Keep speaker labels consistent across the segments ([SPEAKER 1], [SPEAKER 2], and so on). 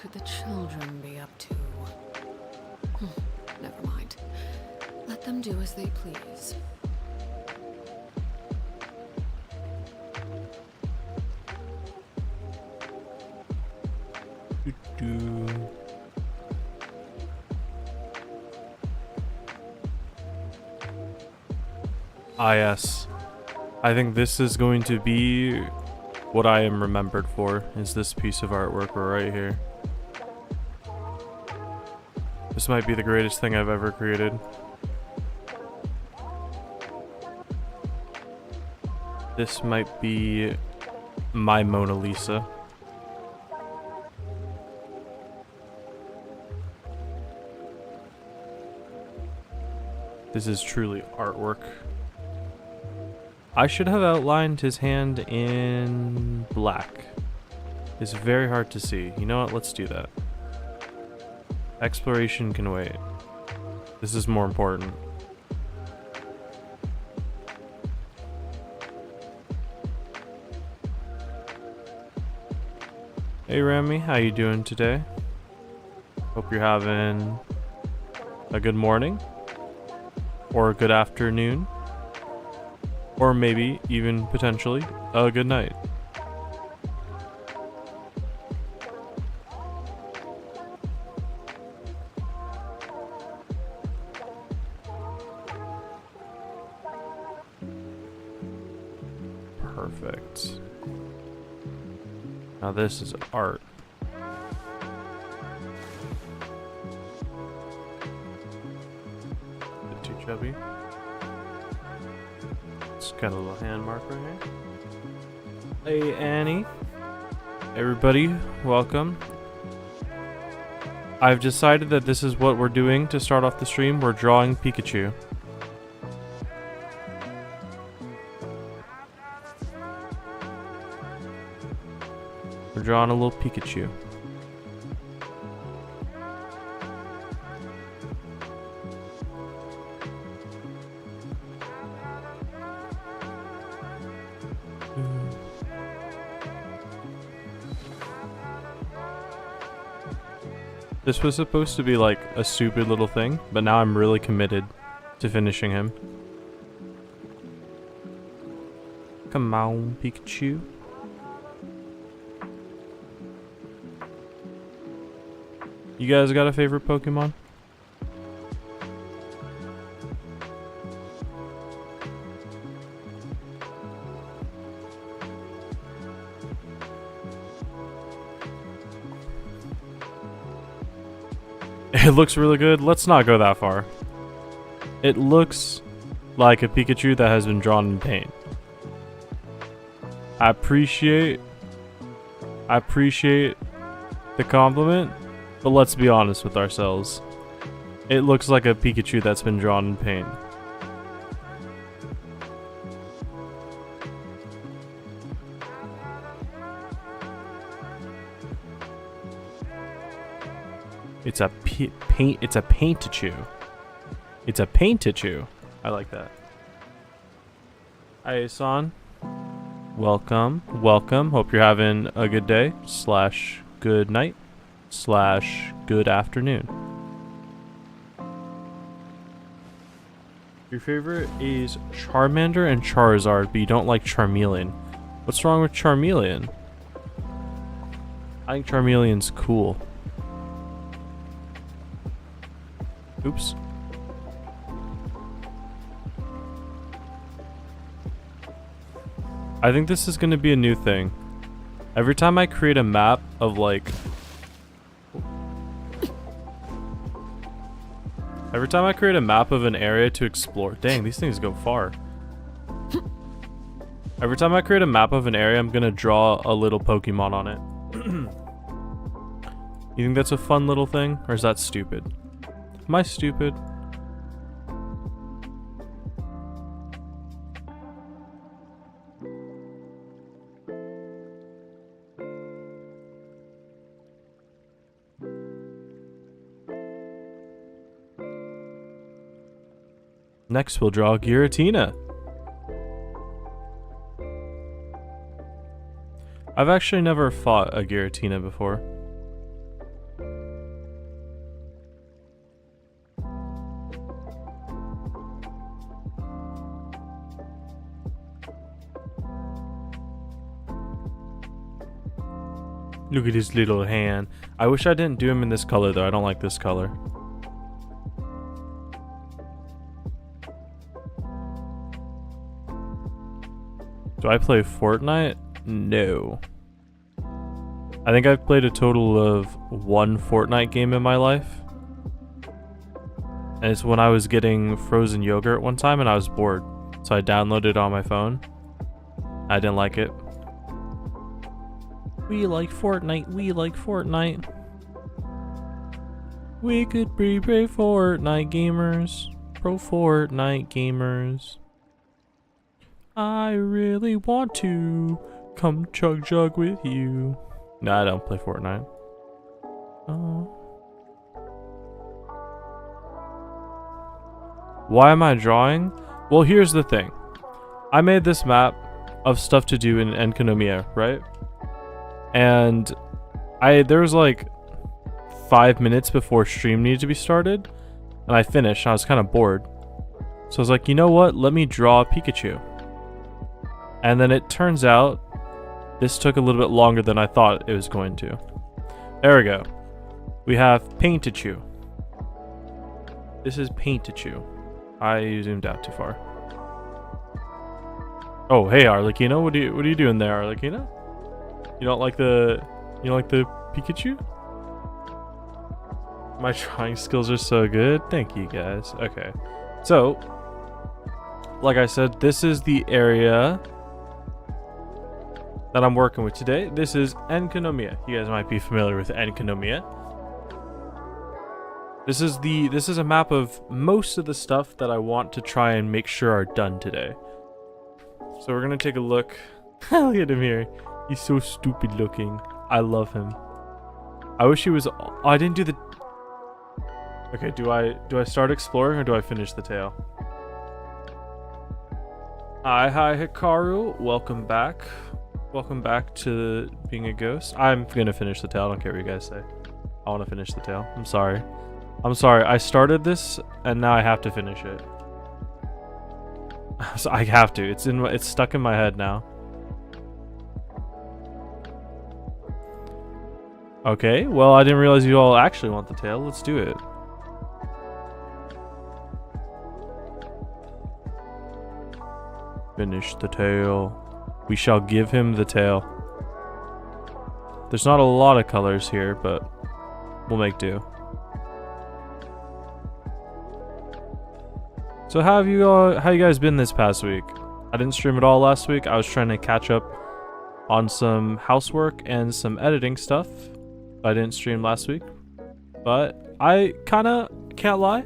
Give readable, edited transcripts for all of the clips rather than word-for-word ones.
[SPEAKER 1] could the children be up to? Never mind. Let them do as they please.
[SPEAKER 2] Ah, yes. I think this is going to be what I am remembered for, is this piece of artwork right here. This might be the greatest thing I've ever created. This might be my Mona Lisa. This is truly artwork. I should have outlined his hand in black. It's very hard to see. You know what? Let's do that. Exploration can wait. This is more important. Hey Rami, how you doing today? Hope you're having a good morning or a good afternoon. Or maybe, even potentially, a good night. Perfect. Now this is art. Bit too chubby. Got a little hand mark right here. Hey Annie. Everybody, welcome. I've decided that this is what we're doing to start off the stream. We're drawing Pikachu. We're drawing a little Pikachu. This was supposed to be like a stupid little thing, but now I'm really committed to finishing him. Come on, Pikachu. You guys got a favorite Pokemon? It looks really good. Let's not go that far. It looks like a Pikachu that has been drawn in paint. I appreciate the compliment, but let's be honest with ourselves. It looks like a Pikachu that's been drawn in paint. It's a paint. It's a paintachu. It's a paintachu. I like that. Hi, Asan. Welcome, welcome. Hope you're having a good day / good night / good afternoon. Your favorite is Charmander and Charizard, but you don't like Charmeleon. What's wrong with Charmeleon? I think Charmeleon's cool. Oops. I think this is going to be a new thing. Every time I create a map of like... Every time I create a map of an area to explore... Dang, these things go far. Every time I create a map of an area, I'm going to draw a little Pokemon on it. You think that's a fun little thing? Or is that stupid? Am I stupid? Next, we'll draw Giratina. I've actually never fought a Giratina before. Look at his little hand. I wish I didn't do him in this color though. I don't like this color. Do I play Fortnite? No. I think I've played a total of 1 Fortnite game in my life. And it's when I was getting frozen yogurt one time and I was bored. So I downloaded it on my phone. I didn't like it. We like Fortnite, we like Fortnite. We could be pro Fortnite gamers. Pro Fortnite gamers. I really want to come chug jug with you. Nah, I don't play Fortnite. Why am I drawing? Well, here's the thing. I made this map of stuff to do in Enkanomiya, right? And there was like 5 minutes before stream needed to be started, and I finished. And I was kind of bored, so I was like, you know what? Let me draw Pikachu. And then it turns out this took a little bit longer than I thought it was going to. There we go. We have Paintachu. This is Paintachu. I zoomed out too far. Oh, hey Arlecchino, what are you doing there, Arlecchino? You don't like the Pikachu? My drawing skills are so good. Thank you guys. Okay. So, like I said, this is the area that I'm working with today. This is Enkanomiya. You guys might be familiar with Enkanomiya. This is a map of most of the stuff that I want to try and make sure are done today. So we're gonna take a look. Look at him here. He's so stupid looking. I love him. I wish he was. Oh, I didn't do the. Okay, do I start exploring or do I finish the tale? Hi Hikaru, welcome back. Welcome back to being a ghost. I'm gonna finish the tale. I don't care what you guys say. I want to finish the tale. I'm sorry. I started this and now I have to finish it. So I have to. It's stuck in my head now. Okay, well, I didn't realize you all actually want the tale. Let's do it. Finish the tale. We shall give him the tale. There's not a lot of colors here, but we'll make do. So how you guys been this past week? I didn't stream at all last week. I was trying to catch up on some housework and some editing stuff. I didn't stream last week, but I kinda can't lie,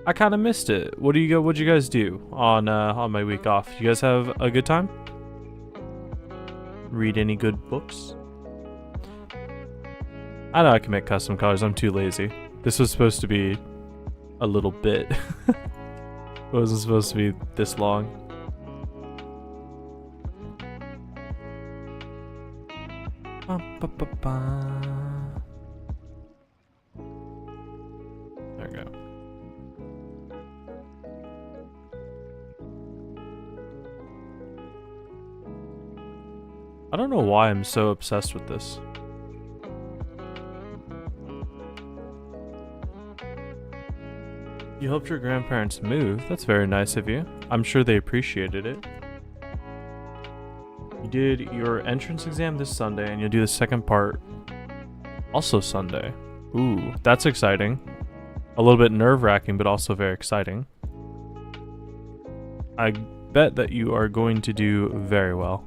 [SPEAKER 2] I kinda missed it. What'd you guys do on my week off? You guys have a good time? Read any good books? I know I can make custom colors. I'm too lazy. This was supposed to be a little bit. It wasn't supposed to be this long. There we go. I don't know why I'm so obsessed with this. You helped your grandparents move. That's very nice of you. I'm sure they appreciated it. You did your entrance exam this Sunday, and you'll do the second part also Sunday. Ooh, that's exciting. A little bit nerve-wracking, but also very exciting. I bet that you are going to do very well.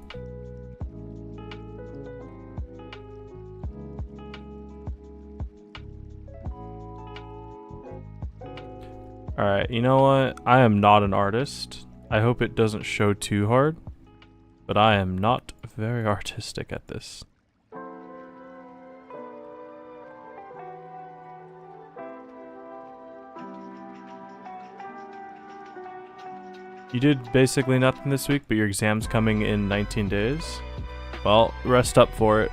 [SPEAKER 2] Alright, you know what? I am not an artist. I hope it doesn't show too hard, but I am not very artistic at this. You did basically nothing this week, but your exam's coming in 19 days. Well, rest up for it.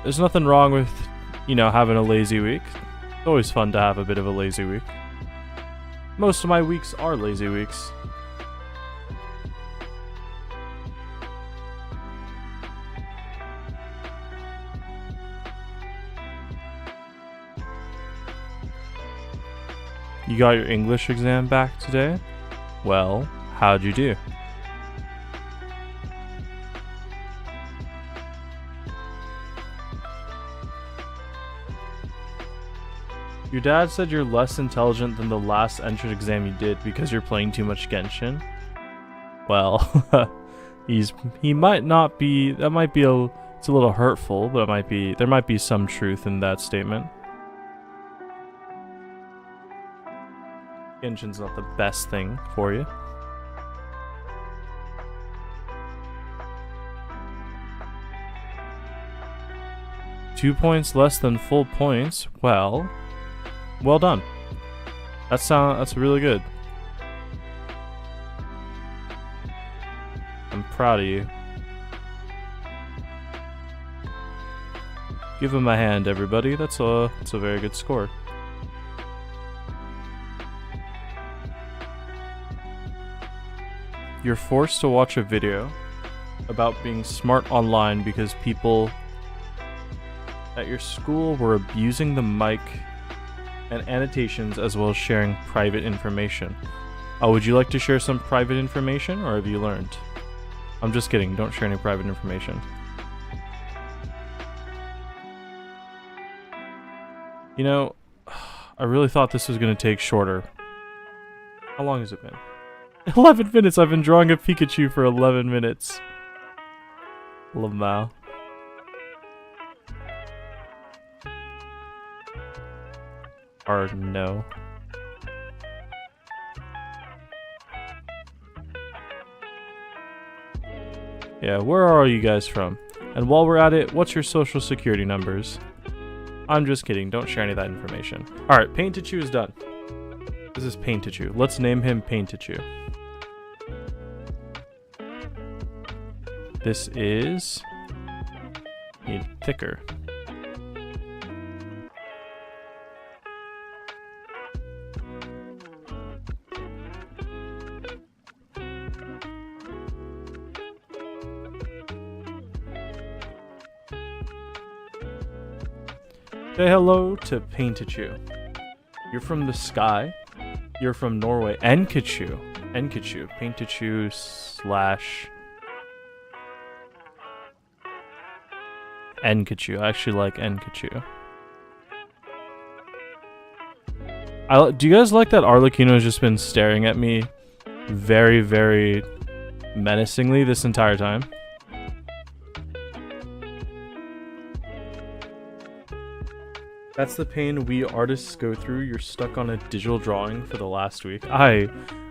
[SPEAKER 2] There's nothing wrong with, you know, having a lazy week. It's always fun to have a bit of a lazy week. Most of my weeks are lazy weeks. You got your English exam back today? Well, how'd you do? Your dad said you're less intelligent than the last entrance exam you did because you're playing too much Genshin. Well, he might not be. That might be it's a little hurtful, but there might be some truth in that statement. Genshin's not the best thing for you. Two points less than full points. Well done. That's really good. I'm proud of you. Give him a hand, everybody. That's a very good score. You're forced to watch a video about being smart online because people at your school were abusing the mic and annotations as well as sharing private information. Would you like to share some private information, or have you learned? I'm just kidding, don't share any private information. You know, I really thought this was going to take shorter. How long has it been? 11 minutes! I've been drawing a Pikachu for 11 minutes. Lamau. Or no. Yeah, where are you guys from? And while we're at it, what's your social security numbers? I'm just kidding, don't share any of that information. Alright, Paintichu is done. This is Paintichu. Let's name him Paintichu. This is... need thicker. Say hello to Paintichu. You're from the sky. You're from Norway. Enkachu. Paintichu slash... Enkachu. I actually like Enkachu. Do you guys like that Arlecchino has just been staring at me very, very menacingly this entire time? That's the pain we artists go through. You're stuck on a digital drawing for the last week. I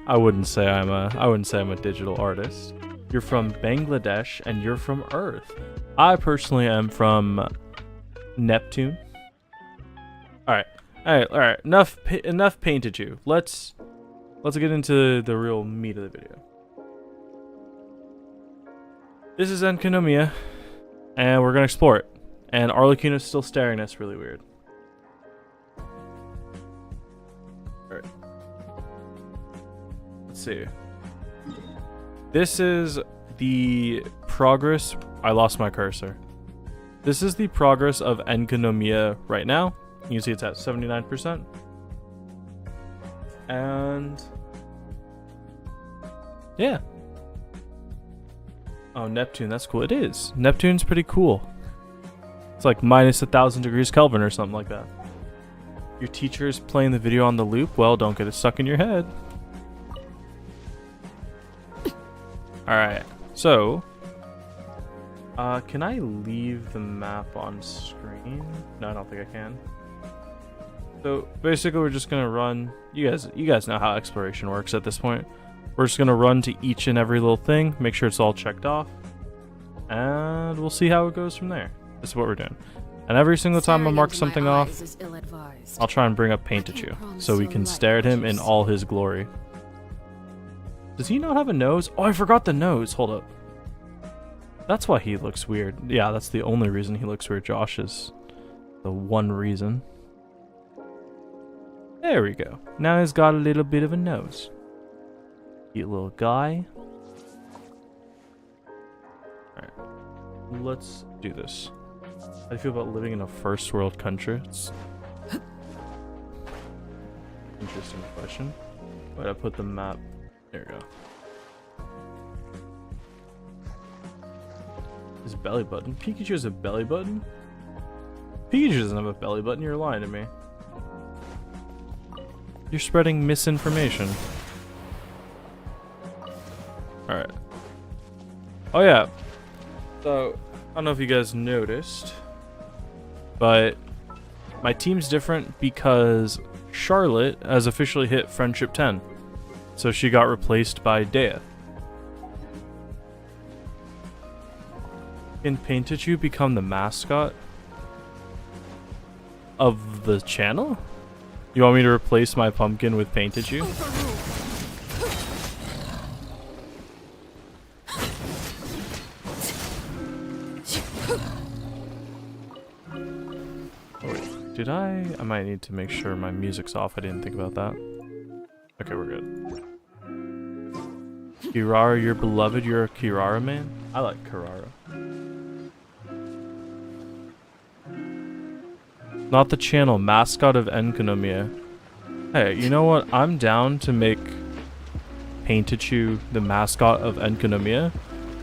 [SPEAKER 2] wouldn't say I'm a digital artist. You're from Bangladesh and you're from Earth. I personally am from Neptune. All right. Enough Paintichu. Let's get into the real meat of the video. This is Enkanomiya, and we're gonna explore it. And Arlecchino's still staring at us really weird. Alright. Let's see. This is the progress. I lost my cursor. This is the progress of Enkanomiya right now. You can see it's at 79%. And yeah. Oh, Neptune, that's cool. It is. Neptune's pretty cool. It's like minus 1,000 degrees Kelvin or something like that. Your teacher is playing the video on the loop? Well, don't get it stuck in your head. Alright, so... can I leave the map on screen? No, I don't think I can. So, basically we're just gonna run... You guys know how exploration works at this point. We're just gonna run to each and every little thing, make sure it's all checked off, and we'll see how it goes from there. This is what we're doing. And every single time I mark something off, I'll try and bring up Paintichu, so we can stare at him in all his glory. Does he not have a nose? Oh, I forgot the nose. Hold up. That's why he looks weird. Yeah, that's the only reason he looks weird. Josh is the one reason. There we go. Now he's got a little bit of a nose. Cute little guy. Alright. Let's do this. How do you feel about living in a first world country? It's interesting question. But I put the map. There we go. His belly button. Pikachu has a belly button? Pikachu doesn't have a belly button. You're lying to me. You're spreading misinformation. Alright. Oh yeah. So, I don't know if you guys noticed, but my team's different because Charlotte has officially hit Friendship 10. So she got replaced by Dea. Can Paintichu become the mascot of the channel? You want me to replace my pumpkin with Paintichu? Oh, wait, did I might need to make sure my music's off. I didn't think about that. Okay, we're good. Kirara, you're beloved. You're a Kirara man? I like Kirara. Not the channel, mascot of Enkanomiya. Hey, you know what? I'm down to make Paintichu the mascot of Enkanomiya,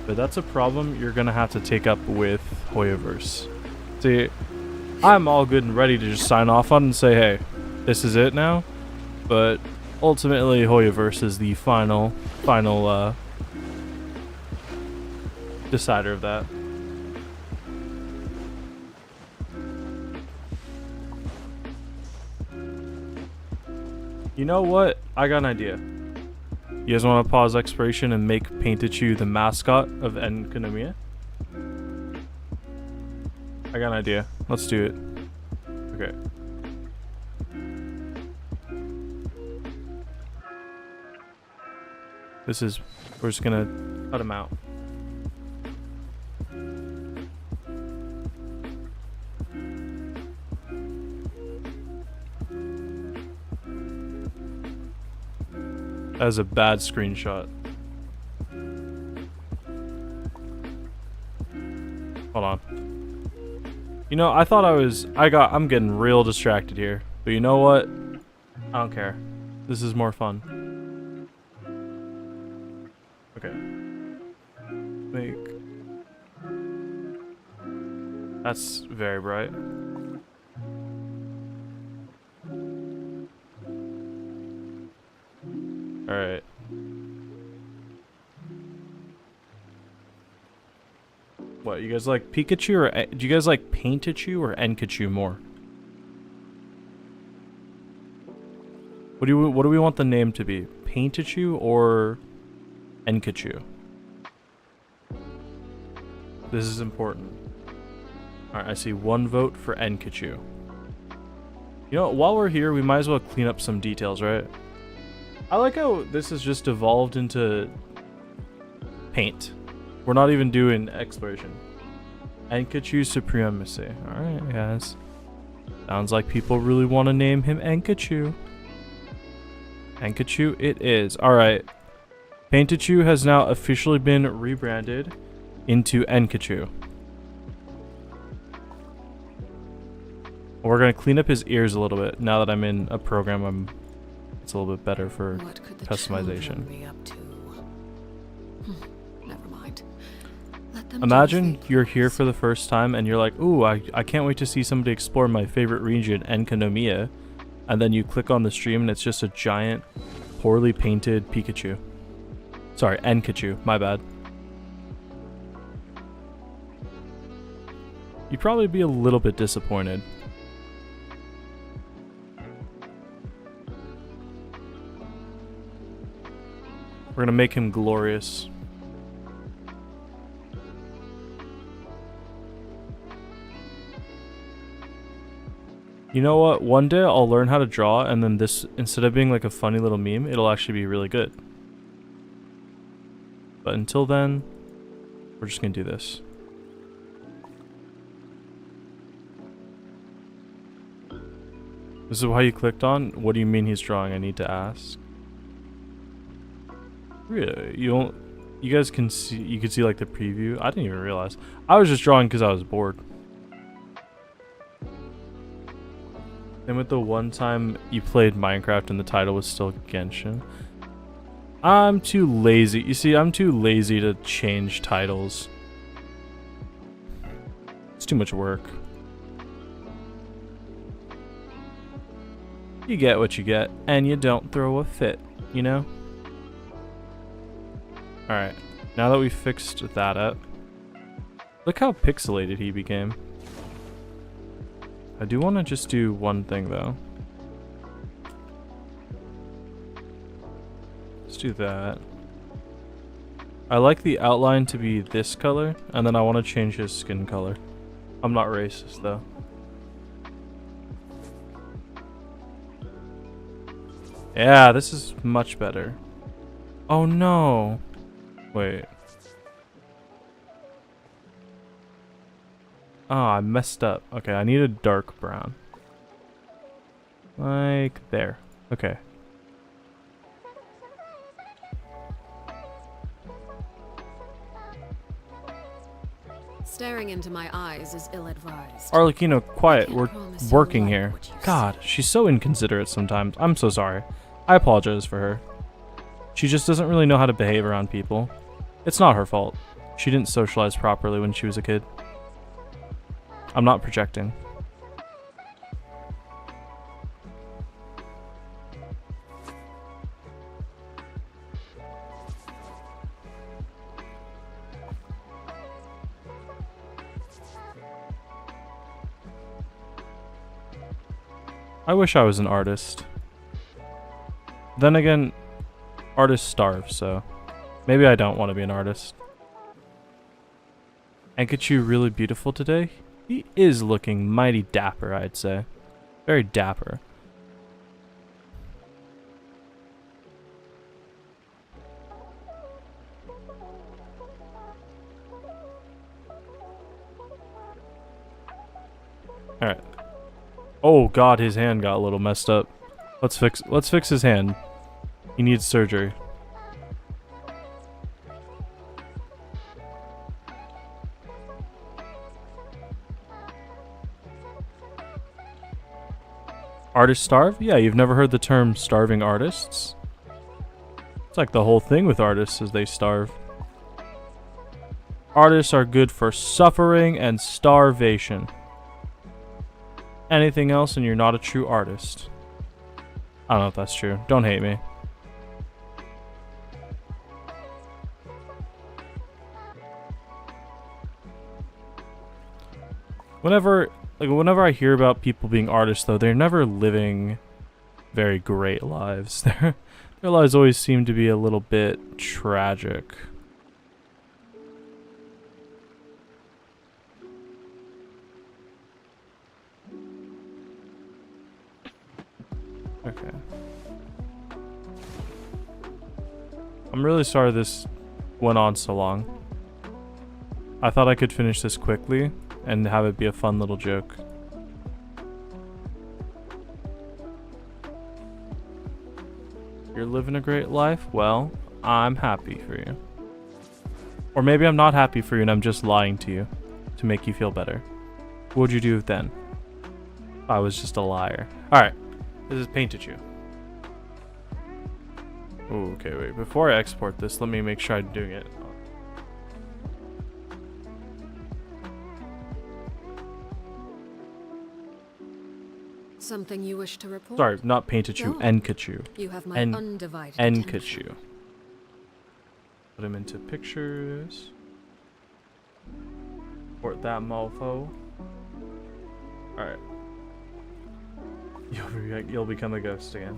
[SPEAKER 2] but that's a problem you're gonna have to take up with Hoyoverse. See, I'm all good and ready to just sign off on and say, hey, this is it now, but ultimately Hoyoverse is the final decider of that. You know what? I got an idea. You guys want to pause exploration and make Paintichu the mascot of Enkanomiya? I got an idea. Let's do it. Okay. We're just gonna cut him out. That was a bad screenshot. Hold on. You know, I thought I'm getting real distracted here. But you know what? I don't care. This is more fun. Okay. That's very bright. Alright. What, you guys like Pikachu or do you guys like Paintichu or Enkachu more? What do we want the name to be? Paintichu or Enkachu? This is important. Alright, I see one vote for Enkachu. You know, while we're here, we might as well clean up some details, right? I like how this has just evolved into paint. We're not even doing exploration. Enkachu Supremacy. Alright, guys. Sounds like people really want to name him Enkachu. Enkachu it is. Alright. Paintichu has now officially been rebranded into Enkachu. We're going to clean up his ears a little bit. Now that I'm in a program, it's a little bit better for customization.
[SPEAKER 1] Be up to? Never mind. Let them
[SPEAKER 2] Imagine you're here for the first time and you're like, ooh, I can't wait to see somebody explore my favorite region, Enkanomiya. And then you click on the stream and it's just a giant, poorly painted Pikachu. Sorry, Enkachu, my bad. You'd probably be a little bit disappointed. We're gonna make him glorious. You know what? One day I'll learn how to draw, and then this, instead of being like a funny little meme, it'll actually be really good. But until then, we're just gonna do this. This is why you clicked on? What do you mean he's drawing? I need to ask. Really? You guys can see, you can see like the preview. I didn't even realize. I was just drawing because I was bored. And with the one time you played Minecraft and the title was still Genshin. I'm too lazy. You see, I'm too lazy to change titles. It's too much work. You get what you get, and you don't throw a fit, you know? Alright, now that we fixed that up, look how pixelated he became. I do want to just do one thing, though. Let's do that. I like the outline to be this color, and then I want to change his skin color. I'm not racist, though. Yeah, this is much better. Oh no. Wait. Oh, I messed up. Okay, I need a dark brown. Like there. Okay.
[SPEAKER 1] Staring into my eyes is ill-advised.
[SPEAKER 2] Arlecchino, quiet. We're
[SPEAKER 1] Promise you'll
[SPEAKER 2] working
[SPEAKER 1] like
[SPEAKER 2] here.
[SPEAKER 1] what you
[SPEAKER 2] God, she's so inconsiderate sometimes. I'm so sorry. I apologize for her. She just doesn't really know how to behave around people. It's not her fault. She didn't socialize properly when she was a kid. I'm not projecting. I wish I was an artist. Then again, artists starve, so maybe I don't want to be an artist. Enkachu really beautiful today? He is looking mighty dapper, I'd say. Very dapper. Alright. Oh god, his hand got a little messed up. Let's fix his hand. He needs surgery. Artists starve? Yeah, you've never heard the term starving artists? It's like the whole thing with artists is they starve. Artists are good for suffering and starvation. Anything else and you're not a true artist. I don't know if that's true. Don't hate me. Whenever I hear about people being artists, though, they're never living very great lives. Their lives always seem to be a little bit tragic. Okay. I'm really sorry this went on so long. I thought I could finish this quickly and have it be a fun little joke. You're living a great life? Well, I'm happy for you. Or maybe I'm not happy for you and I'm just lying to you to make you feel better. What would you do then? I was just a liar. Alright. This is painted you. Ooh, okay, wait. Before I export this, let me make sure I'm doing it.
[SPEAKER 1] Something you wish to report?
[SPEAKER 2] Sorry, not painted you.
[SPEAKER 1] No.
[SPEAKER 2] Enkachu.
[SPEAKER 1] You have my undivided
[SPEAKER 2] Enkachu.
[SPEAKER 1] attention.
[SPEAKER 2] Put him into pictures. Port that mofo. Alright. You'll become a ghost again.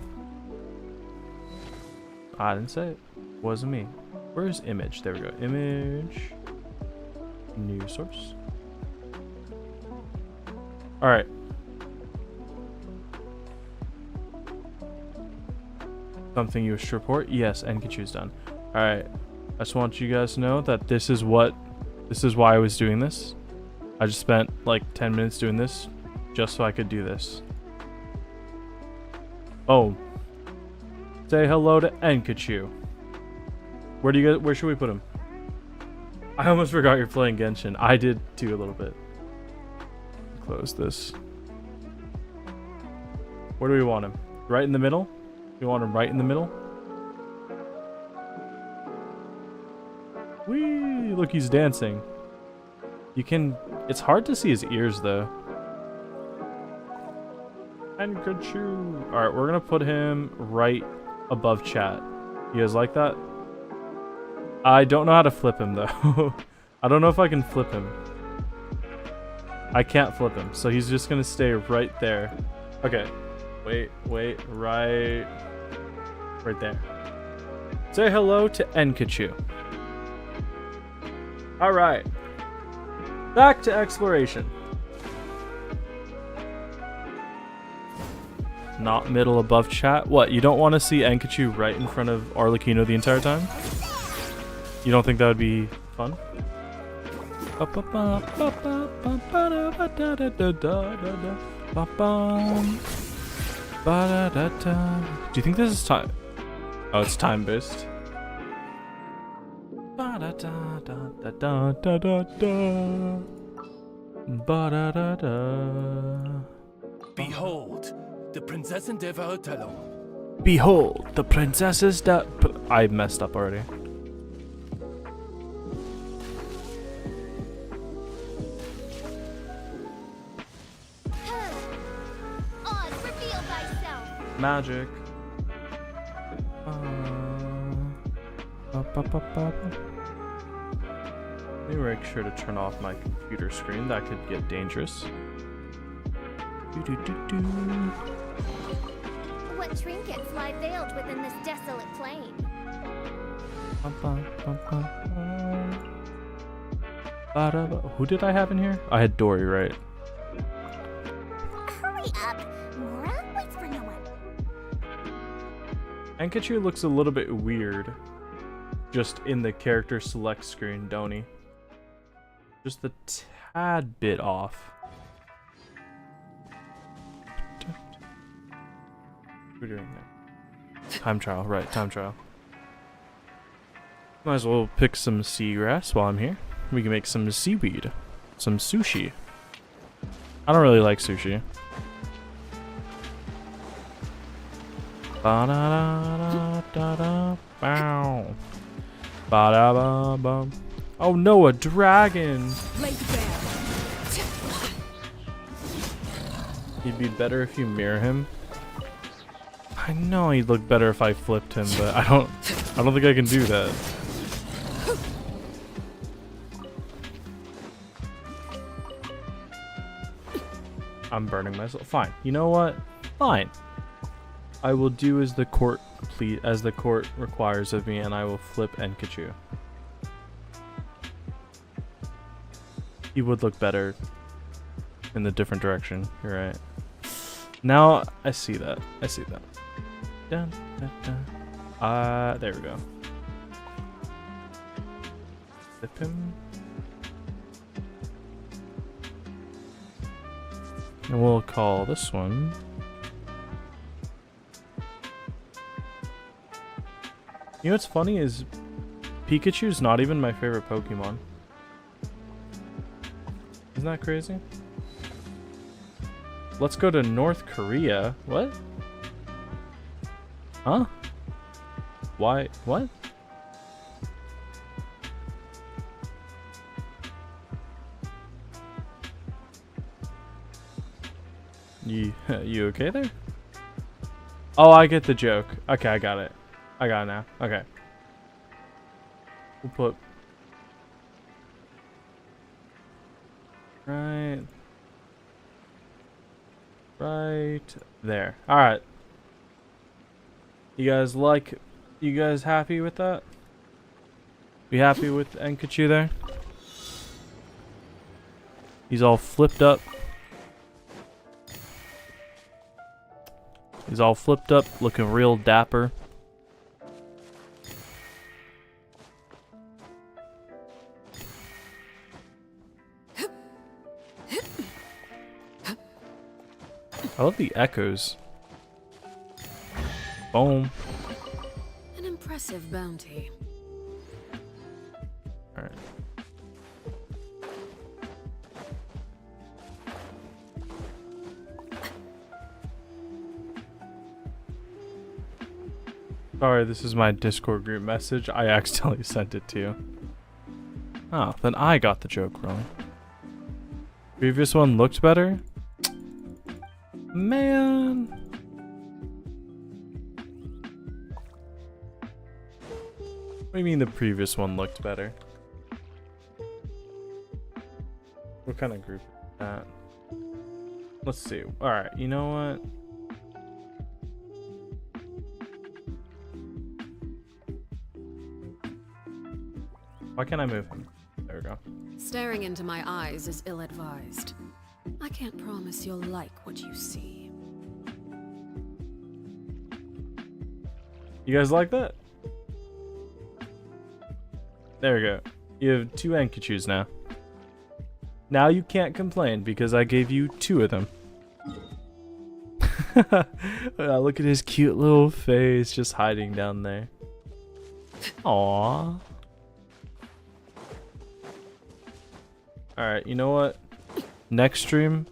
[SPEAKER 2] I didn't say it. Wasn't me. Where's image? There we go. Image. New source. Alright. Something you wish to report? Yes, Enkachu's done. Alright. I just want you guys to know that this is why I was doing this. I just spent like 10 minutes doing this just so I could do this. Oh. Say hello to Enkachu. Where should we put him? I almost forgot you're playing Genshin. I did too a little bit. Close this. Where do we want him? Right in the middle? We want him right in the middle? Whee! Look, he's dancing. You can... It's hard to see his ears, though. Enkachu. Alright, we're gonna put him right above chat. You guys like that? I don't know how to flip him, though. I don't know if I can flip him. I can't flip him, so he's just gonna stay right there. Okay. Wait, right there. Say hello to Enkachu. Alright. Back to exploration. Not middle above chat. What, you don't want to see Enkachu right in front of Arlecchino the entire time? You don't think that would be fun? Do you think this is time? Oh, it's time based.
[SPEAKER 3] Behold, the Prinzessin der Verurteilung.
[SPEAKER 2] Behold, the princesses that... I messed up already.
[SPEAKER 4] Oz, reveal thyself.
[SPEAKER 2] Magic. Let me make sure to turn off my computer screen. That could get dangerous.
[SPEAKER 4] What trinkets lie veiled within this desolate plain?
[SPEAKER 2] Who did I have in here? I had Dory, right?
[SPEAKER 4] Hurry up! Mora waits for no one.
[SPEAKER 2] Enkachu looks a little bit weird just in the character select screen, don't he? Just a tad bit off. We're doing that. Time trial, right, time trial. Might as well pick some seagrass while I'm here. We can make some seaweed. Some sushi. I don't really like sushi. Ba-da-da-da-da-da. Ba-da-ba-bum. Oh no, a dragon! He'd be better if you mirror him. I know he'd look better if I flipped him, but I don't think I can do that. I'm burning myself. Fine. You know what? Fine. I will do as the court requires of me, and I will flip Enkachu. He would look better in the different direction. You're right. Now I see that. I see that. Dun, dun, dun. There we go. Flip him. And we'll call this one. You know what's funny is Pikachu's not even my favorite Pokemon. Isn't that crazy? Let's go to North Korea. What? Huh? Why? What? You okay there? Oh, I get the joke. Okay, I got it. I got it now. Okay. We'll put right there. All right. You guys happy with that? You happy with Enkachu there? He's all flipped up. He's all flipped up, looking real dapper. I love the echoes. Boom.
[SPEAKER 1] An impressive bounty.
[SPEAKER 2] Alright. Sorry, this is my Discord group message. I accidentally sent it to you. Oh, then I got the joke wrong. Previous one looked better? Man. What do you mean the previous one looked better? What kind of group is that? Let's see. Alright, you know what? Why can't I move him? There we go.
[SPEAKER 1] Staring into my eyes is ill-advised. I can't promise you'll like what you see.
[SPEAKER 2] You guys like that? There we go. You have 2 Enkachus now. Now you can't complain because I gave you 2 of them. Look at his cute little face just hiding down there. Aww. Alright, you know what? Next stream,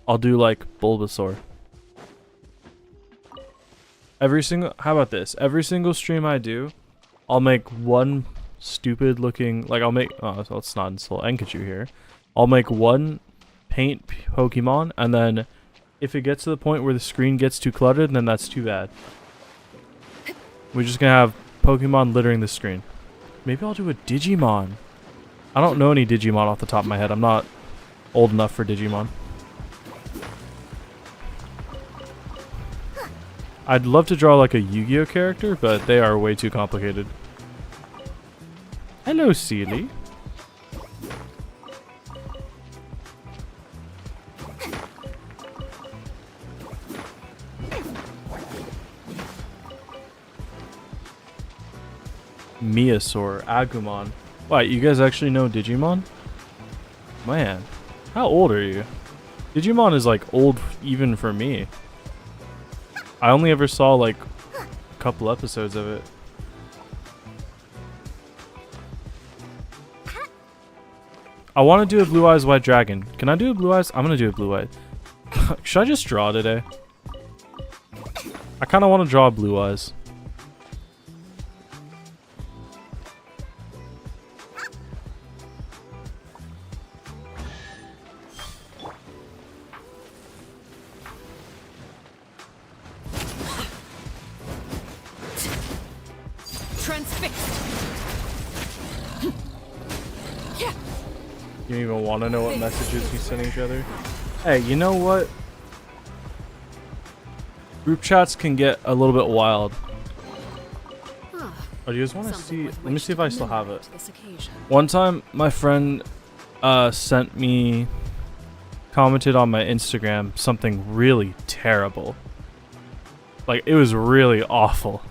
[SPEAKER 2] I'll do like Bulbasaur. How about this? Every single stream I do, I'll make one stupid looking, like oh, it's not install Enkachu here. I'll make one paint Pokemon, and then if it gets to the point where the screen gets too cluttered, then that's too bad. We're just gonna have Pokemon littering the screen. Maybe I'll do a Digimon. I don't know any Digimon off the top of my head. I'm not old enough for Digimon. I'd love to draw like a Yu-Gi-Oh character, but they are way too complicated. Hello, Seely. Miasaur, Agumon. What, you guys actually know Digimon? Man, how old are you? Digimon is like old even for me. I only ever saw like a couple episodes of it. I want to do a Blue Eyes White Dragon. Can I do a Blue Eyes? I'm going to do a Blue Eyes. Should I just draw today? I kind of want to draw Blue Eyes. You don't even want to know what messages we send each other? Hey, you know what? Group chats can get a little bit wild. Oh, do you guys want to see? Let me see if I still have it. One time, my friend commented on my Instagram something really terrible. Like, it was really awful.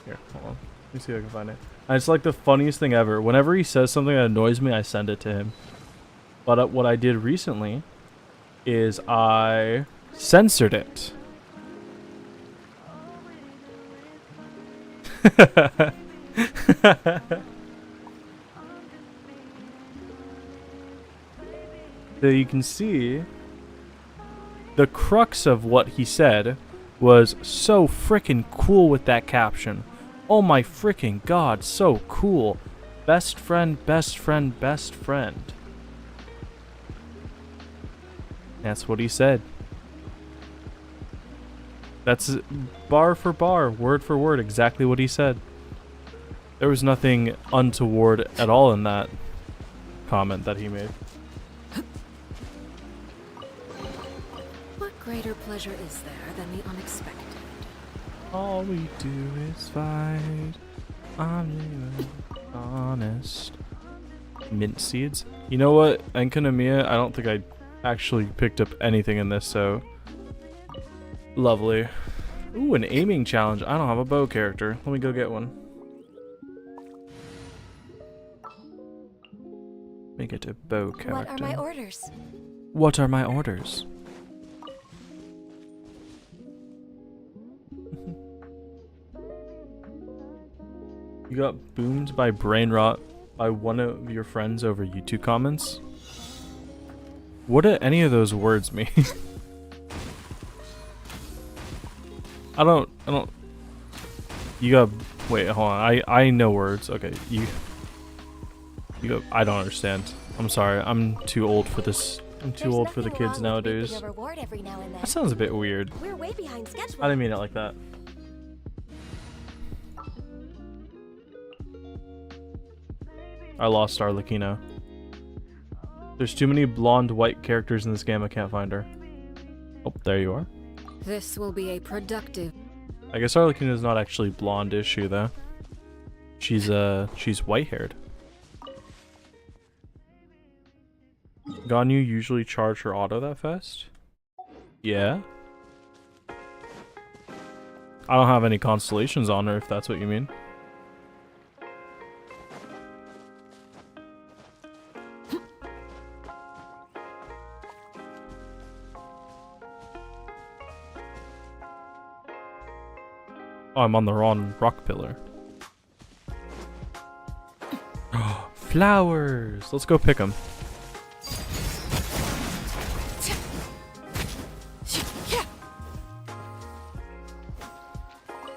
[SPEAKER 2] Here, hold on. Let me see if I can find it. And it's like the funniest thing ever. Whenever he says something that annoys me, I send it to him. But what I did recently is I censored it. So you can see the crux of what he said was so freaking cool with that caption. Oh my freaking god, so cool. Best friend, best friend, best friend. That's what he said. That's bar for bar, word for word, exactly what he said. There was nothing untoward at all in that comment that he made.
[SPEAKER 1] What greater pleasure is there than the unexpected?
[SPEAKER 2] All we do is fight. I'm genuine, honest. Mint seeds. You know what? Enkanomiya, I don't think I actually picked up anything in this, so lovely. Ooh, an aiming challenge. I don't have a bow character. Let me go get one. Let me get a bow character.
[SPEAKER 4] What are my orders?
[SPEAKER 2] What are my orders? You got boomed by brain rot by one of your friends over YouTube comments? What do any of those words mean? I don't. You got. Wait, hold on. I know words. Okay, you go. I don't understand. I'm sorry. I'm too old for this. I'm too old for the kids nowadays. That sounds a bit weird.
[SPEAKER 5] We're way behind schedule.
[SPEAKER 2] I didn't mean it like that. I lost Arlecchino. There's too many blonde white characters in this game. I can't find her. Oh, there you are.
[SPEAKER 1] This will be a productive.
[SPEAKER 2] I guess Arlecchino is not actually blonde, is she though? She's white-haired. Ganyu usually charge her auto that fast? Yeah. I don't have any constellations on her, if that's what you mean. Oh, I'm on the wrong rock pillar. Flowers! Let's go pick them.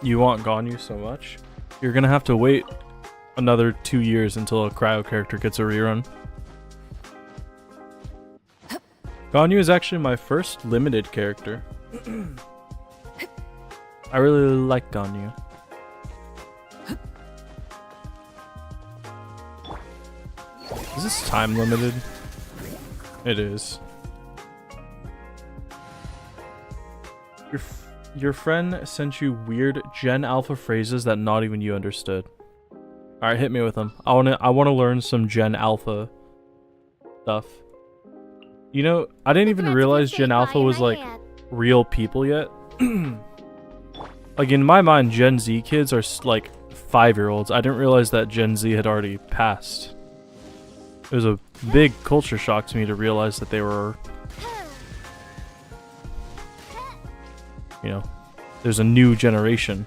[SPEAKER 2] You want Ganyu so much? You're gonna have to wait another 2 years until a cryo character gets a rerun. Ganyu is actually my first limited character. I really like Ganyu. Is this time limited? It is. Your friend sent you weird Gen Alpha phrases that not even you understood. Alright, hit me with them. I wanna learn some Gen Alpha stuff. You know, I didn't even realize Gen Alpha was like real people yet. Like in my mind, Gen Z kids are like 5-year-olds. I didn't realize that Gen Z had already passed. It was a big culture shock to me to realize that they were, you know, there's a new generation.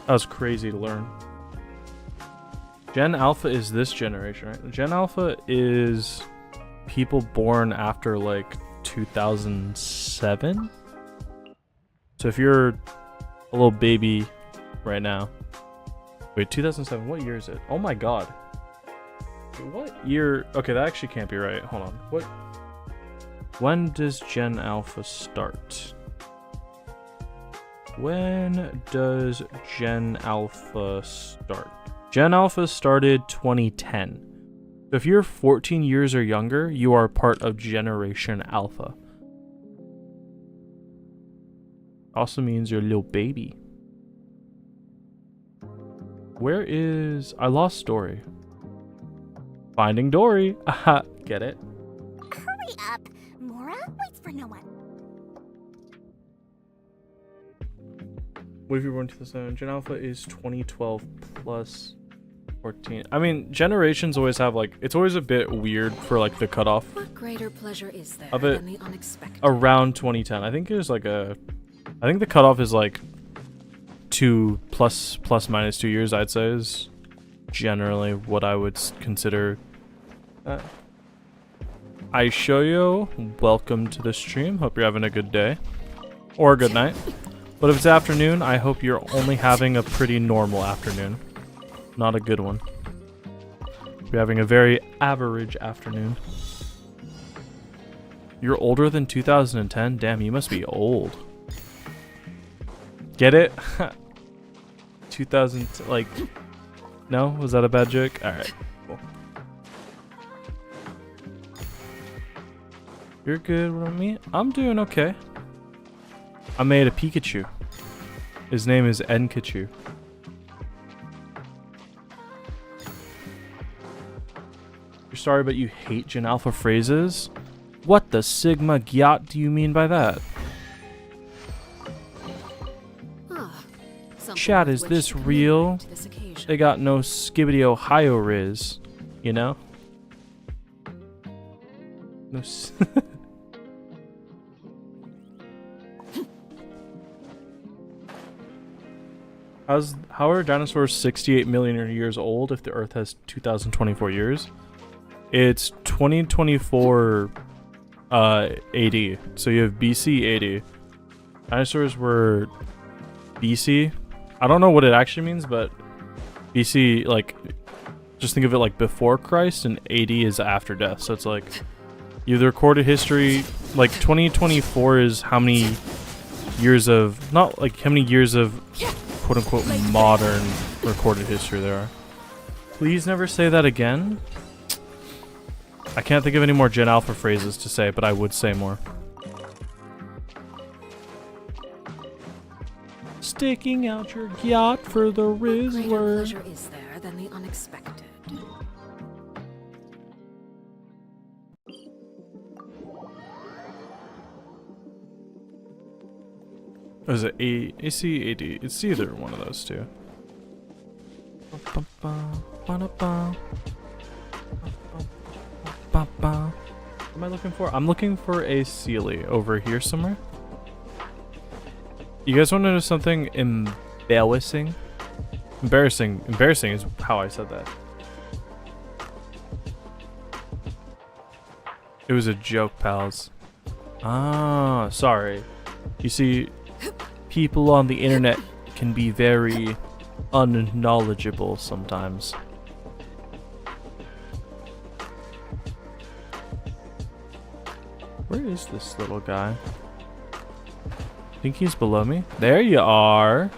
[SPEAKER 2] That was crazy to learn. Gen Alpha is this generation, right? Gen Alpha is people born after like 2007. So if you're a little baby right now. Wait, 2007, what year is it? Oh my god. What year? Okay, that actually can't be right. Hold on. When does Gen Alpha start? When does Gen Alpha start? Gen Alpha started 2010. If you're 14 years or younger, you are part of Generation Alpha. Also means you're a little baby. Where is... I lost Dory. Finding Dory. Aha, get it?
[SPEAKER 5] Hurry up! Mora waits for no one.
[SPEAKER 2] What if you were born 2007? Gen Alpha is 2012 plus 14. I mean, generations always have like... It's always a bit weird for like the cutoff.
[SPEAKER 1] What greater pleasure is there
[SPEAKER 2] Of it
[SPEAKER 1] than the unexpected?
[SPEAKER 2] around 2010. I think there's like a... I think the cutoff is like 2 plus minus 2 years, I'd say, is generally what I would consider. I show you. Welcome to the stream. Hope you're having a good day. Or a good night. But if it's afternoon, I hope you're only having a pretty normal afternoon. Not a good one. You're having a very average afternoon. You're older than 2010? Damn, you must be old. Get it? 2000, like... No? Was that a bad joke? Alright, cool. You're good with me? I'm doing okay. I made a Pikachu. His name is Enkanomiya. You're sorry, but you hate Gen Alpha phrases? What the Sigma Gyat do you mean by that? Chat, is this real? They got no skibbity Ohio Riz, you know? No How are dinosaurs 68 million years old if the Earth has 2024 years? It's 2024 AD. So you have BC 80. Dinosaurs were BC. I don't know what it actually means, but BC, like, just think of it like before Christ, and AD is after death. So it's like, you have the recorded history, like 2024 is how many years of, not like how many years of quote unquote modern recorded history there are. Please never say that again. I can't think of any more Gen Alpha phrases to say, but I would say more. Sticking out your yacht for the
[SPEAKER 1] Greater
[SPEAKER 2] Rizzler.
[SPEAKER 1] pleasure is there than the unexpected.
[SPEAKER 2] Is it AC, AD? It's either one of those two. What am I looking for? I'm looking for a Sealy over here somewhere. You guys want to know something embarrassing? Embarrassing is how I said that. It was a joke, pals. Ah, sorry. You see, people on the internet can be very unknowledgeable sometimes. Where is this little guy? Think he's below me? There you are.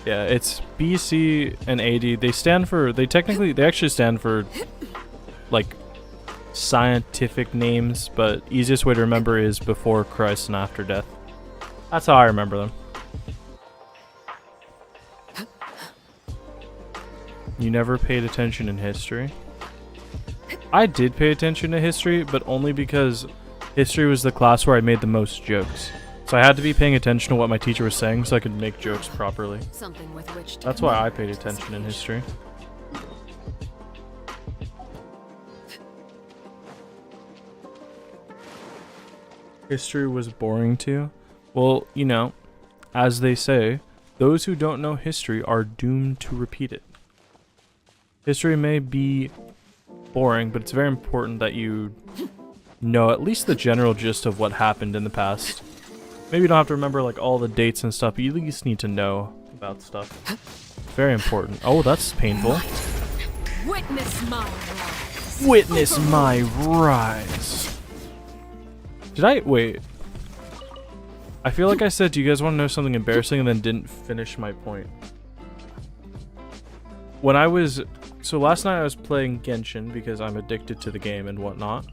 [SPEAKER 2] Yeah, it's BC and AD. They actually stand for like scientific names, but easiest way to remember is before Christ and after death. That's how I remember them. You never paid attention in history? I did pay attention to history, but only because history was the class where I made the most jokes. So I had to be paying attention to what my teacher was saying so I could make jokes properly.
[SPEAKER 1] Something with which to
[SPEAKER 2] That's why I paid attention in history. History was boring too? Well, you know, as they say, those who don't know history are doomed to repeat it. History may be boring, but it's very important that you know at least the general gist of what happened in the past. Maybe you don't have to remember like all the dates and stuff, but you at least need to know about stuff. Very important. Oh, that's painful.
[SPEAKER 1] Witness my rise.
[SPEAKER 2] Witness my rise. Did I wait? I feel like I said, do you guys want to know something embarrassing, and then didn't finish my point. When I was, so last night I was playing Genshin because I'm addicted to the game and whatnot.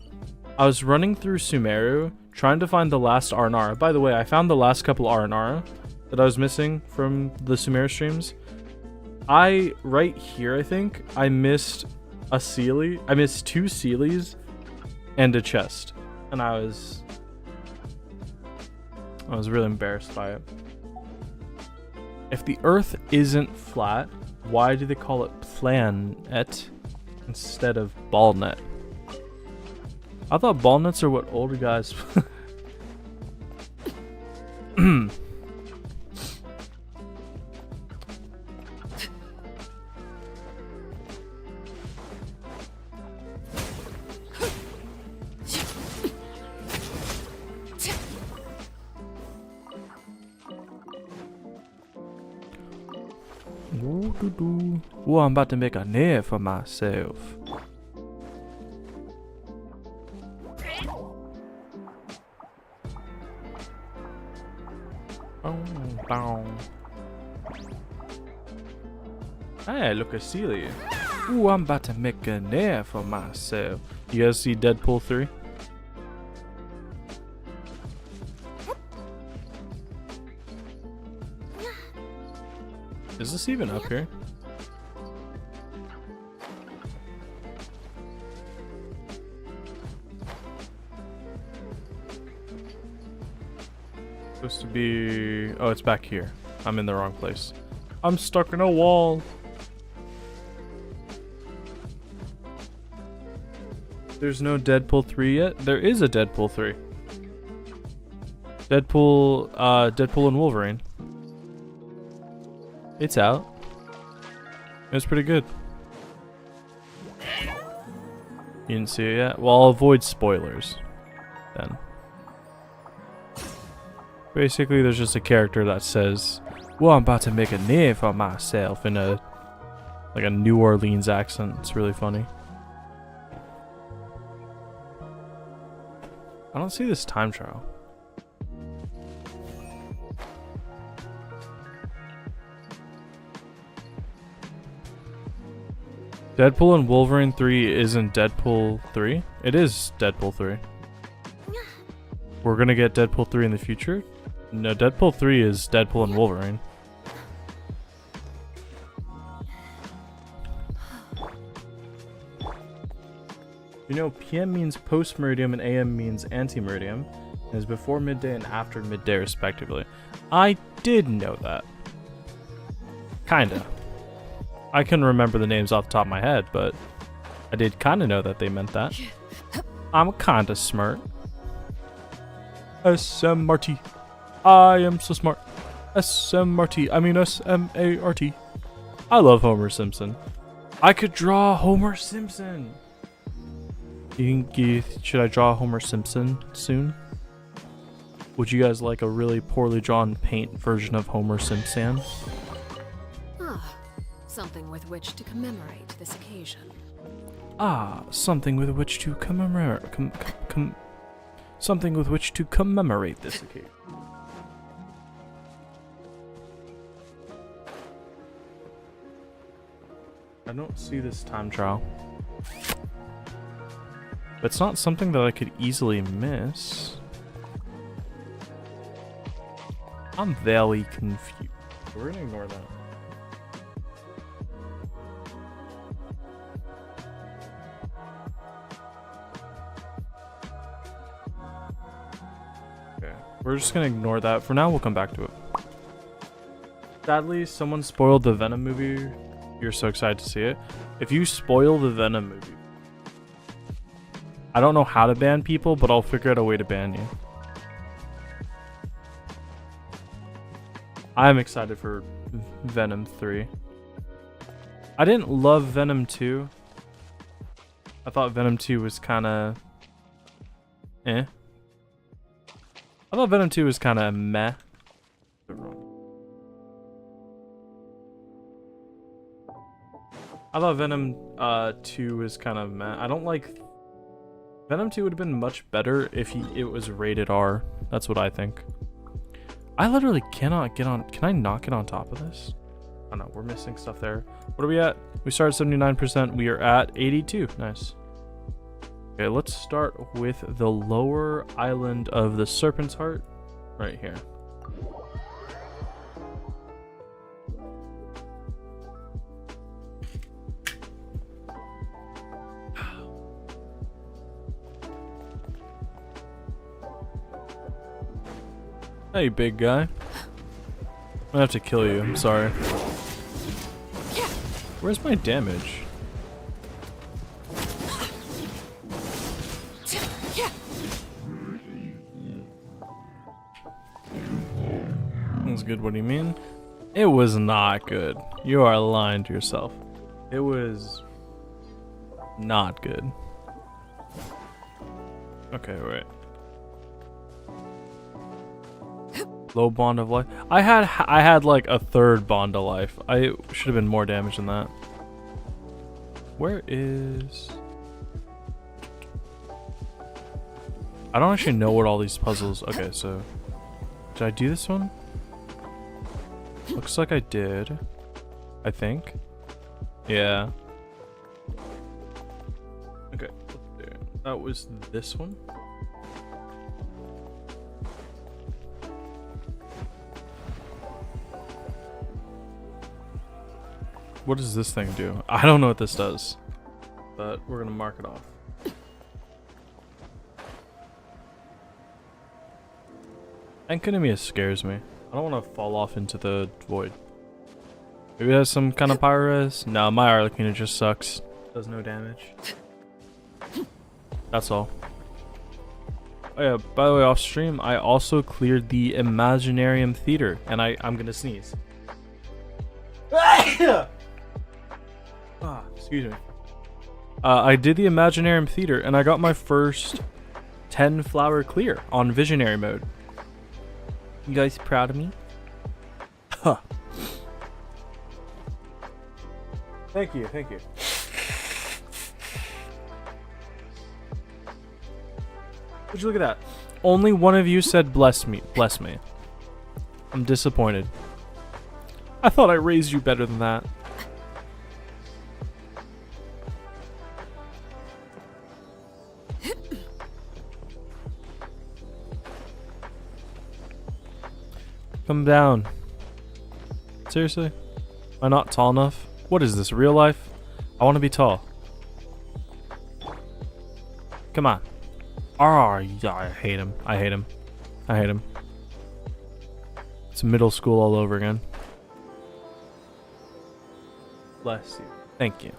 [SPEAKER 2] I was running through Sumeru trying to find the last Arnara. By the way, I found the last couple Arnara that I was missing from the Sumeru streams. Right here, I think, I missed a Sealy. I missed 2 Sealies and a chest. And I was really embarrassed by it. If the Earth isn't flat, why do they call it planet instead of ballnet? I thought ballnets are what older guys. Ooh, I'm about to make a name for myself. Hey, look at Celia. Ooh, I'm about to make a name for myself. You guys see Deadpool 3? Is this even up here? Supposed to be... Oh, it's back here. I'm in the wrong place. I'm stuck in a wall. There's no Deadpool 3 yet? There is a Deadpool 3. Deadpool and Wolverine. It's out. It was pretty good. You didn't see it yet? Well, I'll avoid spoilers. then. Basically, there's just a character that says, well, I'm about to make a name for myself in a New Orleans accent. It's really funny. I don't see this time trial. Deadpool and Wolverine 3 isn't Deadpool 3? It is Deadpool 3. We're gonna get Deadpool 3 in the future? No, Deadpool 3 is Deadpool and Wolverine. You know, PM means post-meridium and AM means ante-meridium. It is before midday and after midday, respectively. I did know that. Kinda. I couldn't remember the names off the top of my head, but I did kinda know that they meant that. I'm kinda smart. SMRT. I am so smart. SMRT. I mean SMART. I love Homer Simpson. I could draw Homer Simpson. Should I draw Homer Simpson soon? Would you guys like a really poorly drawn paint version of Homer Simpson?
[SPEAKER 1] Ah, something with which to commemorate this occasion.
[SPEAKER 2] Ah, something with which to commemorate. Something with which to commemorate this occasion. I don't see this time trial. But it's not something that I could easily miss. I'm very confused. We're gonna ignore that. Okay, we're just gonna ignore that. For now, we'll come back to it. Sadly, someone spoiled the Venom movie. You're so excited to see it. If you spoil the Venom movie, I don't know how to ban people, but I'll figure out a way to ban you. I'm excited for Venom 3. I didn't love Venom 2. I thought Venom 2 was kind of I thought Venom 2 was kind of meh. I thought Venom 2 was kind of meh. I don't like... Venom 2 would have been much better if it was rated R. That's what I think. I literally cannot get on... Can I not get on top of this? Oh no, we're missing stuff there. What are we at? We started 79%. We are at 82. Nice. Okay, let's start with the lower island of the Serpent's Heart. Right here. Hey, big guy. I'm gonna have to kill you. I'm sorry. Where's my damage? That's good. What do you mean? It was not good. You are lying to yourself. It was not good. Okay, wait. Low bond of life. I had like a third bond of life. I should have been more damage than that. Where is... I don't actually know what all these puzzles... Okay, so... Did I do this one? Looks like I did. I think. Yeah. Okay. That was this one. What does this thing do? I don't know what this does, but we're gonna mark it off. Enkanomiya scares me. I don't want to fall off into the void. Maybe it has some kind of pyres. No, my Arlecchino just sucks. Does no damage. That's all. Oh yeah, by the way, off stream, I also cleared the Imaginarium Theater, and I'm gonna sneeze. Excuse me. I did the Imaginarium Theater, and I got my first 10 flower clear on visionary mode. You guys proud of me? Huh. Thank you, thank you. Would you look at that? Only one of you said bless me. Bless me. I'm disappointed. I thought I raised you better than that. Come down. Seriously? Am I not tall enough? What is this, real life? I want to be tall. Come on. Oh, yeah, I hate him. I hate him. I hate him. It's middle school all over again. Bless you. Thank you.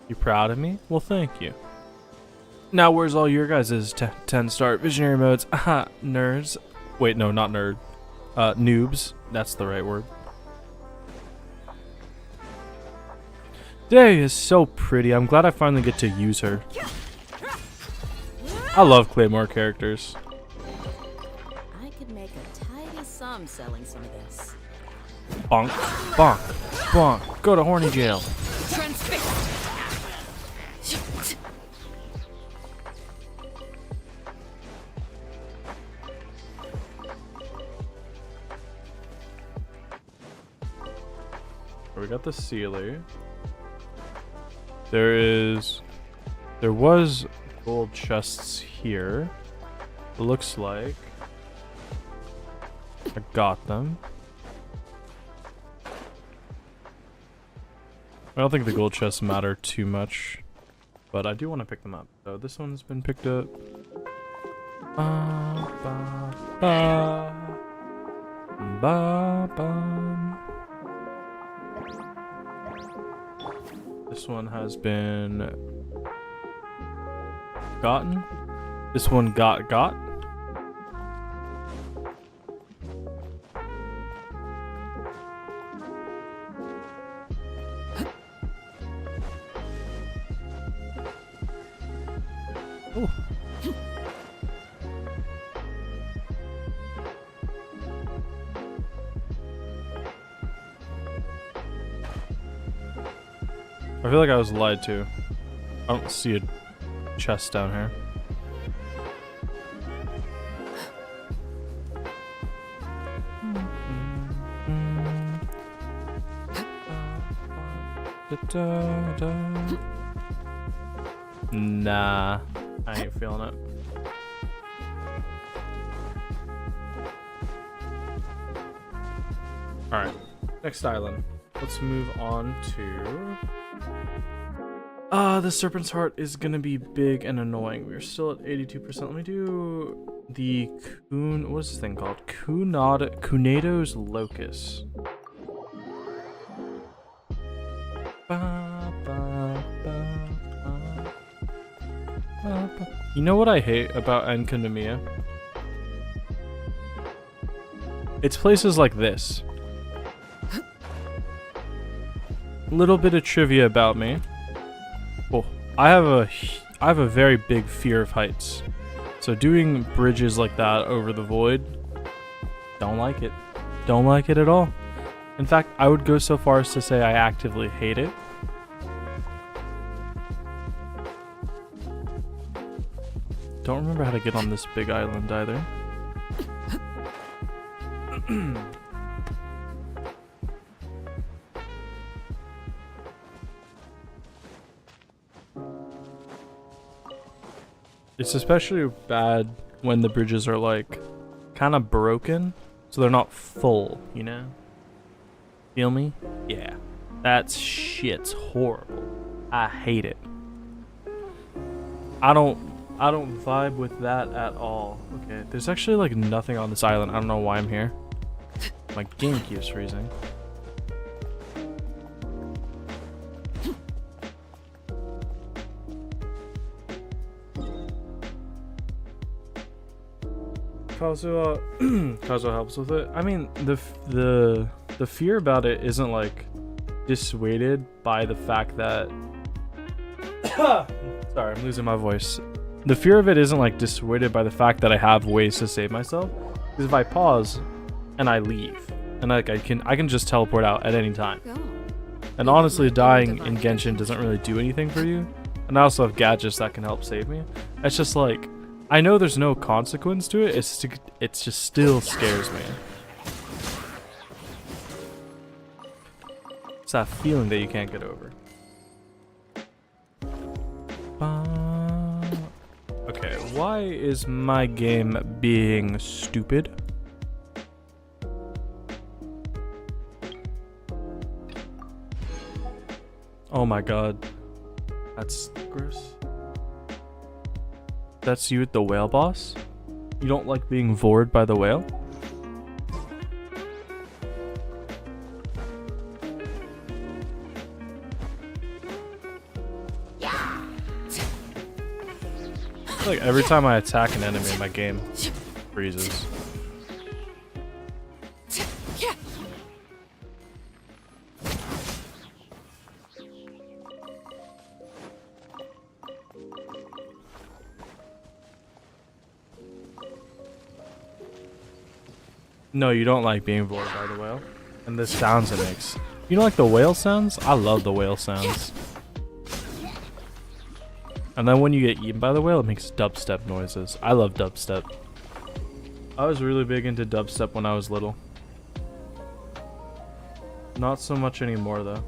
[SPEAKER 2] You proud of me? Well, thank you. Now, where's all your guys' 10 star visionary modes? Aha, nerds. Wait, no, not nerd. Noobs. That's the right word. Day is so pretty. I'm glad I finally get to use her. I love Claymore characters.
[SPEAKER 6] I could make a tidy sum selling some of this.
[SPEAKER 2] Bonk, bonk, bonk. Go to horny jail. We got the sealer. There was gold chests here. It looks like I got them. I don't think the gold chests matter too much, but I do want to pick them up. So this one's been picked up. Ba, ba, ba. Ba, ba. This one has been gotten. This one got. Oh. I feel like I was lied to. I don't see a chest down here. Nah, I ain't feeling it. Alright, next island. Let's move on to... the Serpent's Heart is gonna be big and annoying. We're still at 82%. Let me do the what is this thing called? Kunado's Locust. You know what I hate about Enkanomiya? It's places like this. Little bit of trivia about me. Oh, I have a very big fear of heights. So doing bridges like that over the void, don't like it. Don't like it at all. In fact, I would go so far as to say I actively hate it. Don't remember how to get on this big island either. It's especially bad when the bridges are like kind of broken, so they're not full, you know? Feel me? Yeah. That's shit's horrible. I hate it. I don't vibe with that at all. Okay, there's actually like nothing on this island. I don't know why I'm here. My game keeps freezing. Kazuo helps with it. I mean, the fear about it isn't like dissuaded by the fact that sorry, I'm losing my voice. The fear of it isn't like dissuaded by the fact that I have ways to save myself. Because if I pause and I leave, and like I can just teleport out at any time.
[SPEAKER 1] Go.
[SPEAKER 2] And honestly, dying in Genshin doesn't really do anything for you. And I also have gadgets that can help save me. It's just like, I know there's no consequence to it. It's just still scares me. It's that feeling that you can't get over. Okay, why is my game being stupid? Oh my god. That's gross. That's you at the whale boss? You don't like being vored by the whale? I feel like every time I attack an enemy, my game freezes. No, you don't like being vored by the whale. And the sounds it makes. You don't like the whale sounds? I love the whale sounds. And then when you get eaten by the whale, it makes dubstep noises. I love dubstep. I was really big into dubstep when I was little. Not so much anymore, though.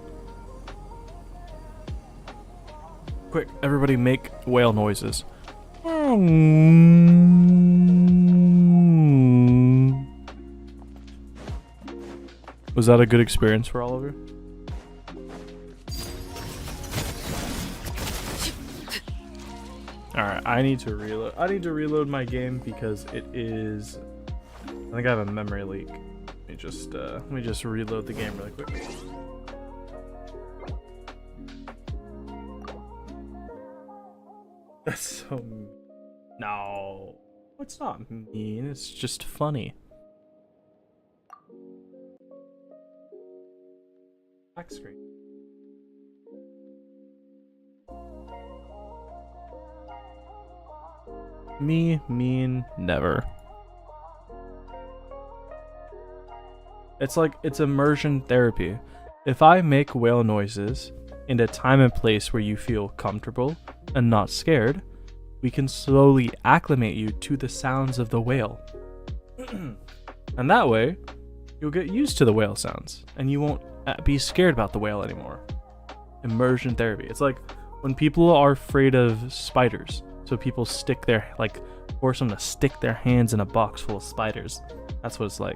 [SPEAKER 2] Quick, everybody make whale noises. Was that a good experience for all of you? Alright, I need to reload. I need to reload my game because it is... I think I have a memory leak. Let me just reload the game really quick. That's so mean. No. It's not mean, it's just funny. Back screen. Me, mean, never. It's immersion therapy. If I make whale noises in a time and place where you feel comfortable and not scared, we can slowly acclimate you to the sounds of the whale. And that way, you'll get used to the whale sounds and you won't be scared about the whale anymore. Immersion therapy. It's like when people are afraid of spiders. So people force them to stick their hands in a box full of spiders. That's what it's like.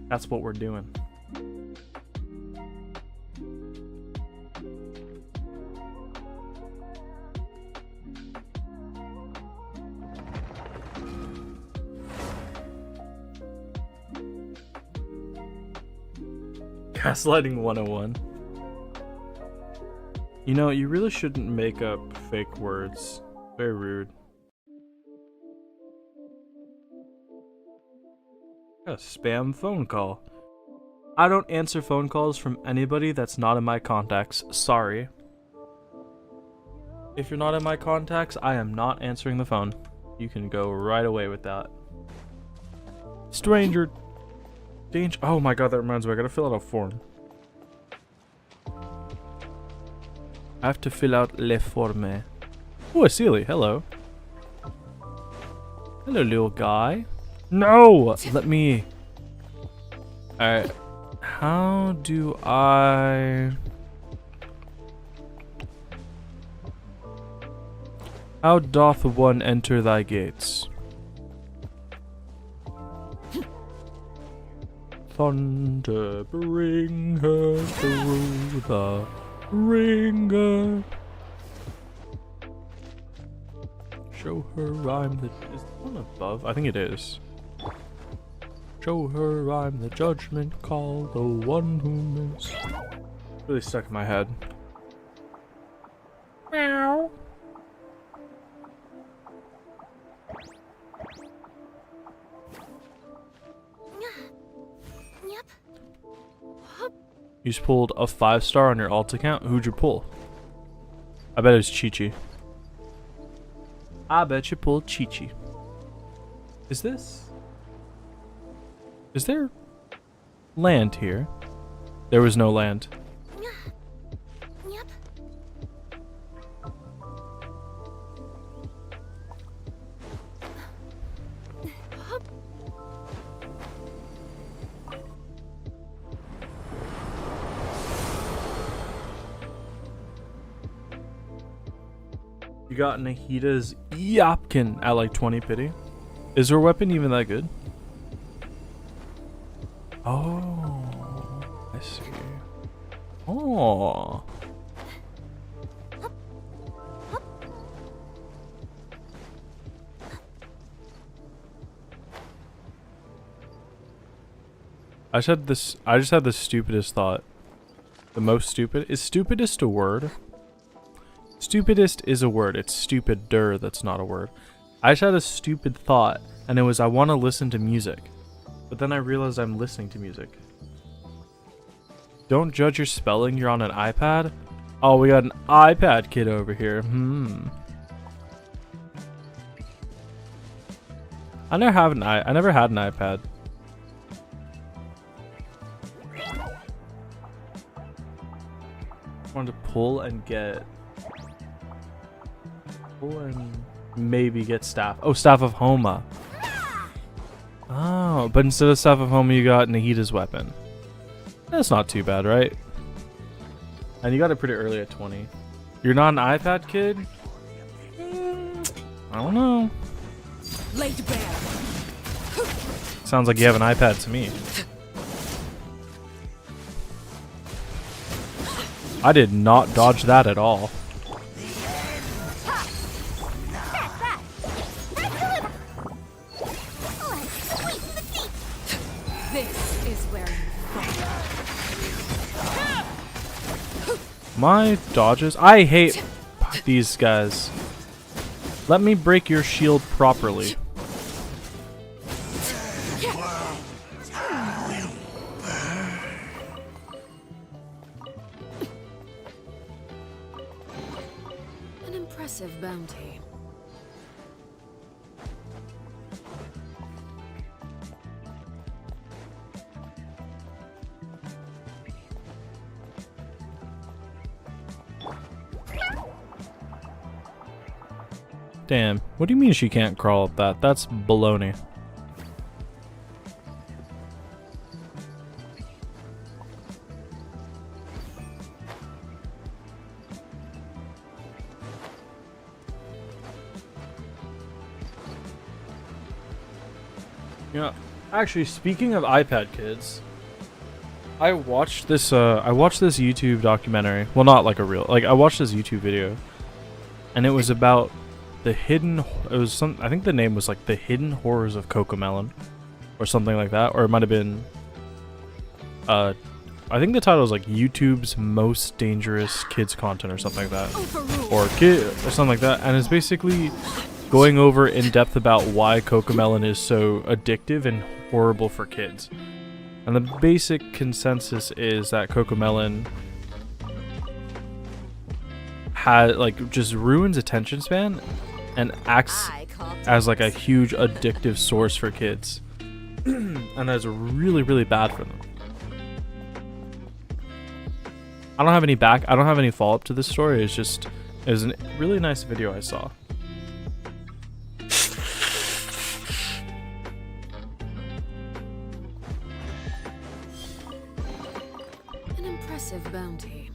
[SPEAKER 2] That's what we're doing. Gaslighting 101. You know, you really shouldn't make up fake words. Very rude. A spam phone call. I don't answer phone calls from anybody that's not in my contacts. Sorry. If you're not in my contacts, I am not answering the phone. You can go right away with that. Stranger. Danger. Oh my god, that reminds me. I gotta fill out a form. I have to fill out le forme. Oh, a Sealy. Hello. Hello, little guy. No! Let me... Alright. How do I... How doth one enter thy gates? Thunder, bring her through the ringer. Show her I'm the... Is the one above? I think it is. Show her I'm the judgment call, the one who missed. Really stuck in my head. Meow.
[SPEAKER 4] Yep.
[SPEAKER 2] You just pulled a 5-star on your alt account? Who'd you pull? I bet it was Chi-Chi. I bet you pulled Chi-Chi. Is there land here? There was no land.
[SPEAKER 5] Yep.
[SPEAKER 2] You got Nahida's Yapkin at like 20 pity. Is her weapon even that good? Oh, I see. Oh. I just had the stupidest thought. The most stupid. Is stupidest a word? Stupidest is a word. It's stupider that's not a word. I just had a stupid thought, and it was I want to listen to music. But then I realized I'm listening to music. Don't judge your spelling, you're on an iPad? Oh, we got an iPad kid over here. I never had an iPad. I wanted to pull and maybe get Staff. Oh, Staff of Homa. Oh, but instead of Staff of Homa, you got Nahida's weapon. That's not too bad, right? And you got it pretty early at 20. You're not an iPad kid? I don't know.
[SPEAKER 6] Laid bare.
[SPEAKER 2] Sounds like you have an iPad to me. I did not dodge that at all.
[SPEAKER 6] This is where you
[SPEAKER 2] My dodges? I hate these guys. Let me break your shield properly.
[SPEAKER 1] An impressive bounty.
[SPEAKER 2] Damn, what do you mean she can't crawl up that? That's baloney. Yeah, actually, speaking of iPad kids, I watched this YouTube documentary. Well, not like a real, like I watched this YouTube video, and it was about I think the name was like The Hidden Horrors of Cocomelon or something like that, or it might have been I think the title was like YouTube's Most Dangerous Kids Content or something like that, or something like that, and it's basically going over in depth about why Cocomelon is so addictive and horrible for kids. And the basic consensus is that Cocomelon just ruins attention span and acts as like a huge addictive source for kids. And that's really, really bad for them. I don't have any follow-up to this story. It was a really nice video I saw.
[SPEAKER 1] An impressive bounty.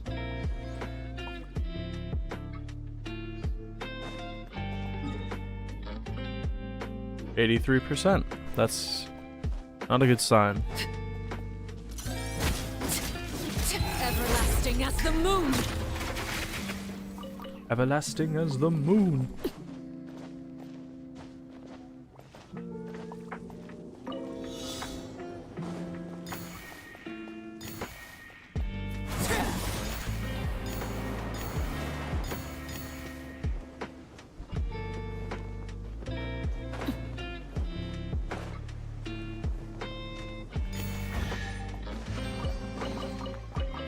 [SPEAKER 2] 83%. That's not a good sign.
[SPEAKER 6] everlasting as the moon.
[SPEAKER 2] Everlasting as the moon.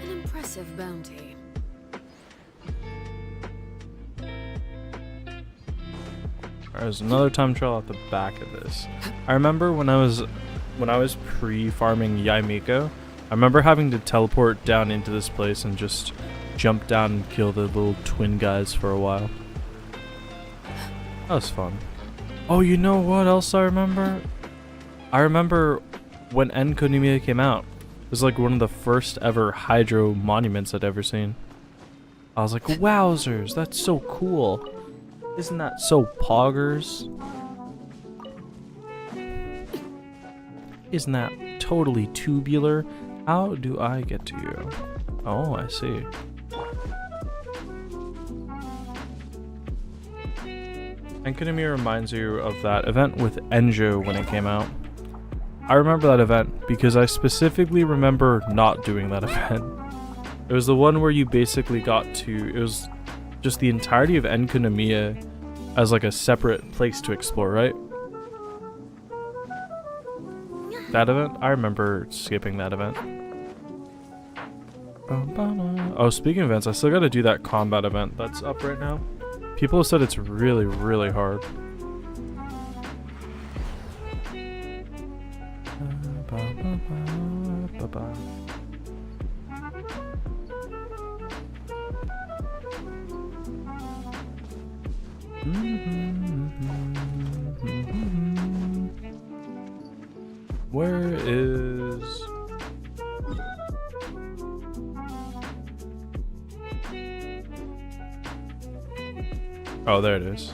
[SPEAKER 1] Impressive bounty.
[SPEAKER 2] There's another time trial at the back of this. I remember when I was pre-farming Yaimiko, I remember having to teleport down into this place and just jump down and kill the little twin guys for a while. That was fun. Oh, you know what else I remember? I remember when Enkanomiya came out. It was like one of the first ever hydro monuments I'd ever seen. I was like, wowzers, that's so cool. Isn't that so poggers? Isn't that totally tubular? How do I get to you? Oh, I see. Enkanomiya reminds you of that event with Enjo when it came out. I remember that event because I specifically remember not doing that event. It was the one where you basically got to, it was just the entirety of Enkanomiya as like a separate place to explore, right? That event? I remember skipping that event. Oh, speaking of events, I still gotta do that combat event that's up right now. People have said it's really, really hard. Where is... Oh, there it is.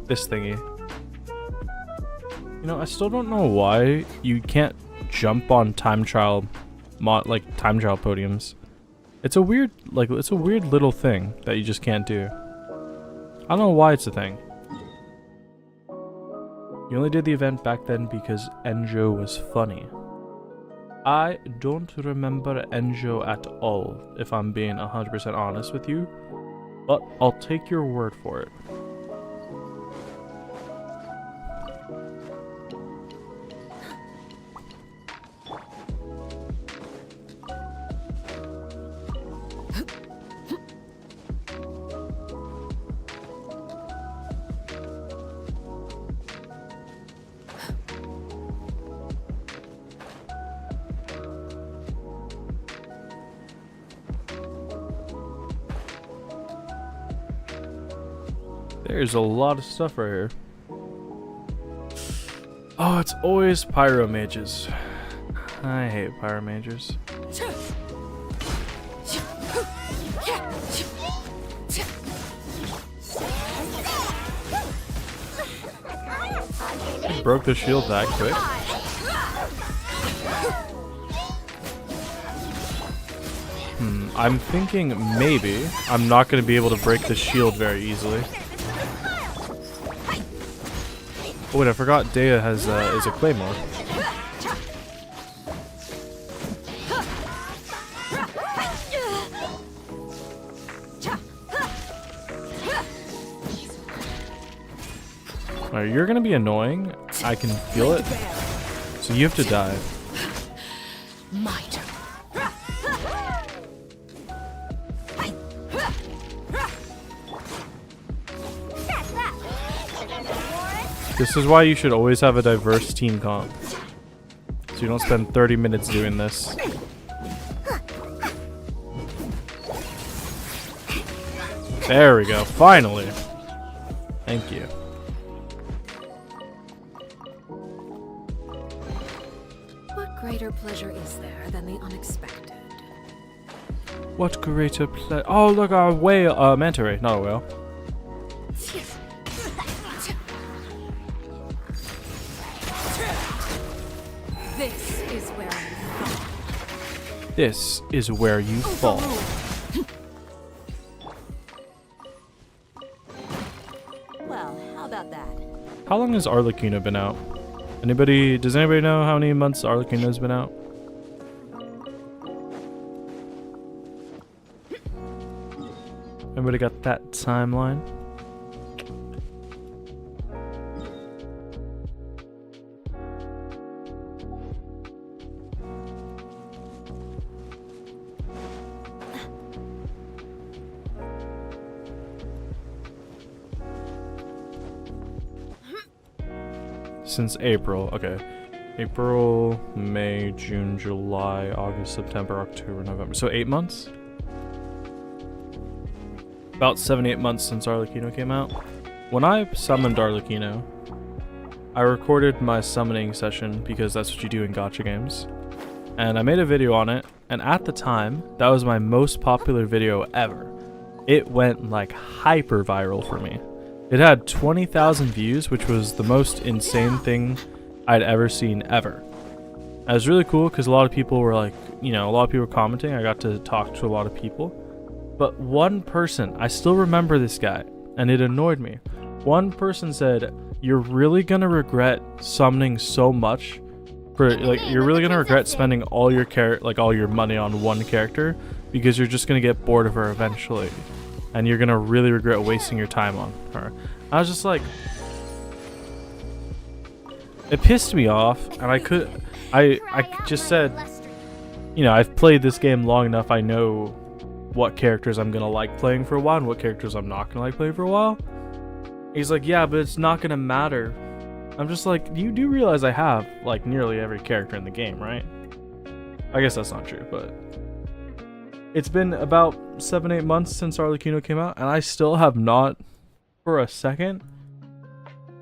[SPEAKER 2] This thingy. You know, I still don't know why you can't jump on time trial podiums. It's a weird, it's a weird little thing that you just can't do. I don't know why it's a thing. You only did the event back then because Enjo was funny. I don't remember Enjo at all, if I'm being 100% honest with you, but I'll take your word for it. There's a lot of stuff right here. Oh, it's always pyro mages. I hate pyro mages. I broke the shield that quick. I'm thinking maybe I'm not going to be able to break the shield very easily. Oh wait, I forgot Dea has is a claymore. Alright, you're gonna be annoying. I can feel it. So you have to die. This is why you should always have a diverse team comp. So you don't spend 30 minutes doing this. There we go, finally. Thank you.
[SPEAKER 1] What greater pleasure is there than the unexpected?
[SPEAKER 2] What greater pleasure? Oh, look, a whale, manta ray, not a whale. This is where you fall.
[SPEAKER 6] Well, how about that?
[SPEAKER 2] How long has Arlecchino been out? Does anybody know how many months Arlecchino's been out? Anybody got that timeline? since April. Okay. April, May, June, July, August, September, October, November. So 8 months? About 7-8 months since Arlecchino came out. When I summoned Arlecchino, I recorded my summoning session because that's what you do in gacha games. And I made a video on it, and at the time, that was my most popular video ever. It went like hyper viral for me. It had 20,000 views, which was the most insane thing I'd ever seen ever. It was really cool because a lot of people were like, you know, a lot of people were commenting. I got to talk to a lot of people. But one person, I still remember this guy, and it annoyed me. One person said, "You're really gonna regret summoning so much for like you're really gonna regret spending all your all your money on one character because you're just gonna get bored of her eventually, and you're gonna really regret wasting your time on her." I was just like, it pissed me off, and I just said, you know, I've played this game long enough. I know what characters I'm gonna like playing for a while and what characters I'm not gonna like playing for a while. He's like, yeah, but it's not gonna matter. I'm just like, you do realize I have like nearly every character in the game, right? I guess that's not true, but it's been about 7-8 months since Arlecchino came out, and I still have not, for a second,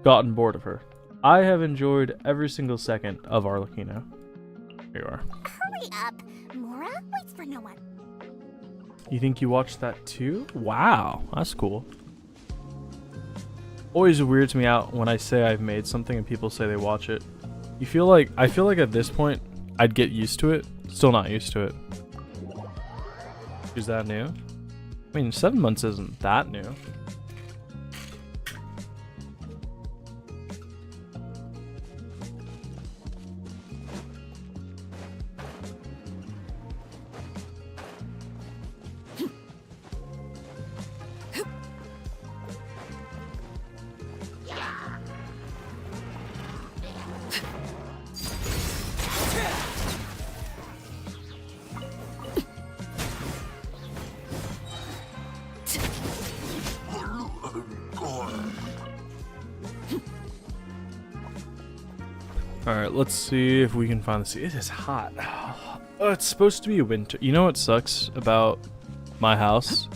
[SPEAKER 2] gotten bored of her. I have enjoyed every single second of Arlecchino. Here you are.
[SPEAKER 5] Hurry up. Mora waits for no one.
[SPEAKER 2] You think you watched that too? Wow, that's cool. Always weirds me out when I say I've made something and people say they watch it. I feel like at this point I'd get used to it. Still not used to it. Is that new? I mean, 7 months isn't that new. Alright, let's see if we can find the sea. It is hot. Oh, it's supposed to be winter. You know what sucks about my house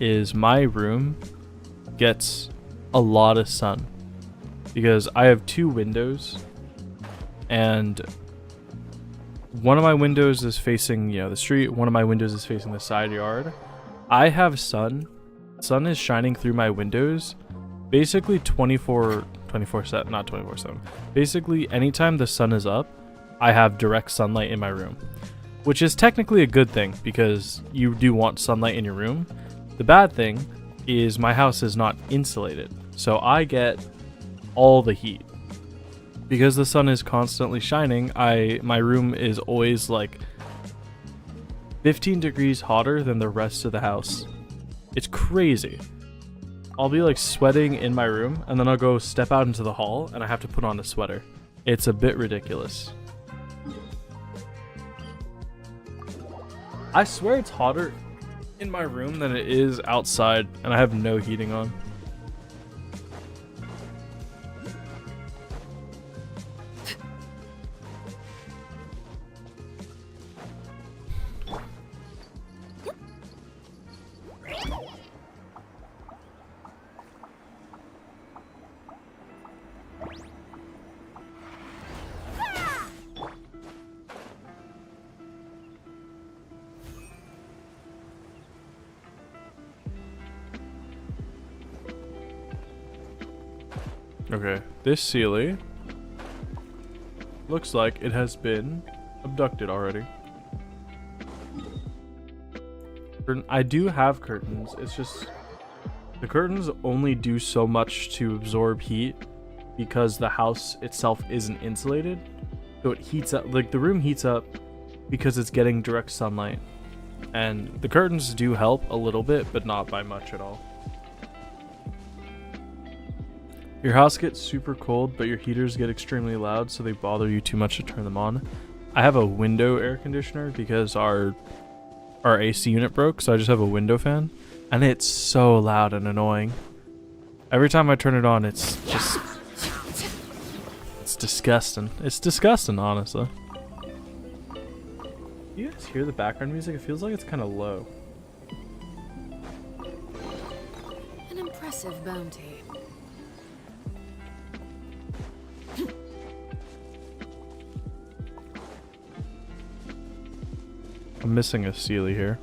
[SPEAKER 2] is my room gets a lot of sun because I have 2 windows, and one of my windows is facing, you know, the street. One of my windows is facing the side yard. I have sun. Sun is shining through my windows basically 24/7, not 24/7. Basically, anytime the sun is up, I have direct sunlight in my room, which is technically a good thing because you do want sunlight in your room. The bad thing is my house is not insulated, so I get all the heat. Because the sun is constantly shining, my room is always like 15 degrees hotter than the rest of the house. It's crazy. I'll be like sweating in my room, and then I'll go step out into the hall and I have to put on a sweater. It's a bit ridiculous. I swear it's hotter in my room than it is outside, and I have no heating on. Okay, this Sealy looks like it has been abducted already. I do have curtains, it's just the curtains only do so much to absorb heat because the house itself isn't insulated. So it heats up, like the room heats up because it's getting direct sunlight. And the curtains do help a little bit, but not by much at all. Your house gets super cold, but your heaters get extremely loud, so they bother you too much to turn them on. I have a window air conditioner because our AC unit broke, so I just have a window fan, and it's so loud and annoying. Every time I turn it on, it's disgusting. It's disgusting, honestly. You guys hear the background music? It feels like it's kind of low.
[SPEAKER 1] An impressive bounty.
[SPEAKER 2] I'm missing a Sealy here.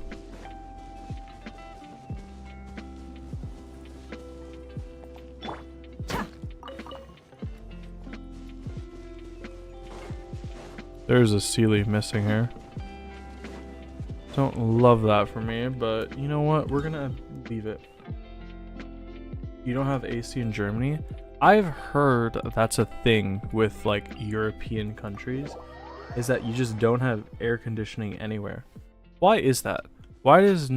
[SPEAKER 2] There's a Sealy missing here. Don't love that for me, but you know what? We're gonna leave it. You don't have AC in Germany? I've heard that's a thing with like European countries, is that you just don't have air conditioning anywhere. Why is that? Why does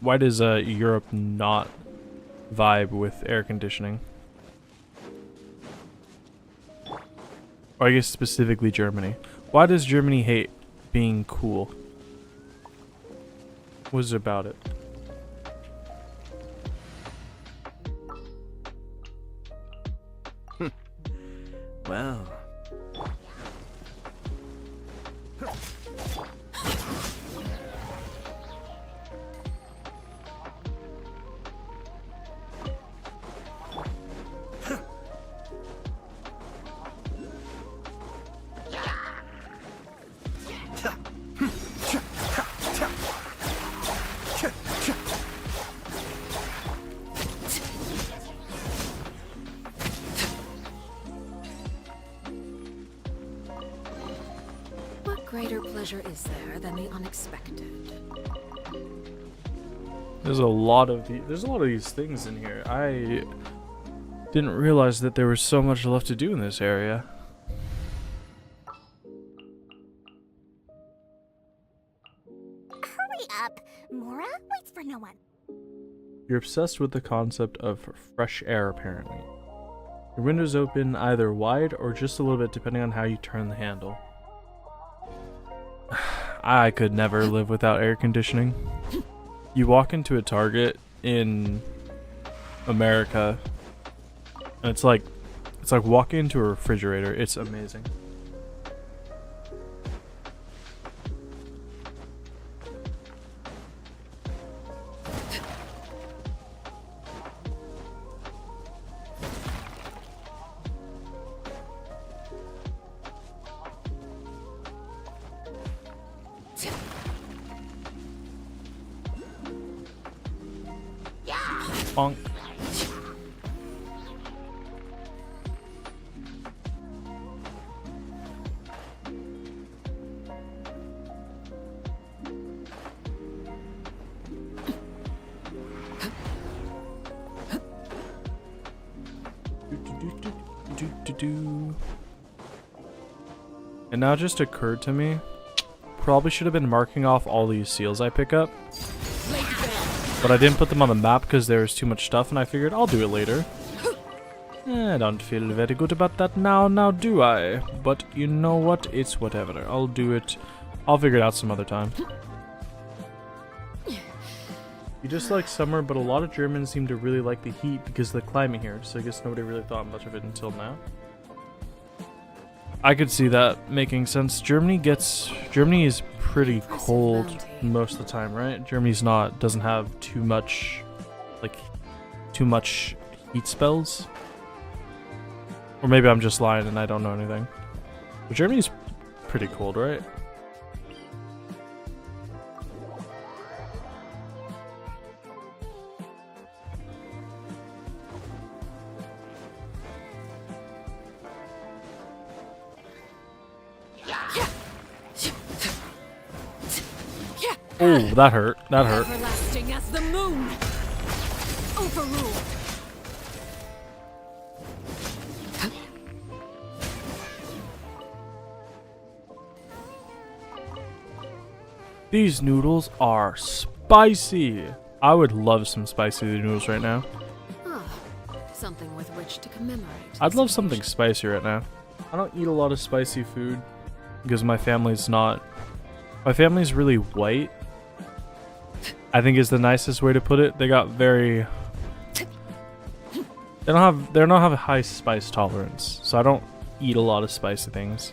[SPEAKER 2] Europe not vibe with air conditioning? Or I guess specifically Germany. Why does Germany hate being cool? What is it about it?
[SPEAKER 3] Well.
[SPEAKER 1] What greater pleasure is there than the unexpected?
[SPEAKER 2] There's a lot of these things in here. I didn't realize that there was so much left to do in this area.
[SPEAKER 5] Hurry up. Mora waits for no one.
[SPEAKER 2] You're obsessed with the concept of fresh air, apparently. Your windows open either wide or just a little bit depending on how you turn the handle. I could never live without air conditioning. You walk into a Target in America, and it's like walking into a refrigerator. It's amazing. Bonk. And now it just occurred to me, probably should have been marking off all these seals I pick up. But I didn't put them on the map because there was too much stuff, and I figured I'll do it later. I don't feel very good about that now do I? But you know what? It's whatever. I'll do it. I'll figure it out some other time. You just like summer, but a lot of Germans seem to really like the heat because of the climate here, so I guess nobody really thought much of it until now. I could see that making sense. Germany is pretty cold most of the time, right? Doesn't have too much heat spells. Or maybe I'm just lying and I don't know anything. But Germany's pretty cold, right? Oh, that hurt. That hurt.
[SPEAKER 1] Everlasting as the moon. Overruled.
[SPEAKER 2] These noodles are spicy. I would love some spicy noodles right now.
[SPEAKER 1] Ah, something with which to commemorate.
[SPEAKER 2] I'd love something spicy right now. I don't eat a lot of spicy food because my family's really white. I think is the nicest way to put it. They got very They don't have a high spice tolerance, so I don't eat a lot of spicy things.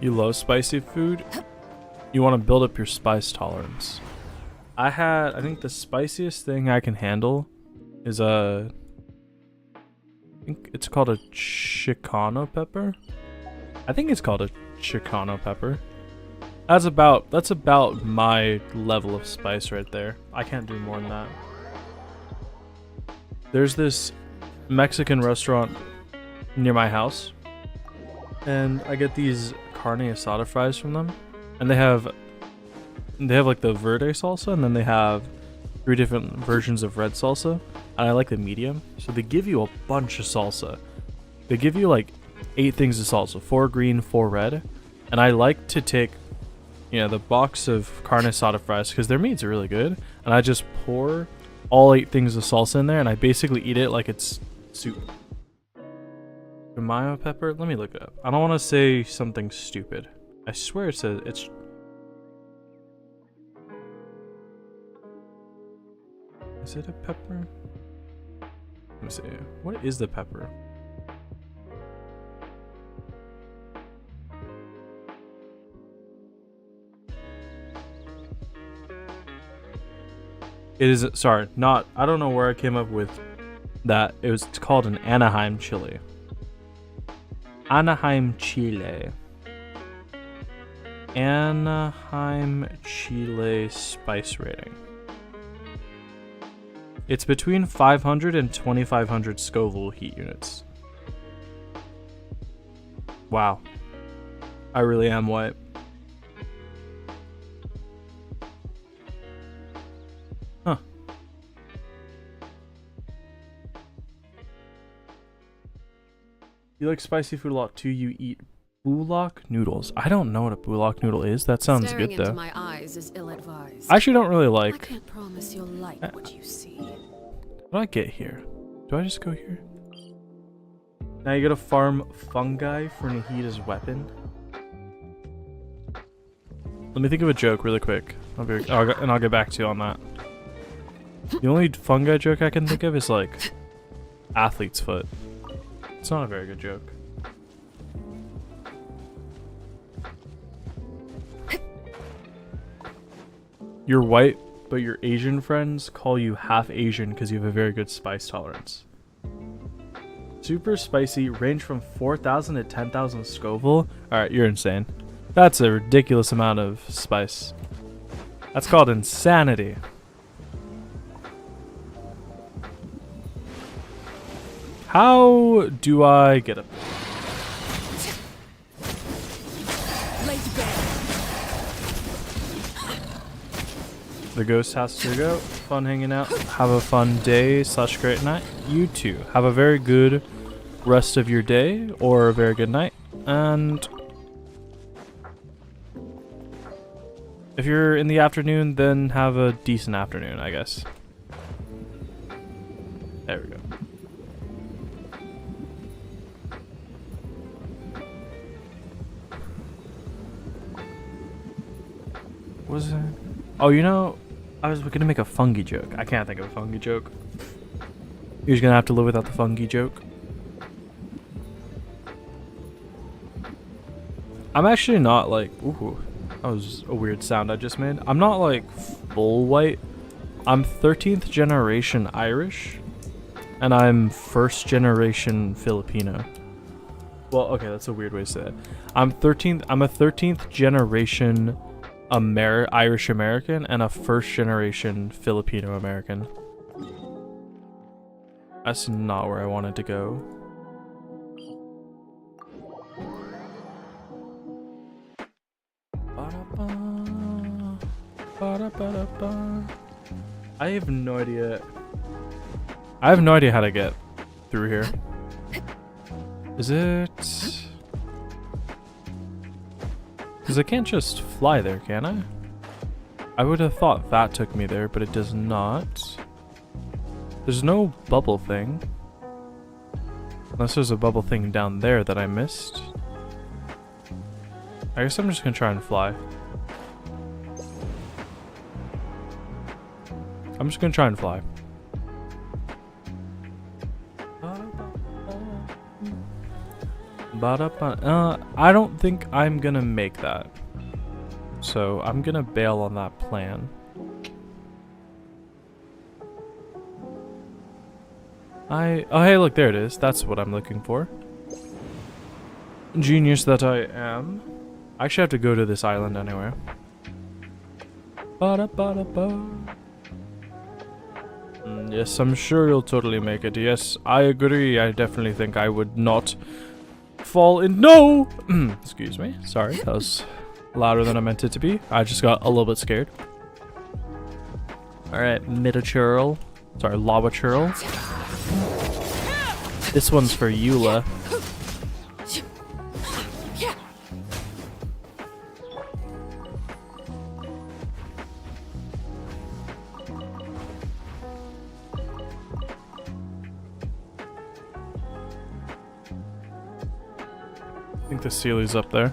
[SPEAKER 2] You love spicy food? You want to build up your spice tolerance. I think the spiciest thing I can handle is I think it's called a Chicano pepper. I think it's called a Chicano pepper. That's about my level of spice right there. I can't do more than that. There's this Mexican restaurant near my house, and I get these carne asada fries from them, and they have like the verde salsa, and then they have 3 different versions of red salsa, and I like the medium. So they give you a bunch of salsa. They give you like 8 things of salsa, 4 green, 4 red, and I like to take, you know, the box of carne asada fries because their meat's really good, and I just pour all 8 things of salsa in there, and I basically eat it like it's soup. Enkanomiya pepper? Let me look it up. I don't want to say something stupid. I swear it says it's... Is it a pepper? Let me see. What is the pepper? It is... Sorry, not... I don't know where I came up with that. It's called an Anaheim chili. Anaheim Chile. Anaheim Chile spice rating. It's between 500 and 2500 Scoville heat units. Wow. I really am white. Huh. You like spicy food a lot too. You eat bulak noodles. I don't know what a bulak noodle is. That sounds
[SPEAKER 1] Staring
[SPEAKER 2] good
[SPEAKER 1] into
[SPEAKER 2] though.
[SPEAKER 1] my eyes is ill-advised.
[SPEAKER 2] I actually don't really
[SPEAKER 1] I
[SPEAKER 2] like...
[SPEAKER 1] can't promise you'll like what you see.
[SPEAKER 2] How do I get here? Do I just go here? Now you gotta farm fungi for Nahida's weapon. Let me think of a joke really quick. I'll get back to you on that. The only fungi joke I can think of is like athlete's foot. It's not a very good joke. You're white, but your Asian friends call you half Asian because you have a very good spice tolerance. Super spicy, range from 4,000 to 10,000 Scoville. Alright, you're insane. That's a ridiculous amount of spice. That's called insanity. How do I get up? The ghost has to go. Fun hanging out. Have a fun day / great night. You too. Have a very good rest of your day or a very good night. And if you're in the afternoon, then have a decent afternoon, I guess. There we go. What was it? Oh, you know, I was gonna make a fungi joke. I can't think of a fungi joke. You're just gonna have to live without the fungi joke. I'm actually not like... Ooh, that was a weird sound I just made. I'm not like full white. I'm 13th generation Irish. And I'm 1st generation Filipino. Well, okay, that's a weird way to say it. I'm a 13th generation Irish American and a 1st generation Filipino American. That's not where I wanted to go. I have no idea. I have no idea how to get through here. Is Because I can't just fly there, can I? I would have thought that took me there, but it does not. There's no bubble thing. Unless there's a bubble thing down there that I missed. I guess I'm just gonna try and fly. I'm just gonna try and fly. I don't think I'm gonna make that. So I'm gonna bail on that plan. Oh hey, look, there it is. That's what I'm looking for. Genius that I am. I actually have to go to this island anyway. Yes, I'm sure you'll totally make it. Yes, I agree. I definitely think I would not fall in. No! Excuse me. Sorry, that was louder than I meant it to be. I just got a little bit scared. Alright, Midachurl. Sorry, Lava Churl. This one's for Eula. I think the Sealy's up there.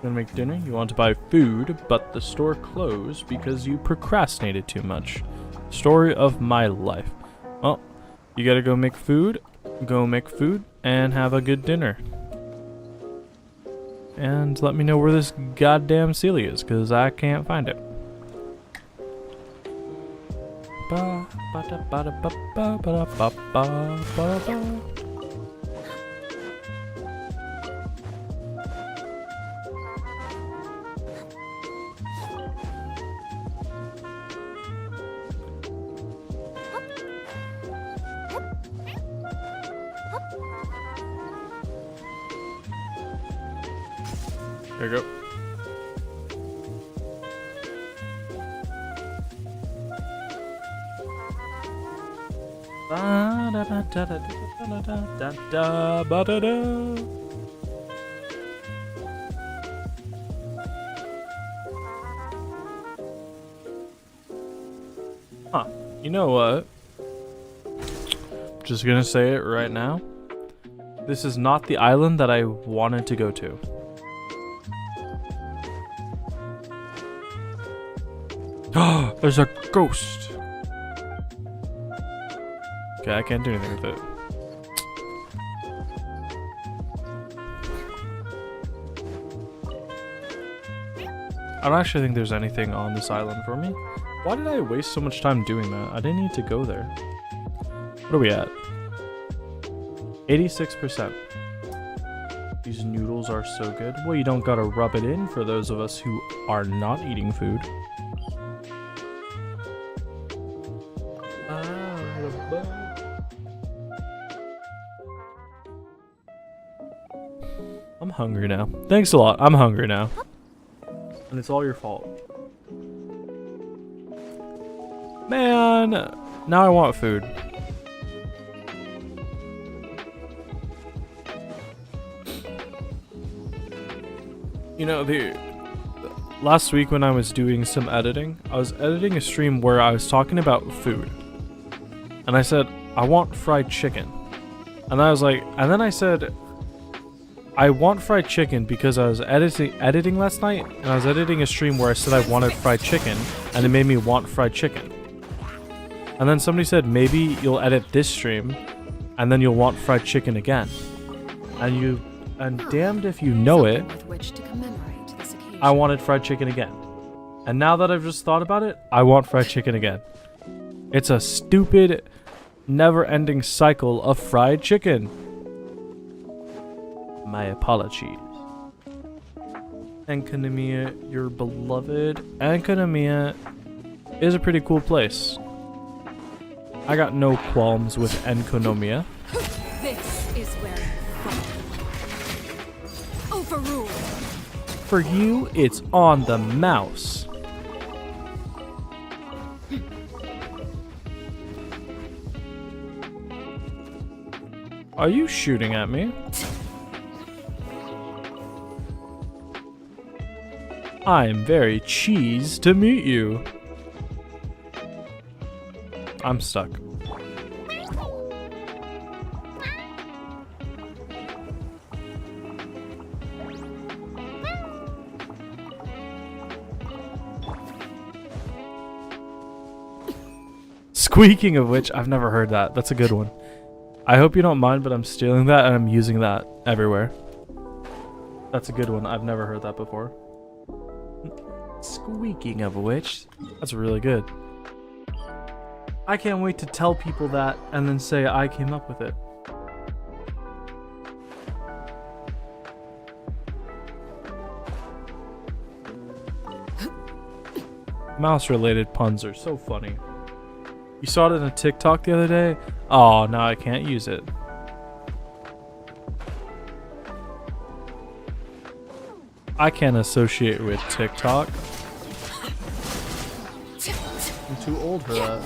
[SPEAKER 2] Gonna make dinner. You want to buy food, but the store closed because you procrastinated too much. Story of my life. Well, you gotta go make food, and have a good dinner. And let me know where this goddamn Sealy is, because I can't find it. There you go. Huh. You know what? Just gonna say it right now. This is not the island that I wanted to go to. There's a ghost. Okay, I can't do anything with it. I don't actually think there's anything on this island for me. Why did I waste so much time doing that? I didn't need to go there. What are we at? 86%. These noodles are so good. Well, you don't gotta rub it in for those of us who are not eating food. I'm hungry now. Thanks a lot. I'm hungry now. And it's all your fault. Man, now I want food. You know, last week when I was doing some editing, I was editing a stream where I was talking about food. And I said, I want fried chicken. And I was like, and then I said, I want fried chicken because I was editing last night, and I was editing a stream where I said I wanted fried chicken, and it made me want fried chicken. And then somebody said, maybe you'll edit this stream, and then you'll want fried chicken again. And damned if you know it,
[SPEAKER 1] With which to commemorate this occasion.
[SPEAKER 2] I wanted fried chicken again. And now that I've just thought about it, I want fried chicken again. It's a stupid, never-ending cycle of fried chicken. My apologies. Enkanomiya, your beloved. Enkanomiya is a pretty cool place. I got no qualms with Enkanomiya.
[SPEAKER 1] This is where you fall. Overruled.
[SPEAKER 2] For you, it's on the mouse. Are you shooting at me? I'm very cheesed to meet you. I'm stuck. Squeaking of which, I've never heard that. That's a good one. I hope you don't mind, but I'm stealing that and I'm using that everywhere. That's a good one. I've never heard that before. Squeaking of which, that's really good. I can't wait to tell people that and then say I came up with it. Mouse-related puns are so funny. You saw it in a TikTok the other day? Oh, now I can't use it. I can't associate with TikTok. I'm too old for that.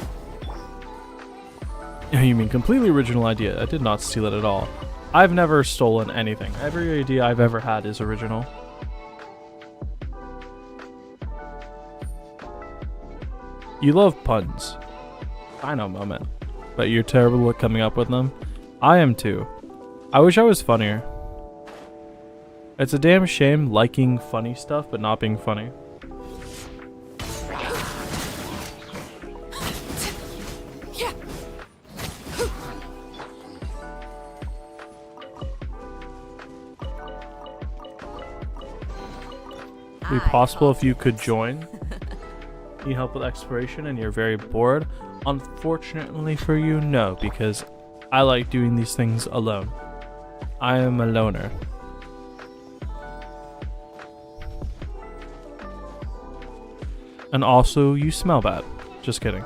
[SPEAKER 2] You mean completely original idea? I did not steal it at all. I've never stolen anything. Every idea I've ever had is original. You love puns. I know, Moment. But you're terrible at coming up with them. I am too. I wish I was funnier. It's a damn shame liking funny stuff but not being funny. Would it be possible if you could join? Need help with exploration and you're very bored? Unfortunately for you, no, because I like doing these things alone. I am a loner. And also, you smell bad. Just kidding.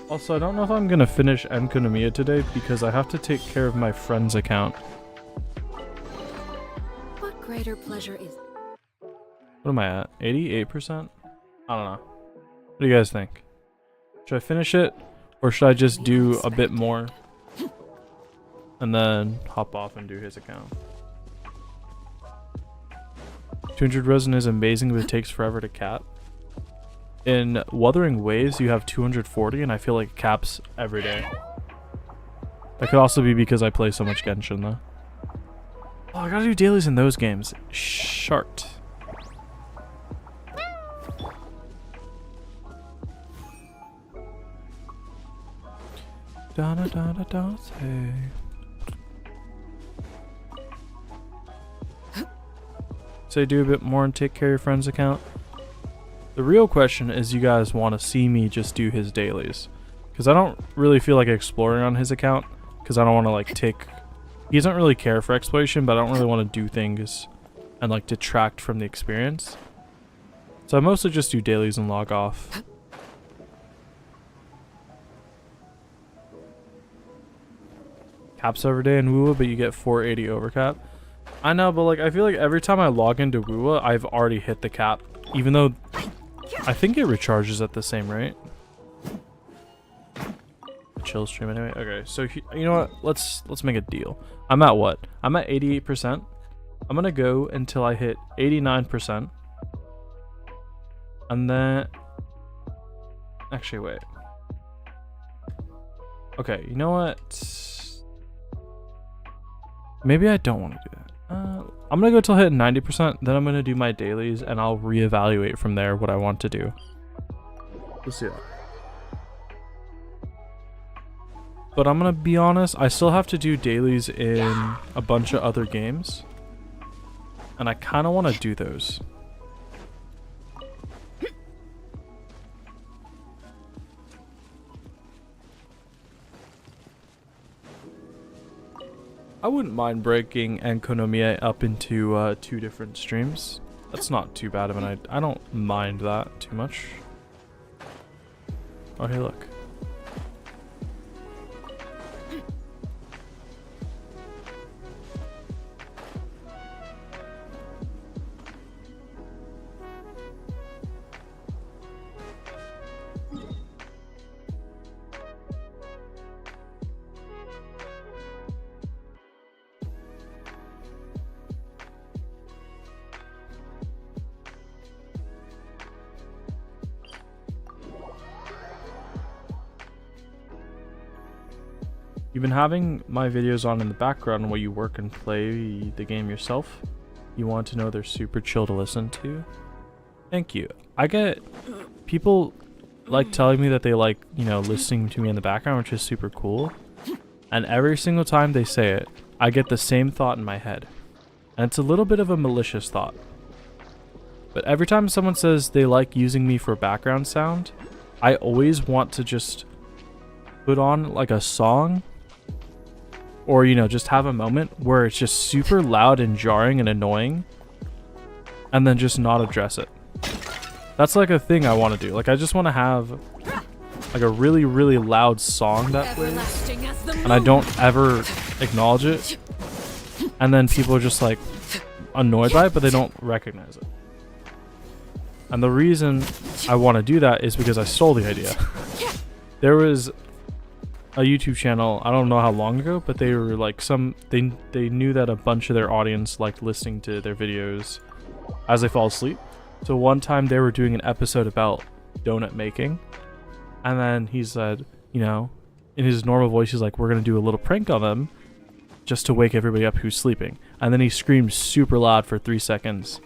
[SPEAKER 2] Also, I don't know if I'm gonna finish Enkanomiya today because I have to take care of my friend's account.
[SPEAKER 1] What greater pleasure is...
[SPEAKER 2] What am I at? 88%? I don't know. What do you guys think? Should I finish it? Or should I just do a bit more? And then hop off and do his account. 200 resin is amazing, but it takes forever to cap. In Wuthering Waves, you have 240, and I feel like it caps every day. That could also be because I play so much Genshin, though. Oh, I gotta do dailies in those games. Shart. Da da da da da. Hey. Say do a bit more and take care of your friend's account. The real question is, you guys want to see me just do his dailies, because I don't really feel like exploring on his account, because I don't want to like take, he doesn't really care for exploration, but I don't really want to do things and like detract from the experience. So I mostly just do dailies and log off. Caps every day in WUWA, but you get 480 overcap. I know, but like I feel like every time I log into WUWA, I've already hit the cap, even though I think it recharges at the same rate. Chill stream anyway. Okay, so you know what? Let's make a deal. I'm at what? I'm at 88%. I'm gonna go until I hit 89%, and then actually wait. Okay, you know what? Maybe I don't want to do that. I'm gonna go till hit 90%, then I'm gonna do my dailies and I'll reevaluate from there what I want to do. Let's see that. But I'm gonna be honest, I still have to do dailies in a bunch of other games, and I kind of want to do those. I wouldn't mind breaking Enkanomiya up into 2 different streams. That's not too bad of an idea. I don't mind that too much. Oh, hey, look. You've been having my videos on in the background while you work and play the game yourself. You want to know they're super chill to listen to? Thank you. I get people like telling me that they like, you know, listening to me in the background, which is super cool. And every single time they say it, I get the same thought in my head. And it's a little bit of a malicious thought. But every time someone says they like using me for background sound, I always want to just put on like a song, or, you know, just have a moment where it's just super loud and jarring and annoying, and then just not address it. That's like a thing I want to do. Like, I just want to have like a really, really loud song that plays, and I don't ever acknowledge it, and then people are just like annoyed by it, but they don't recognize it. And the reason I want to do that is because I stole the idea. There was a YouTube channel, I don't know how long ago, but they were like they knew that a bunch of their audience liked listening to their videos as they fall asleep. So one time they were doing an episode about donut making, and then he said, you know, in his normal voice, he's like, we're gonna do a little prank on them just to wake everybody up who's sleeping. And then he screamed super loud for 3 seconds,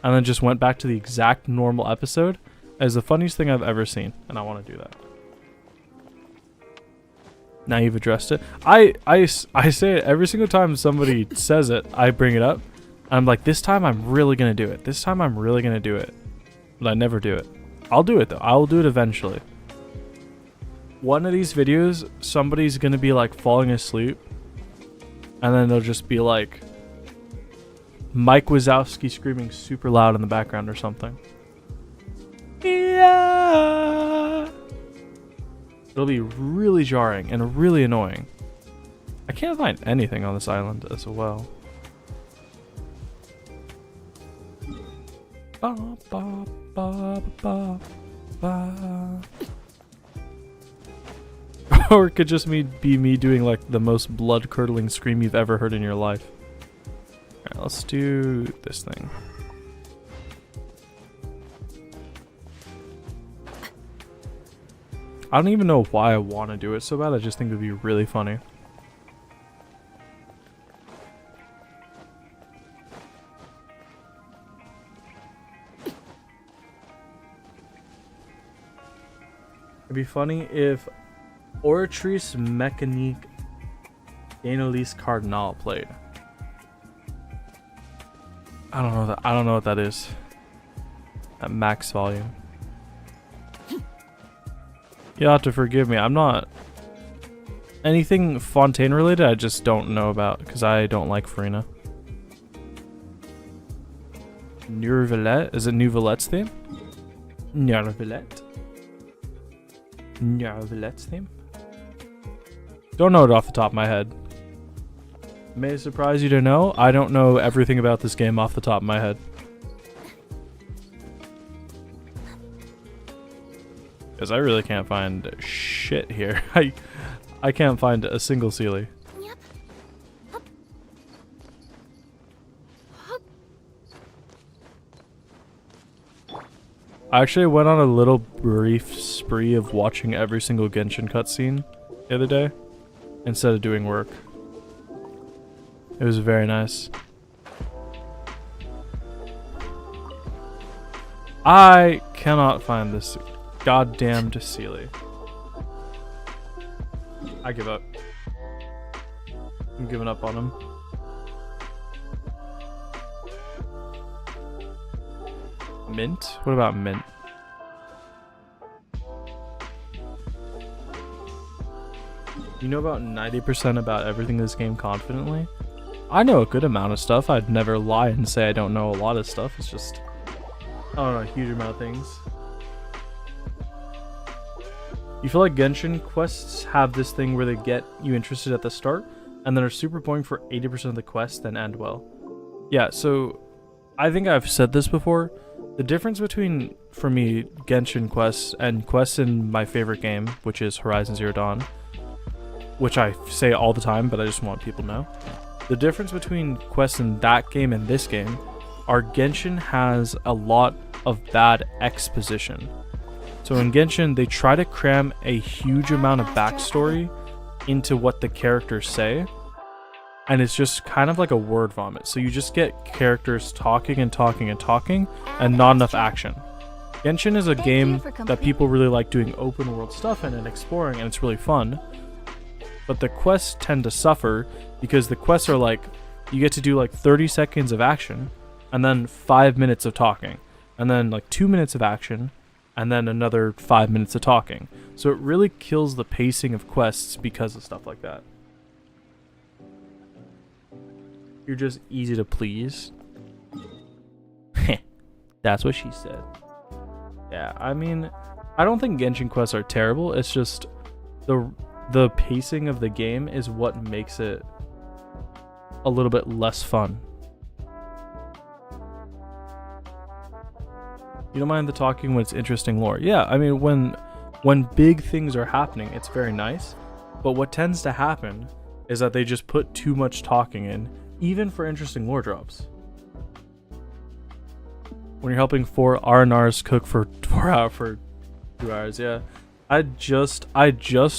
[SPEAKER 2] and then just went back to the exact normal episode. As the funniest thing I've ever seen, and I want to do that. Now you've addressed it. I say it every single time somebody says it, I bring it up. I'm like, this time I'm really going to do it. This time I'm really going to do it. But I never do it. I'll do it though. I will do it eventually. One of these videos, somebody's going to be like falling asleep, and then they'll just be like Mike Wazowski screaming super loud in the background or something. Yeah. It'll be really jarring and really annoying. I can't find anything on this island as well. Ba, ba, ba, ba, ba. Or it could just be me doing like the most blood-curdling scream you've ever heard in your life. Alright, let's do this thing. I don't even know why I want to do it so bad. I just think it would be really funny. It'd be funny if Oratrice Mécanique Annalise Cardinal played. I don't know that. I don't know what that is. At max volume. You'll have to forgive me. I'm not anything Fontaine related. I just don't know about because I don't like Farina. Neuvillette? Is it Neuvillette's theme? Neuvillette. Neuvillette's theme? Don't know it off the top of my head. May it surprise you to know, I don't know everything about this game off the top of my head. Because I really can't find shit here. I can't find a single Sealy.
[SPEAKER 4] Yep.
[SPEAKER 2] I actually went on a little brief spree of watching every single Genshin cutscene the other day instead of doing work. It was very nice. I cannot find this goddamned Sealy. I give up. I'm giving up on him. Mint? What about mint? You know about 90% about everything in this game confidently? I know a good amount of stuff. I'd never lie and say I don't know a lot of stuff. It's just, I don't know, a huge amount of things. You feel like Genshin quests have this thing where they get you interested at the start and then are super boring for 80% of the quests, then end well. Yeah, so I think I've said this before. The difference between, for me, Genshin quests and quests in my favorite game, which is Horizon Zero Dawn, which I say all the time, but I just want people to know. The difference between quests in that game and this game are Genshin has a lot of bad exposition. So in Genshin, they try to cram a huge amount of backstory into what the characters say, and it's just kind of like a word vomit. So you just get characters talking and talking and talking, and not enough action. Genshin is a game that people really like doing open world stuff in and exploring, and it's really fun. But the quests tend to suffer because the quests are like, you get to do like 30 seconds of action, and then 5 minutes of talking, and then like 2 minutes of action, and then another 5 minutes of talking. So it really kills the pacing of quests because of stuff like that. You're just easy to please. That's what she said. Yeah, I mean, I don't think Genshin quests are terrible. It's just the pacing of the game is what makes it a little bit less fun. You don't mind the talking when it's interesting lore. Yeah, I mean, when big things are happening, it's very nice. But what tends to happen is that they just put too much talking in, even for interesting lore drops. When you're helping 4 RNRs cook for 2 hours, yeah. I just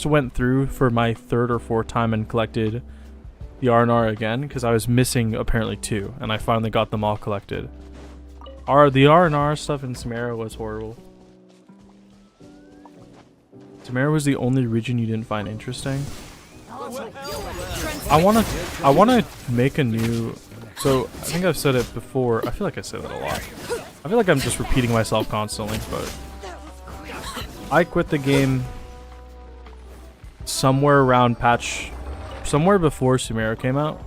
[SPEAKER 2] went through for my 3rd or 4th time and collected the RNR again because I was missing apparently 2, and I finally got them all collected. The RNR stuff in Sumeru was horrible. Sumeru was the only region you didn't find interesting. I wanna make a new. So I think I've said it before. I feel like I say that a lot. I feel like I'm just repeating myself constantly, but I quit the game somewhere around somewhere before Sumeru came out.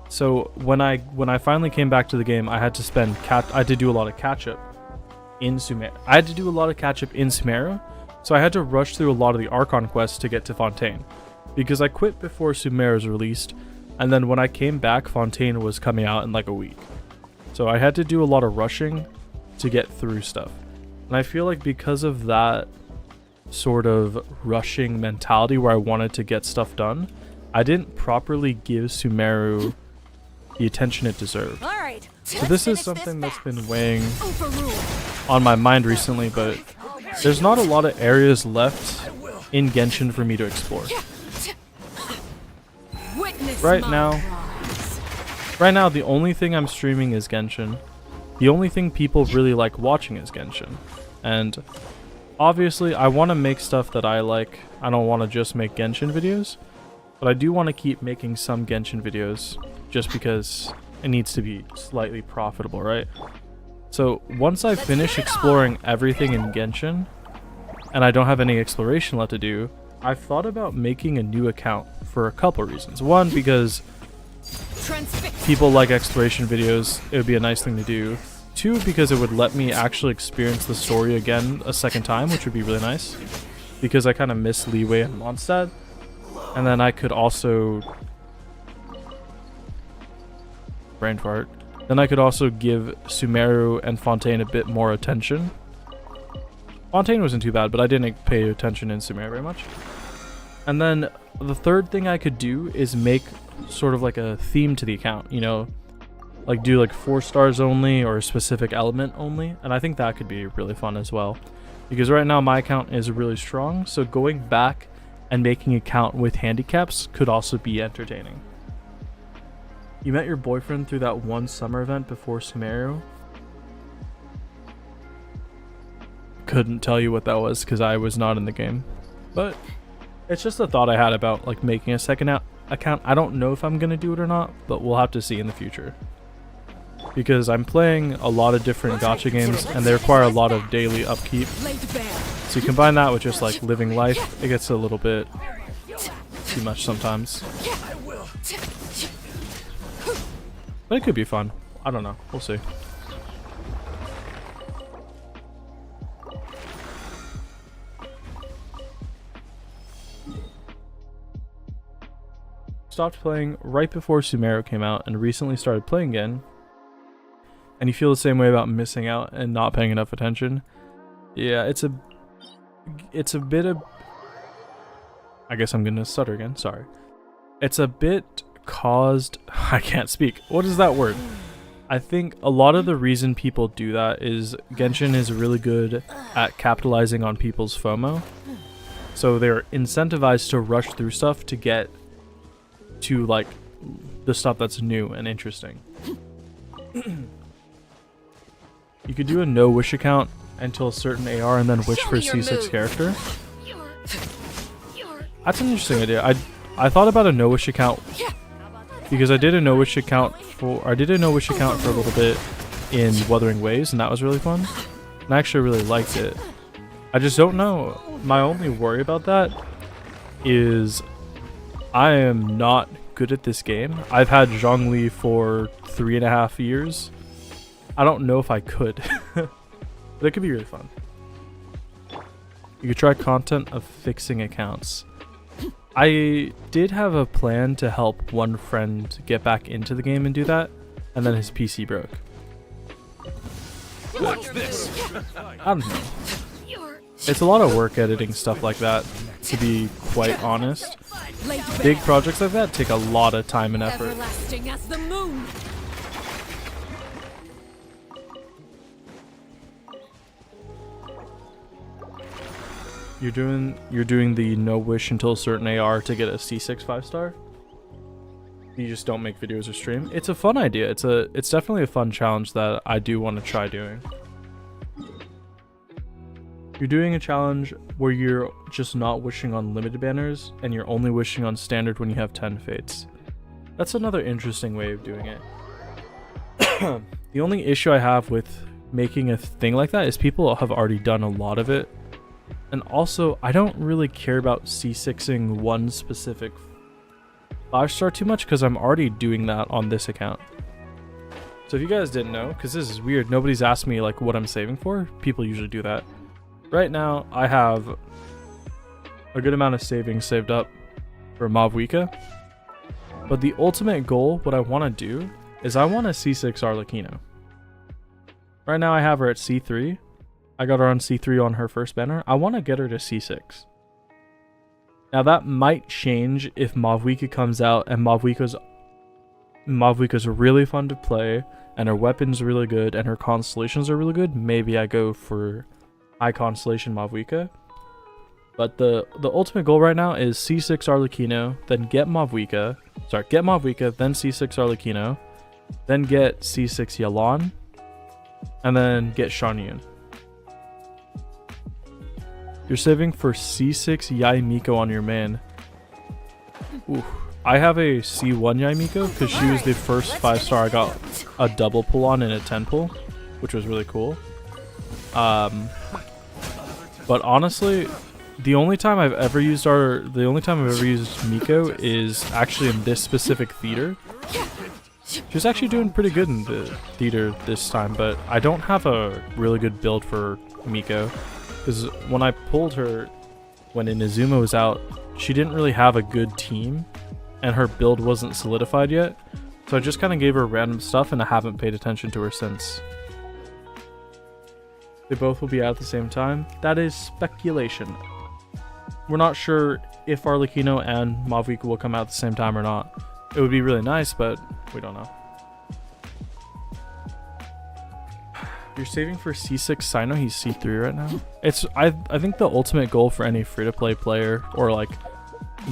[SPEAKER 2] So when I finally came back to the game, I had to I had to do a lot of catch up in Sumeru. So I had to rush through a lot of the Archon quests to get to Fontaine, because I quit before Sumeru was released, and then when I came back, Fontaine was coming out in like a week. So I had to do a lot of rushing to get through stuff. And I feel like because of that sort of rushing mentality where I wanted to get stuff done, I didn't properly give Sumeru the attention it deserved.
[SPEAKER 6] All right.
[SPEAKER 2] So this is something that's been weighing on my mind recently, but there's not a lot of areas left in Genshin for me to explore. Right now, the only thing I'm streaming is Genshin. The only thing people really like watching is Genshin. And obviously, I want to make stuff that I like. I don't want to just make Genshin videos, but I do want to keep making some Genshin videos just because it needs to be slightly profitable, right? So once I finish exploring everything in Genshin, and I don't have any exploration left to do, I've thought about making a new account for a couple reasons. One, because people like exploration videos, it would be a nice thing to do. 2, because it would let me actually experience the story again a second time, which would be really nice, because I kind of miss Liyue and Mondstadt. And then I could also brain fart. Then I could also give Sumeru and Fontaine a bit more attention. Fontaine wasn't too bad, but I didn't pay attention in Sumeru very much. And then the third thing I could do is make sort of like a theme to the account, you know, like do like 4 stars only or a specific element only. And I think that could be really fun as well, because right now my account is really strong. So going back and making an account with handicaps could also be entertaining. You met your boyfriend through that one summer event before Sumeru? Couldn't tell you what that was because I was not in the game. But it's just a thought I had about like making a second account. I don't know if I'm going to do it or not, but we'll have to see in the future. Because I'm playing a lot of different gacha games and they require a lot of daily upkeep. So you combine that with just like living life, it gets a little bit too much sometimes. But it could be fun. I don't know. We'll see. Stopped playing right before Sumeru came out and recently started playing again. And you feel the same way about missing out and not paying enough attention. Yeah, it's a bit of... I guess I'm gonna stutter again, sorry. It's a bit caused... I can't speak. What is that word? I think a lot of the reason people do that is Genshin is really good at capitalizing on people's FOMO. So they're incentivized to rush through stuff to get to like the stuff that's new and interesting. You could do a no wish account until a certain AR and then wish for a C6 character. That's an interesting idea. I thought about a no wish account because I did a no wish account for a little bit in Wuthering Waves, and that was really fun. And I actually really liked it. I just don't know. My only worry about that is I am not good at this game. I've had Zhongli for 3.5 years. I don't know if I could. But it could be really fun. You could try content of fixing accounts. I did have a plan to help one friend get back into the game and do that, and then his PC broke.
[SPEAKER 7] Watch this.
[SPEAKER 2] I don't know. It's a lot of work editing stuff like that, to be quite honest. Big projects like that take a lot of time and effort.
[SPEAKER 1] Everlasting as the moon.
[SPEAKER 2] You're doing the no wish until a certain AR to get a C6 5-star. You just don't make videos or stream. It's a fun idea. It's definitely a fun challenge that I do want to try doing. You're doing a challenge where you're just not wishing on limited banners and you're only wishing on standard when you have 10 fates. That's another interesting way of doing it. The only issue I have with making a thing like that is people have already done a lot of it. And also, I don't really care about C6ing one specific 5-star too much because I'm already doing that on this account. So if you guys didn't know, because this is weird, nobody's asked me like what I'm saving for. People usually do that. Right now, I have a good amount of savings saved up for Mavwika. But the ultimate goal, what I want to do, is I want a C6 Arlecchino. Right now I have her at C3. I got her on C3 on her first banner. I want to get her to C6. Now that might change if Mavwika comes out and Mavwika's really fun to play and her weapon's really good and her constellations are really good. Maybe I go for high constellation Mavwika. But the ultimate goal right now is C6 Arlecchino, then get Mavwika, then C6 Arlecchino, then get C6 Yelan, and then get Shanyun. You're saving for C6 Yai Miko on your main. Ooh. I have a C1 Yai Miko because she was the first 5-star I got a double pull on in a 10 pull, which was really cool. But honestly, the only time I've ever used Miko is actually in this specific theater. She was actually doing pretty good in the theater this time, but I don't have a really good build for Miko. Because when I pulled her, when Inazuma was out, she didn't really have a good team, and her build wasn't solidified yet. So I just kind of gave her random stuff, and I haven't paid attention to her since. They both will be out at the same time. That is speculation. We're not sure if Arlecchino and Mavwika will come out at the same time or not. It would be really nice, but we don't know. You're saving for C6 Sino, he's C3 right now. I think the ultimate goal for any free-to-play player or like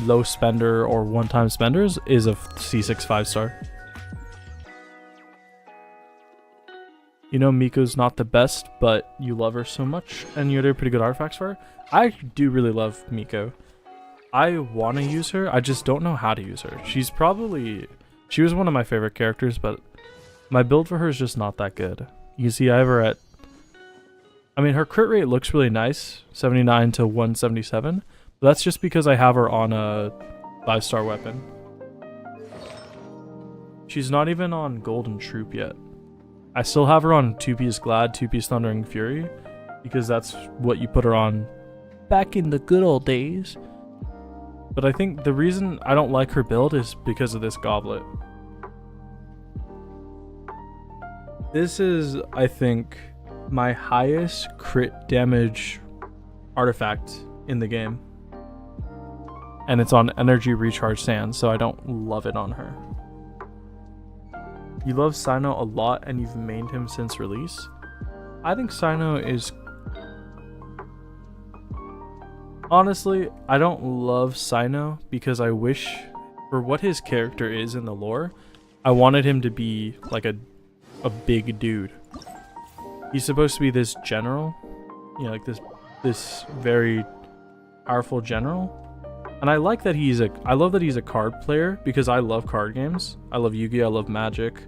[SPEAKER 2] low spender or one-time spenders is a C6 5-star. You know Miko's not the best, but you love her so much and you do pretty good artifacts for her. I do really love Miko. I want to use her, I just don't know how to use her. She was one of my favorite characters, but my build for her is just not that good. You can see I have her at, I mean, her crit rate looks really nice, 79 to 177, but that's just because I have her on a 5-star weapon. She's not even on Golden Troop yet. I still have her on 2-piece Glad, 2-piece Thundering Fury, because that's what you put her on back in the good old days. But I think the reason I don't like her build is because of this goblet. This is, I think, my highest crit damage artifact in the game. And it's on Energy Recharge Sand, so I don't love it on her. You love Sino a lot and you've mained him since release. I think Sino is... Honestly, I don't love Sino because I wish, for what his character is in the lore, I wanted him to be like a big dude. He's supposed to be this general, you know, like this very powerful general. And I like that I love that he's a card player because I love card games. I love Yu-Gi-Oh! I love Magic.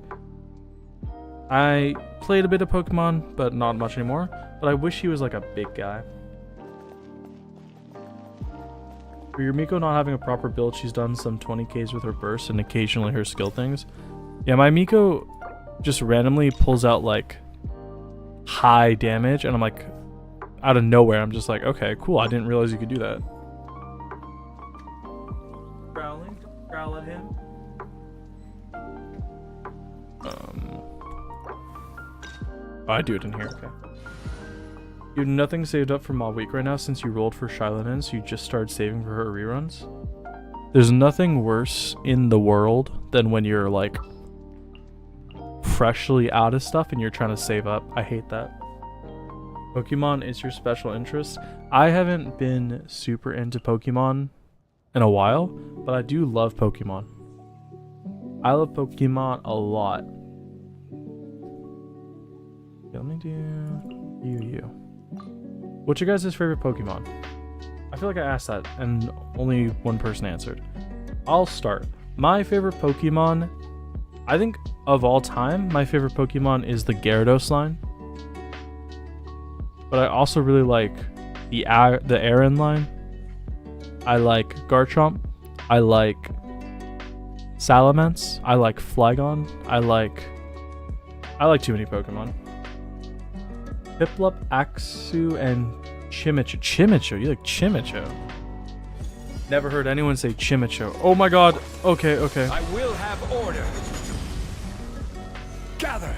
[SPEAKER 2] I played a bit of Pokemon, but not much anymore. But I wish he was like a big guy. For your Miko not having a proper build, she's done some 20Ks with her burst and occasionally her skill things. Yeah, my Miko just randomly pulls out like high damage, and I'm like, out of nowhere, I'm just like, okay, cool, I didn't realize you could do that. Growling, growl at him. I do it in here, okay. You have nothing saved up for Mod Week right now since you rolled for Charlatan, so you just started saving for her reruns? There's nothing worse in the world than when you're like freshly out of stuff and you're trying to save up. I hate that. Pokemon is your special interest. I haven't been super into Pokemon in a while, but I do love Pokemon. I love Pokemon a lot. Let me do you. What's your guys' favorite Pokemon? I feel like I asked that and only one person answered. I'll start. My favorite Pokemon, I think of all time, my favorite Pokemon is the Gyarados line. But I also really like the Aaron line. I like Garchomp. I like Salamence. I like Flygon. I like too many Pokemon. Piplup, Axew, and Chimicho. Chimicho? You like Chimicho? Never heard anyone say Chimicho. Oh my god. Okay, okay.
[SPEAKER 7] I will have order. Gather.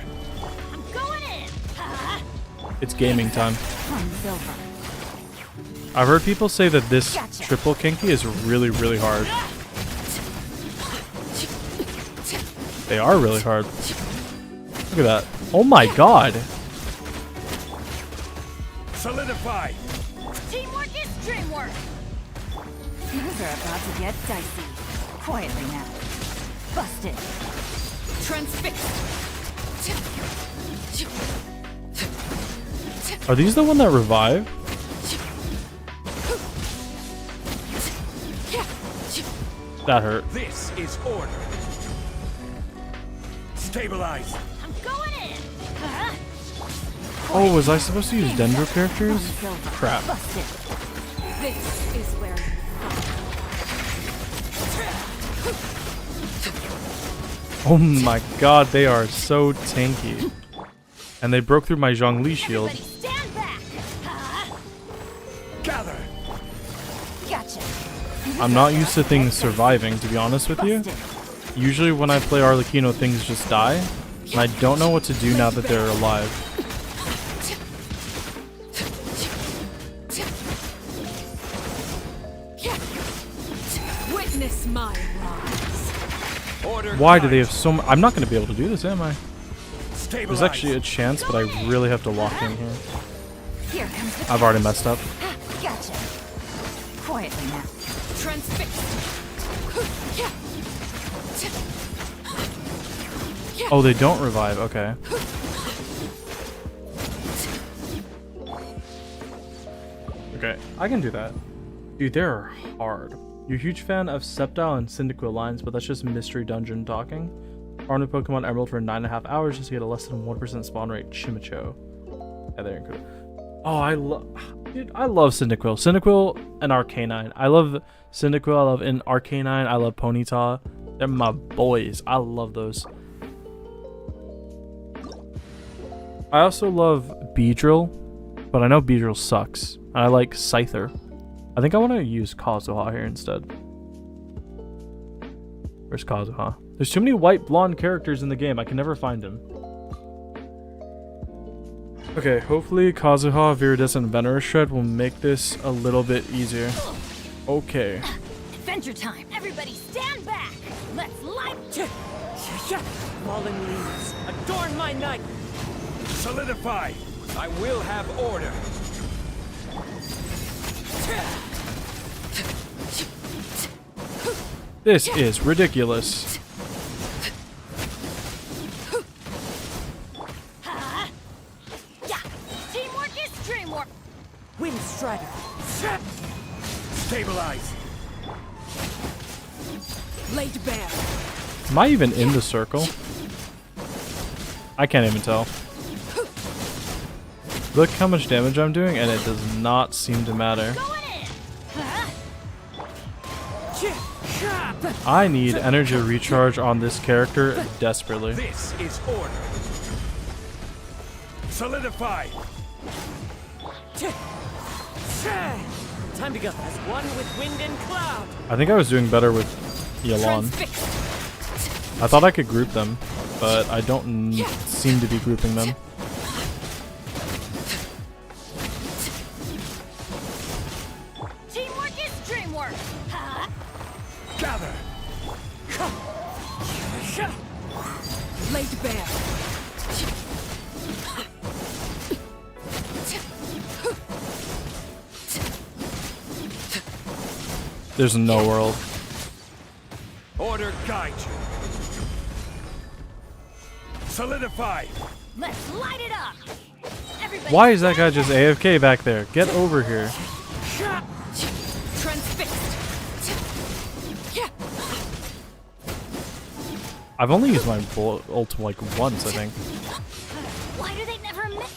[SPEAKER 5] I'm going in.
[SPEAKER 2] It's gaming time. I've heard people say that this triple Kinky is really, really hard. They are really hard. Look at that. Oh my god.
[SPEAKER 7] Solidify.
[SPEAKER 5] Teamwork is dreamwork.
[SPEAKER 8] Things are about to get dicey. Quietly now. Busted.
[SPEAKER 1] Transfixed.
[SPEAKER 2] Are these the one that revive? That hurt.
[SPEAKER 7] This is order. Stabilize.
[SPEAKER 5] I'm going in.
[SPEAKER 2] Oh, was I supposed to use Dendro characters? Crap.
[SPEAKER 1] This is where
[SPEAKER 2] Oh my god, they are so tanky. And they broke through my Zhongli shield.
[SPEAKER 5] Everybody stand back.
[SPEAKER 7] Gather.
[SPEAKER 8] Gotcha.
[SPEAKER 2] I'm not used to things surviving, to be honest with you. Usually when I play Arlecchino, things just die. And I don't know what to do now that they're alive.
[SPEAKER 1] witness my rise.
[SPEAKER 7] Order.
[SPEAKER 2] Why do they have so much? I'm not going to be able to do this, am I?
[SPEAKER 7] Stabilize.
[SPEAKER 2] There's actually a chance, but I really have to lock in here.
[SPEAKER 8] Here comes the
[SPEAKER 2] I've already messed up.
[SPEAKER 8] Gotcha. Quietly now.
[SPEAKER 1] Transfixed.
[SPEAKER 2] Oh, they don't revive. Okay. Okay, I can do that. Dude, they're hard. You're a huge fan of Sceptile and Cyndaquil lines, but that's just mystery dungeon talking. Farm the Pokemon Emerald for 9.5 hours just to get a less than 1% spawn rate Chimicho. Yeah, they're incredible. Oh, I love Cyndaquil. Cyndaquil and Arcanine. I love Cyndaquil. I love Arcanine. I love Ponyta. They're my boys. I love those. I also love Beedrill, but I know Beedrill sucks. And I like Scyther. I think I want to use Kazuha here instead. Where's Kazuha? There's too many white blonde characters in the game. I can never find him. Okay, hopefully Kazuha, Viridescent, Venomous Shred will make this a little bit easier. Okay.
[SPEAKER 8] Adventure time.
[SPEAKER 5] Everybody stand back. Let's light.
[SPEAKER 7] Fallen leaves. Adorn my night. Solidify. I will have order.
[SPEAKER 2] This is ridiculous.
[SPEAKER 4] Teamwork is dreamwork.
[SPEAKER 6] Wind Strider.
[SPEAKER 7] Stabilize.
[SPEAKER 6] Laid bare.
[SPEAKER 2] Am I even in the circle? I can't even tell. Look how much damage I'm doing, and it does not seem to matter. I need energy recharge on this character desperately.
[SPEAKER 7] This is order. Solidify.
[SPEAKER 6] Time to go. As one with wind and cloud.
[SPEAKER 2] I think I was doing better with Yelan. I thought I could group them, but I don't seem to be grouping them.
[SPEAKER 4] Teamwork is dreamwork.
[SPEAKER 7] Gather.
[SPEAKER 6] Laid bare.
[SPEAKER 2] There's no world.
[SPEAKER 7] Order guide you. Solidify.
[SPEAKER 4] Let's light it up. Everybody
[SPEAKER 2] Why is that guy just AFK back there? Get over here.
[SPEAKER 6] Transfixed.
[SPEAKER 2] I've only used my ult like once, I think.
[SPEAKER 4] Why do they never miss?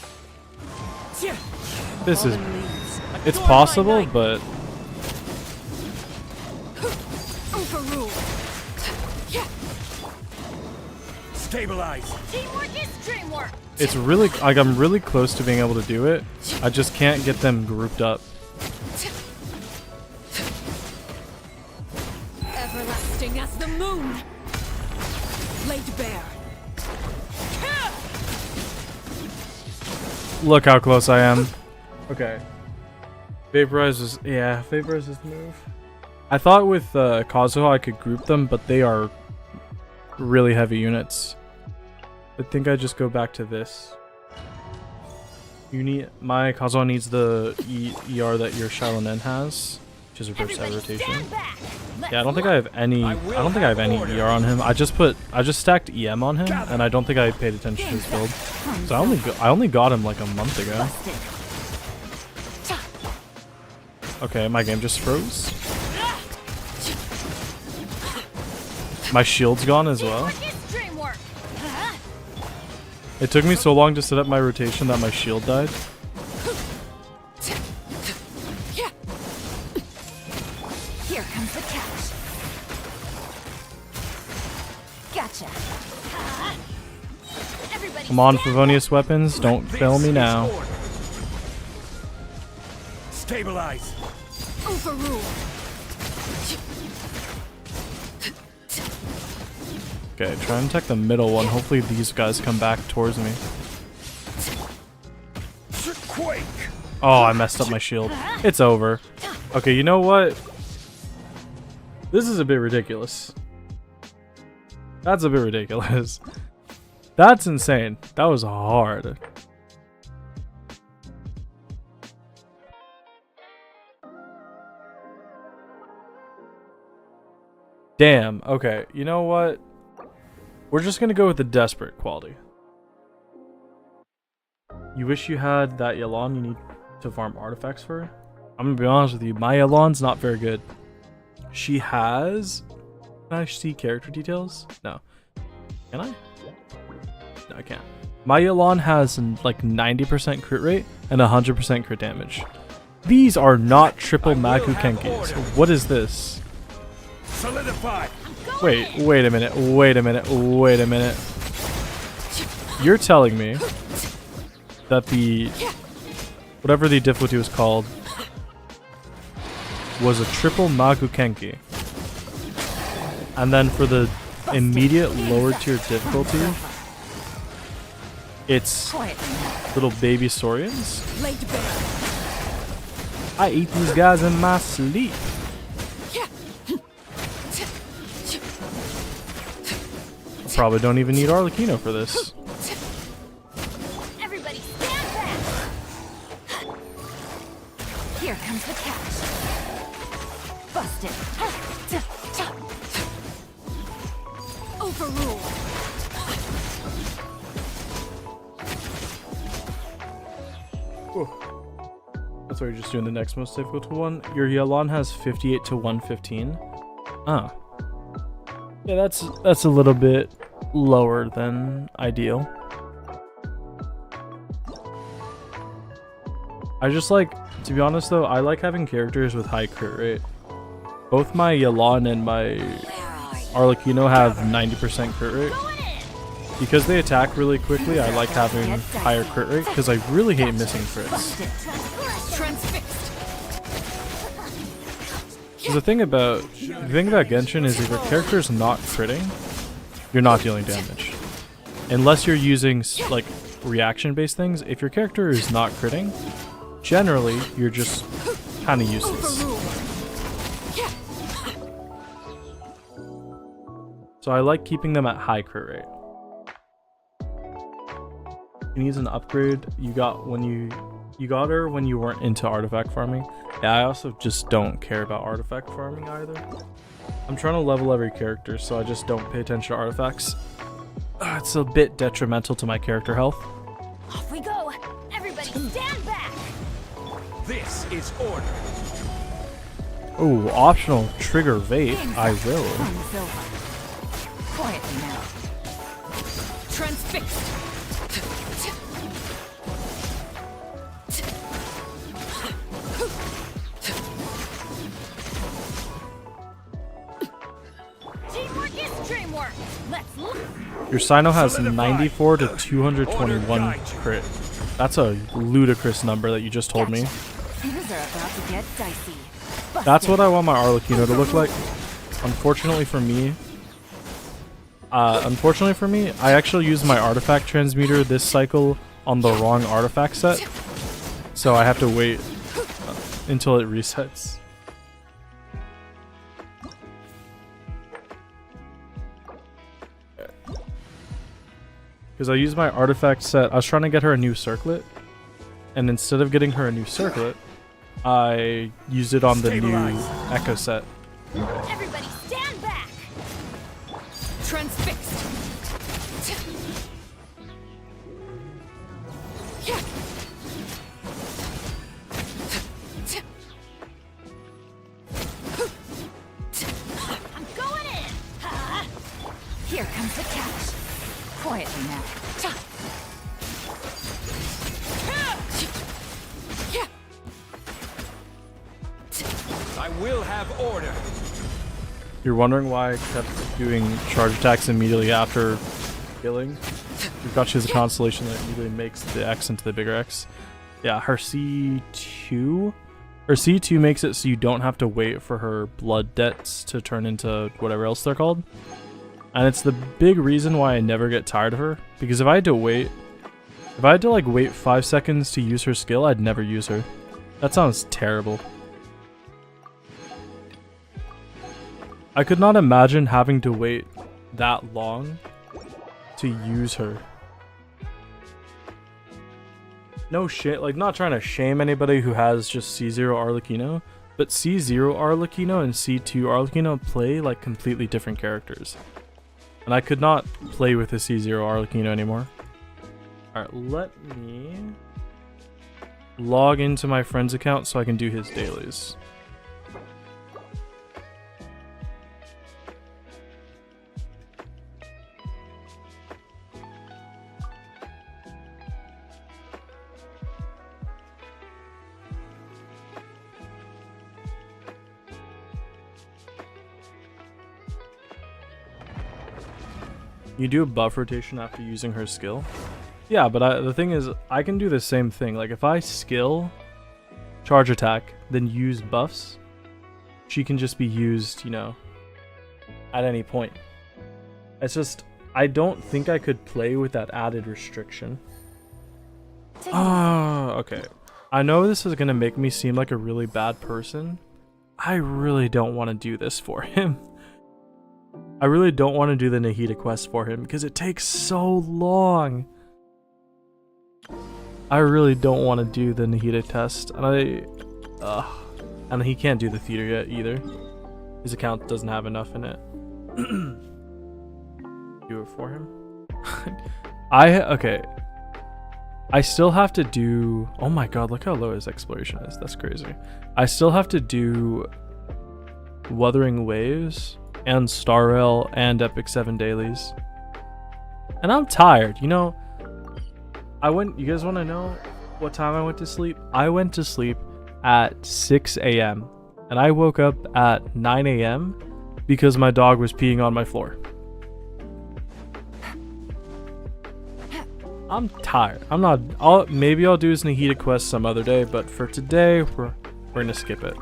[SPEAKER 2] This is... It's possible, but...
[SPEAKER 6] Overruled.
[SPEAKER 7] Stabilize.
[SPEAKER 4] Teamwork is dreamwork.
[SPEAKER 2] It's really... Like, I'm really close to being able to do it. I just can't get them grouped up.
[SPEAKER 6] Everlasting as the moon. Laid bare.
[SPEAKER 2] Look how close I am. Okay. Vaporize is... Yeah, Vaporize is the move. I thought with Kazuha I could group them, but they are really heavy units. I think I just go back to this. You need... My Kazuha needs the ER that your Xiaolin has, which is reverse side rotation. Yeah, I don't think I have any... I don't think I have any ER on him. I just stacked EM on him, and I don't think I paid attention to his build. So I only got him like a month ago. Okay, my game just froze. My shield's gone as well. It took me so long to set up my rotation that my shield died.
[SPEAKER 8] Here comes the catch. Gotcha.
[SPEAKER 2] Come on, Favonius weapons, don't fail me now.
[SPEAKER 7] Stabilize.
[SPEAKER 6] Overruled.
[SPEAKER 2] Okay, try and attack the middle one. Hopefully these guys come back towards me.
[SPEAKER 7] Quake.
[SPEAKER 2] Oh, I messed up my shield. It's over. Okay, you know what? This is a bit ridiculous. That's a bit ridiculous. That's insane. That was hard. Damn. Okay, you know what? We're just gonna go with the desperate quality. You wish you had that Yelan you need to farm artifacts for? I'm gonna be honest with you, my Yelan's not very good. She has... Can I see character details? No. Can I? No, I can't. My Yelan has like 90% crit rate and 100% crit damage. These are not triple Maku Kenkis. What is this?
[SPEAKER 7] Solidify.
[SPEAKER 2] Wait a minute, wait a minute. You're telling me that the... whatever the difficulty was called was a triple Magu Kenki. And then for the immediate lower tier difficulty, it's little baby Saurians. I eat these guys in my sleep. Probably don't even need Arlecchino for this.
[SPEAKER 4] Everybody stand back.
[SPEAKER 8] Here comes the catch. Busted.
[SPEAKER 1] Overrule.
[SPEAKER 2] That's why you're just doing the next most difficult one. Your Yelan has 58 to 115. Ah. Yeah, that's a little bit lower than ideal. I just like, to be honest though, I like having characters with high crit rate. Both my Yelan and my Arlecchino have 90% crit rate. Because they attack really quickly, I like having higher crit rate because I really hate missing crits. So the thing about Genshin is if your character is not critting, you're not dealing damage. Unless you're using like reaction-based things, if your character is not critting, generally you're just kind of useless. So I like keeping them at high crit rate. She needs an upgrade. You got her when you weren't into artifact farming. Yeah, I also just don't care about artifact farming either. I'm trying to level every character, so I just don't pay attention to artifacts. It's a bit detrimental to my character health.
[SPEAKER 5] Off we go! Everybody stand back!
[SPEAKER 7] This is order.
[SPEAKER 2] Oh, optional trigger vape. I will.
[SPEAKER 8] Quietly now.
[SPEAKER 1] Transfixed.
[SPEAKER 5] Teamwork is dreamwork! Let's look!
[SPEAKER 2] Your Sino has 94 to 221 crit. That's a ludicrous number that you just told me.
[SPEAKER 8] Things are about to get dicey.
[SPEAKER 2] That's what I want my Arlecchino to look like. Unfortunately for me, I actually used my artifact transmuter this cycle on the wrong artifact set, so I have to wait until it resets. Because I used my artifact set, I was trying to get her a new circlet, and instead of getting her a new circlet, I used it on the new Echo set.
[SPEAKER 5] Everybody stand back!
[SPEAKER 1] Transfixed.
[SPEAKER 5] I'm going in! Huh?
[SPEAKER 8] Here comes the catch. Quietly now.
[SPEAKER 7] I will have order.
[SPEAKER 2] You're wondering why I kept doing charge attacks immediately after killing? We've got she has a constellation that immediately makes the X into the bigger X. Yeah, her C2? Her C2 makes it so you don't have to wait for her blood debts to turn into whatever else they're called. And it's the big reason why I never get tired of her. Because if I had to wait 5 seconds to use her skill, I'd never use her. That sounds terrible. I could not imagine having to wait that long to use her. No shit, like not trying to shame anybody who has just C0 Arlecchino, but C0 Arlecchino and C2 Arlecchino play like completely different characters. And I could not play with a C0 Arlecchino anymore. Alright, let me log into my friend's account so I can do his dailies. You do a buff rotation after using her skill? Yeah, but the thing is, I can do the same thing. Like, if I skill, charge attack, then use buffs, she can just be used, you know, at any point. It's just, I don't think I could play with that added restriction. Oh, okay. I know this is gonna make me seem like a really bad person. I really don't want to do this for him. I really don't want to do the Nahida quest for him because it takes so long. I really don't want to do the Nahida test, and he can't do the theater yet either. His account doesn't have enough in it. do it for him. Okay. I still have to do. Oh my god, look how low his exploration is. That's crazy. I still have to do Wuthering Waves and Star Rail and Epic 7 dailies. And I'm tired, you know. You guys want to know what time I went to sleep? I went to sleep at 6 a.m. and I woke up at 9 a.m. because my dog was peeing on my floor. I'm tired. I'm not. Maybe I'll do his Nahida quest some other day, but for today, we're gonna skip it.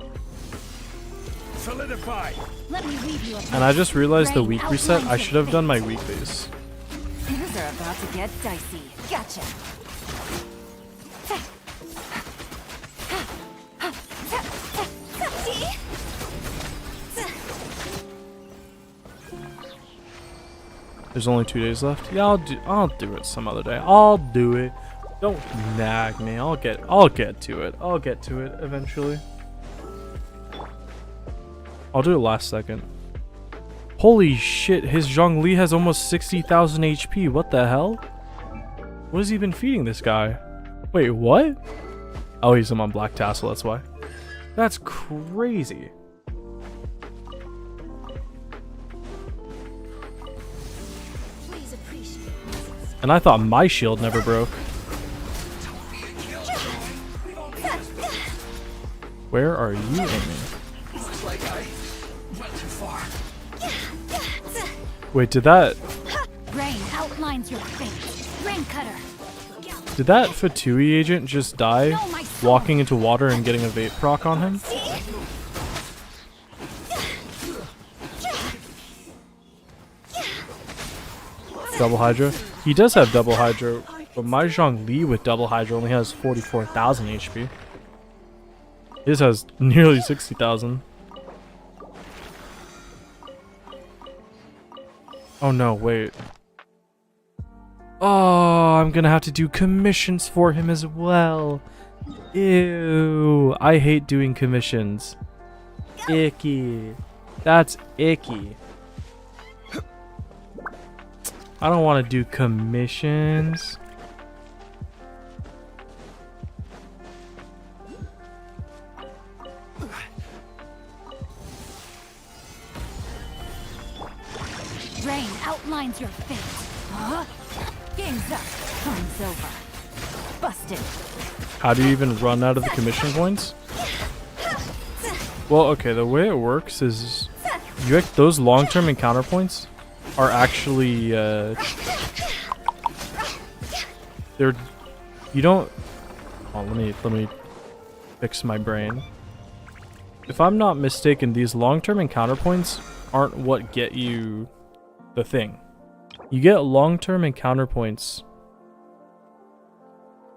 [SPEAKER 7] Solidify.
[SPEAKER 5] Let me read you a
[SPEAKER 2] And I just realized the
[SPEAKER 5] Rain
[SPEAKER 2] week reset. I
[SPEAKER 5] outlines
[SPEAKER 2] should have
[SPEAKER 5] your
[SPEAKER 2] done my
[SPEAKER 5] fate.
[SPEAKER 2] weeklies.
[SPEAKER 8] Things are about to get dicey. Gotcha.
[SPEAKER 2] There's only 2 days left. Yeah, I'll do it some other day. I'll do it. Don't nag me. I'll get to it. I'll get to it eventually. I'll do it last second. Holy shit, his Zhongli has almost 60,000 HP. What the hell? What has he been feeding this guy? Wait, what? Oh, he's him on Black Tassel, that's why. That's crazy.
[SPEAKER 6] Please appreciate.
[SPEAKER 2] And I thought my shield never broke. Where are you aiming?
[SPEAKER 7] Looks like I went too far.
[SPEAKER 2] Wait, did that
[SPEAKER 5] Rain outlines your fate. Rain cutter.
[SPEAKER 2] Fatui agent just die walking into water and getting a vape proc on him? Double Hydra? He does have double Hydra, but my Zhongli with double Hydra only has 44,000 HP. His has nearly 60,000. Oh no, wait. Oh, I'm gonna have to do commissions for him as well. Ew, I hate doing commissions. Icky. That's icky. I don't want to do commissions.
[SPEAKER 5] Rain outlines your fate.
[SPEAKER 8] Game's up. Time's over. Busted.
[SPEAKER 2] How do you even run out of the commission points? Well, okay, the way it works is those long-term encounter points are actually you don't. Oh, let me fix my brain. If I'm not mistaken, these long-term encounter points aren't what get you the thing. You get long-term encounter points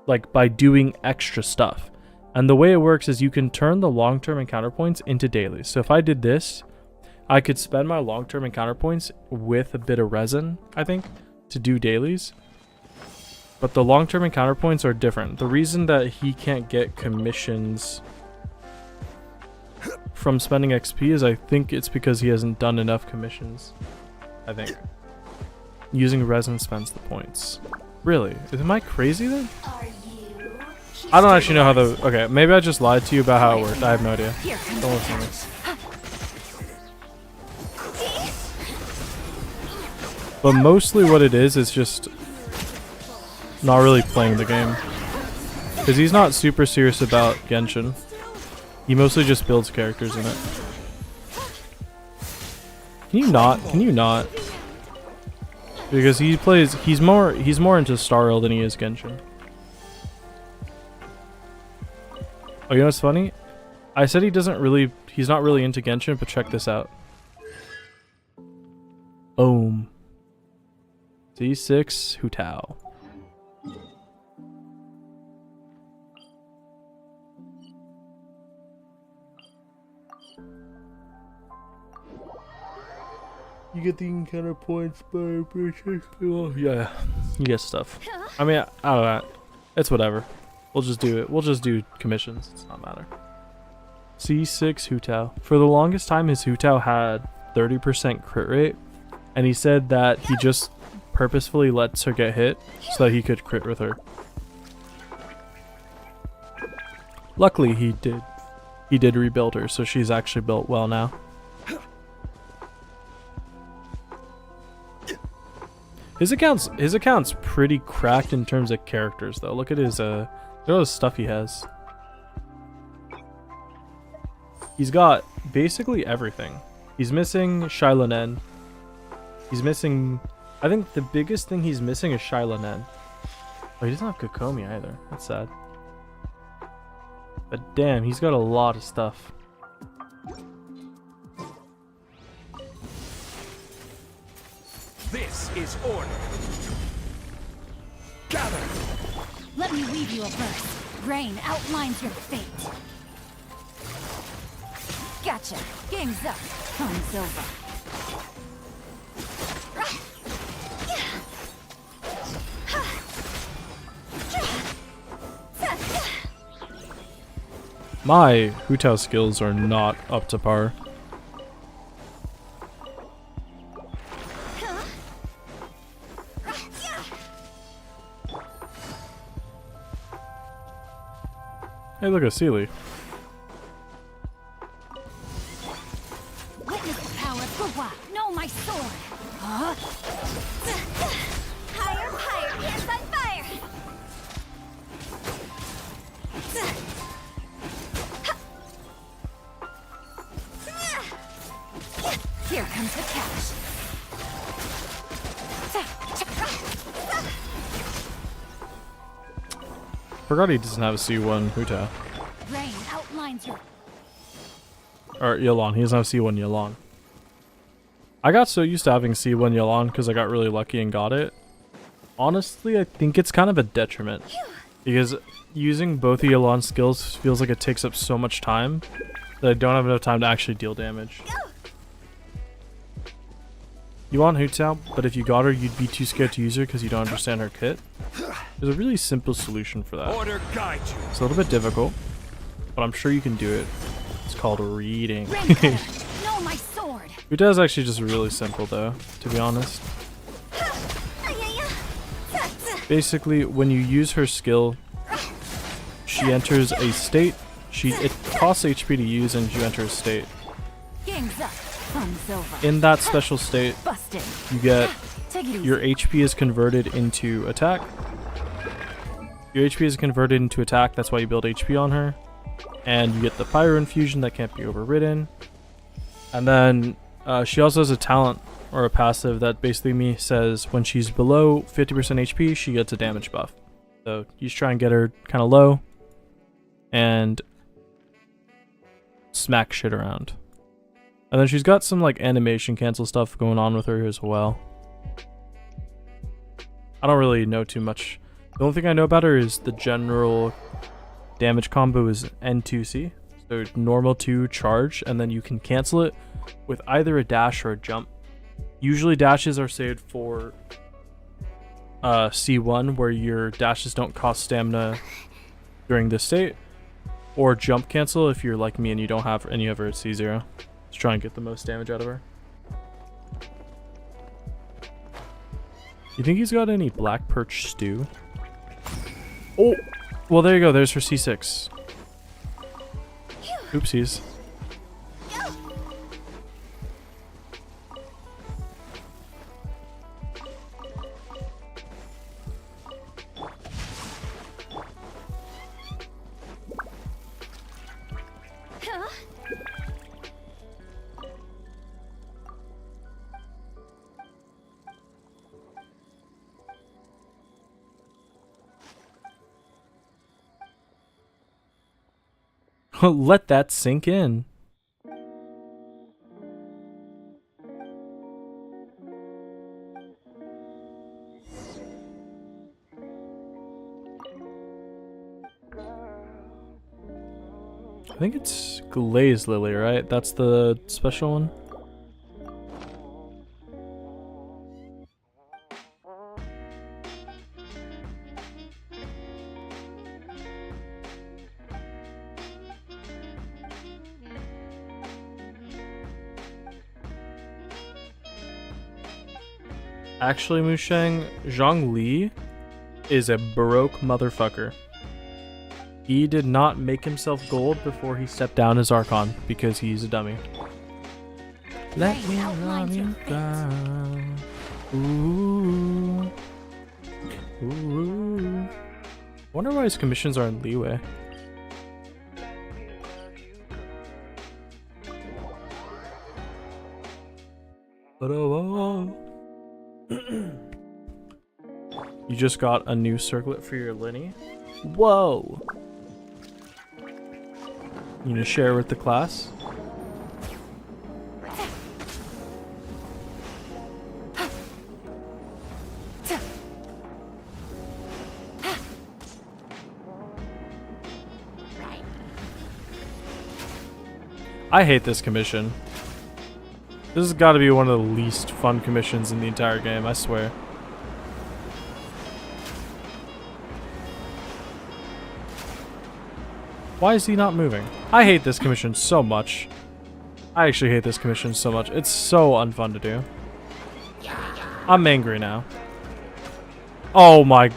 [SPEAKER 2] like by doing extra stuff. And the way it works is you can turn the long-term encounter points into dailies. So if I did this, I could spend my long-term encounter points with a bit of resin, I think, to do dailies. But the long-term encounter points are different. The reason that he can't get commissions from spending XP is I think it's because he hasn't done enough commissions. I think. Using resin spends the points. Really? Am I crazy then? I don't actually know how the... Okay, maybe I just lied to you about how it worked. I have no idea. Don't listen to me. But mostly what it is just not really playing the game. Because he's not super serious about Genshin. He mostly just builds characters in it. Can you not? Can you not? Because he's more into Star Rail than he is Genshin. Oh, you know what's funny? I said he's not really into Genshin, but check this out. Boom. C6 Hu Tao. You get the encounter points by yeah, you get stuff. I mean, I don't know. It's whatever. We'll just do it. We'll just do commissions. It's not matter. C6 Hu Tao. For the longest time, his Hu Tao had 30% crit rate, and he said that he just purposefully lets her get hit so that he could crit with her. Luckily, he did rebuild her, so she's actually built well now. His account's pretty cracked in terms of characters though. Look at his look at all the stuff he has. He's got basically everything. He's missing Shilonen. He's missing, I think the biggest thing he's missing is Shilonen. Oh, he doesn't have Enkanomiya either. That's sad. But damn, he's got a lot of stuff.
[SPEAKER 7] This is order. Gather.
[SPEAKER 8] Let me weave you a verse. Rain outlines your fate. Gotcha. Game's up. Fun's over.
[SPEAKER 2] My Hu Tao skills are not up to par. Hey, look at Sealy.
[SPEAKER 8] Witness the power of Guwa. Know my sword. Huh?
[SPEAKER 5] Higher, higher, hands on fire!
[SPEAKER 8] Here comes the catch.
[SPEAKER 2] Forgot he doesn't have a C1 Hu Tao.
[SPEAKER 8] Rain outlines your.
[SPEAKER 2] Or Yelan. He doesn't have C1 Yelan. I got so used to having C1 Yelan because I got really lucky and got it. Honestly, I think it's kind of a detriment. Because using both of Yelan's skills feels like it takes up so much time that I don't have enough time to actually deal damage. You want Hu Tao, but if you got her, you'd be too scared to use her because you don't understand her kit. There's a really simple solution for that.
[SPEAKER 7] Order guide you.
[SPEAKER 2] It's a little bit difficult, but I'm sure you can do it. It's called reading.
[SPEAKER 8] Know my sword.
[SPEAKER 2] Hu Tao is actually just really simple though, to be honest. Basically, when you use her skill, she enters a state. It costs HP to use, and you enter a state.
[SPEAKER 8] Game's up. Fun's over.
[SPEAKER 2] In that special state,
[SPEAKER 8] Busted.
[SPEAKER 2] you get
[SPEAKER 8] Take it easy.
[SPEAKER 2] your HP is converted into attack. Your HP is converted into attack. That's why you build HP on her, and you get the Pyro Infusion that can't be overridden. And then she also has a talent or a passive that basically says when she's below 50% HP, she gets a damage buff. So you just try and get her kind of low and smack shit around. And then she's got some like animation cancel stuff going on with her as well. I don't really know too much. The only thing I know about her is the general damage combo is N2C. So normal 2 charge, and then you can cancel it with either a dash or a jump. Usually dashes are saved for C1, where your dashes don't cost stamina during this state, or jump cancel if you're like me and you don't have any of her at C0. Let's try and get the most damage out of her. You think he's got any black perch stew? Oh, well there you go. There's her C6. Oopsies. Let that sink in. I think it's Glazed Lily, right? That's the special one. Actually, Musheng, Zhang Li is a broke motherfucker. He did not make himself gold before he stepped down as Archon because he's a dummy. Let me love you down. Ooh. Ooh. Wonder why his commissions are in leeway. You just got a new circlet for your Linny? Whoa! You gonna share with the class? I hate this commission. This has got to be one of the least fun commissions in the entire game, I swear. Why is he not moving? I hate this commission so much. I actually hate this commission so much. It's so unfun to do. I'm angry now. Oh my...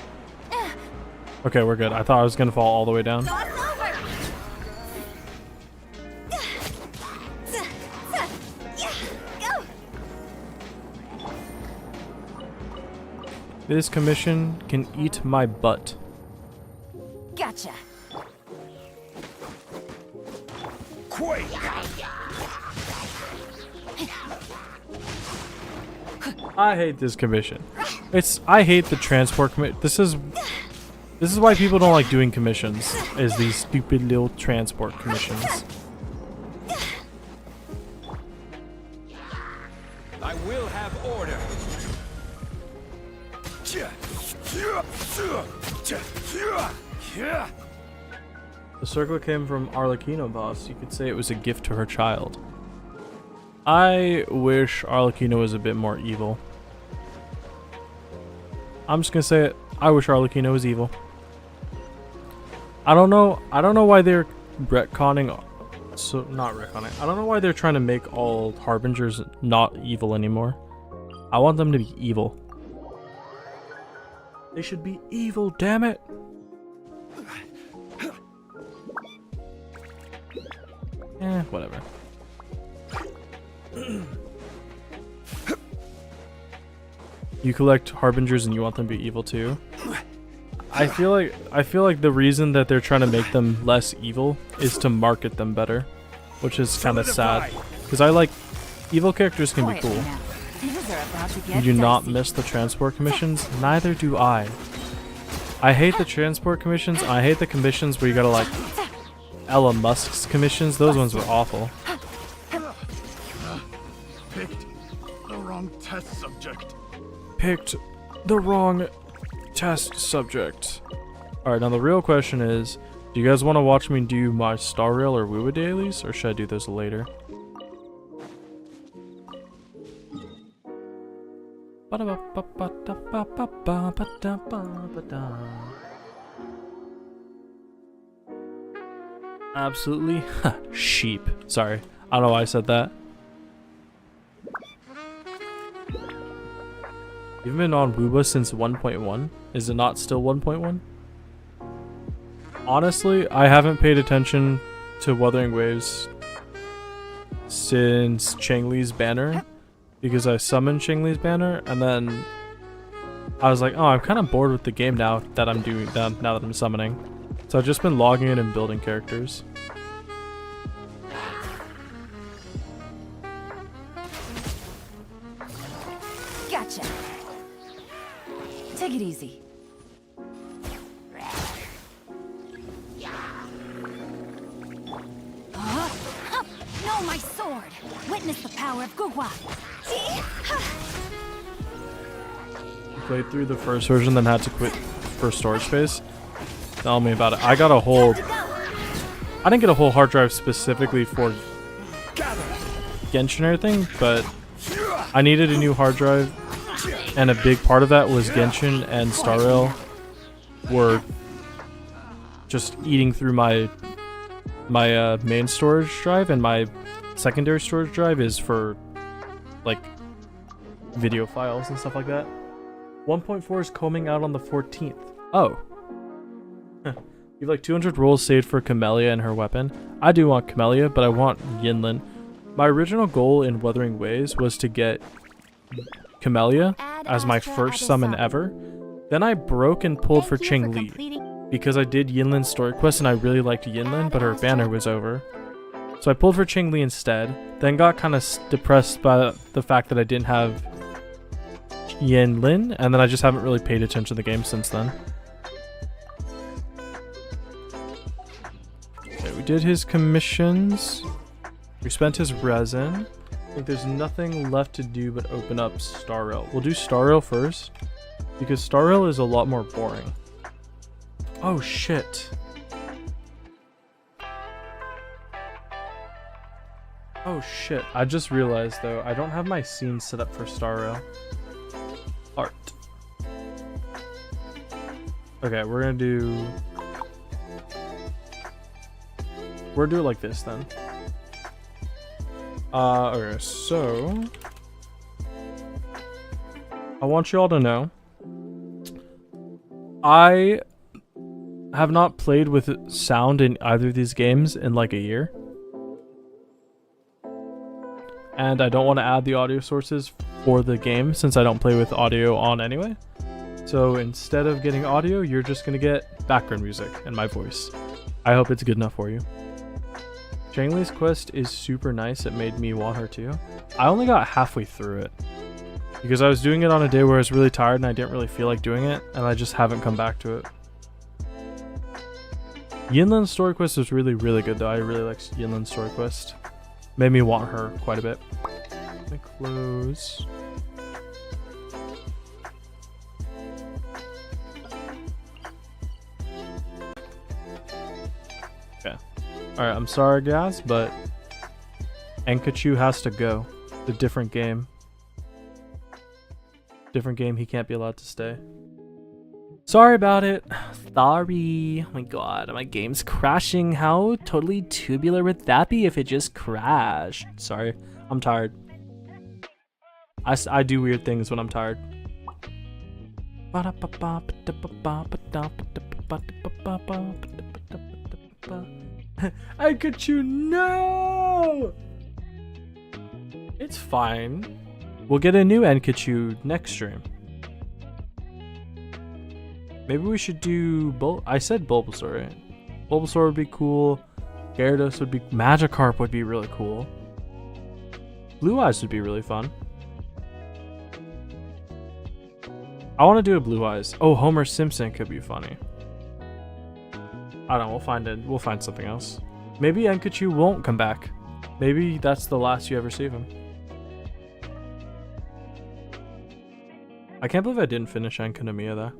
[SPEAKER 2] Okay, we're good. I thought I was gonna fall all the way down. This commission can eat my butt.
[SPEAKER 8] Gotcha.
[SPEAKER 7] Quake!
[SPEAKER 2] I hate this commission. I hate the transport commission. This is why people don't like doing commissions, is these stupid little transport commissions.
[SPEAKER 7] I will have order.
[SPEAKER 2] The circlet came from Arlecchino, boss. You could say it was a gift to her child. I wish Arlecchino was a bit more evil. I'm just gonna say it. I wish Arlecchino was evil. I don't know why they're retconning. So not retconning. I don't know why they're trying to make all harbingers not evil anymore. I want them to be evil. They should be evil, damn it. Whatever. You collect harbingers and you want them to be evil too. I feel like the reason that they're trying to make them less evil is to market them better, which is kind of sad. Because I like evil characters can be cool. You do not miss the transport commissions? Neither do I. I hate the transport commissions. I hate the commissions where you gotta like Elon Musk's commissions. Those ones were awful.
[SPEAKER 7] Picked the wrong test subject.
[SPEAKER 2] Picked the wrong test subject. Alright, now the real question is, do you guys want to watch me do my Star Rail or Woowa dailies, or should I do those later? Absolutely sheep. Sorry, I don't know why I said that. You've been on Woowa since 1.1? Is it not still 1.1? Honestly, I haven't paid attention to Wuthering Waves since Cheng-Li's banner, because I summoned Cheng-Li's banner, and then I was like, oh, I'm kind of bored with the game now that I'm doing that, now that I'm summoning. So I've just been logging in and building characters.
[SPEAKER 8] Gotcha. Take it easy.
[SPEAKER 5] No, my sword! Witness the power of Guhua!
[SPEAKER 2] Played through the first version, then had to quit for storage space. Tell me about it. I didn't get a whole hard drive specifically for Genshin or anything, but I needed a new hard drive, and a big part of that was Genshin and Star Rail were just eating through my main storage drive, and my secondary storage drive is for like video files and stuff like that. 1.4 is coming out on the 14th. Oh. You have like 200 rolls saved for Camellia and her weapon. I do want Camellia, but I want Yinlin. My original goal in Wuthering Ways was to get Camellia as my first summon ever. Then I broke and pulled for Ching Li because I did Yinlin's story quest and I really liked Yinlin, but her banner was over. So I pulled for Ching Li instead, then got kind of depressed by the fact that I didn't have Yinlin, and then I just haven't really paid attention to the game since then. Okay, we did his commissions. We spent his resin. I think there's nothing left to do but open up Star Rail. We'll do Star Rail first, because Star Rail is a lot more boring. Oh shit. Oh shit. I just realized though, I don't have my scene set up for Star Rail. Art. Okay, we're gonna do it like this then. Okay, so I want you all to know I have not played with sound in either of these games in like a year. And I don't want to add the audio sources for the game since I don't play with audio on anyway. So instead of getting audio, you're just going to get background music and my voice. I hope it's good enough for you. Chang Li's quest is super nice. It made me want her too. I only got halfway through it because I was doing it on a day where I was really tired and I didn't really feel like doing it, and I just haven't come back to it. Yinlin's story quest is really, really good though. I really like Yinlin's story quest. Made me want her quite a bit. Let me close. Okay. Alright, I'm sorry guys, but Enkachu has to go. It's a different game. Different game, he can't be allowed to stay. Sorry about it. Sorry. Oh my god, my game's crashing. How totally tubular would that be if it just crashed? Sorry, I'm tired. I do weird things when I'm tired. Enkachu, no! It's fine. We'll get a new Enkachu next stream. Maybe we should do I said Bulbasaur, right? Bulbasaur would be cool. Gyarados would be... Magikarp would be really cool. Blue Eyes would be really fun. I want to do a Blue Eyes. Oh, Homer Simpson could be funny. I don't know, we'll find something else. Maybe Enkachu won't come back. Maybe that's the last you ever see of him. I can't believe I didn't finish Enkanomiya though.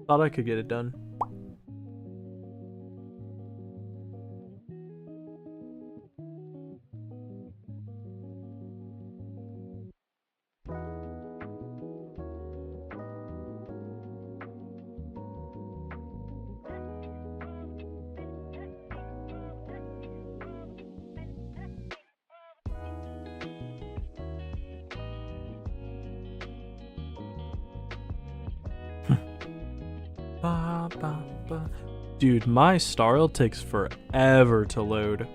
[SPEAKER 2] Thought I could get it done. Dude, my Star Rail takes forever to load.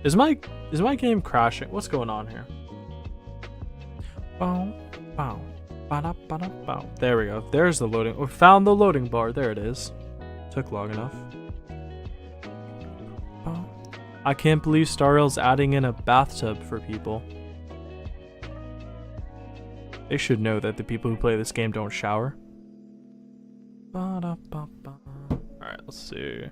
[SPEAKER 2] Is my game crashing? What's going on here? There we go. There's the loading. We found the loading bar. There it is. Took long enough. I can't believe Star Rail's adding in a bathtub for people. They should know that the people who play this game don't shower. Alright, let's see.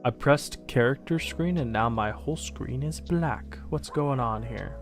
[SPEAKER 2] I pressed character screen and now my whole screen is black. What's going on here?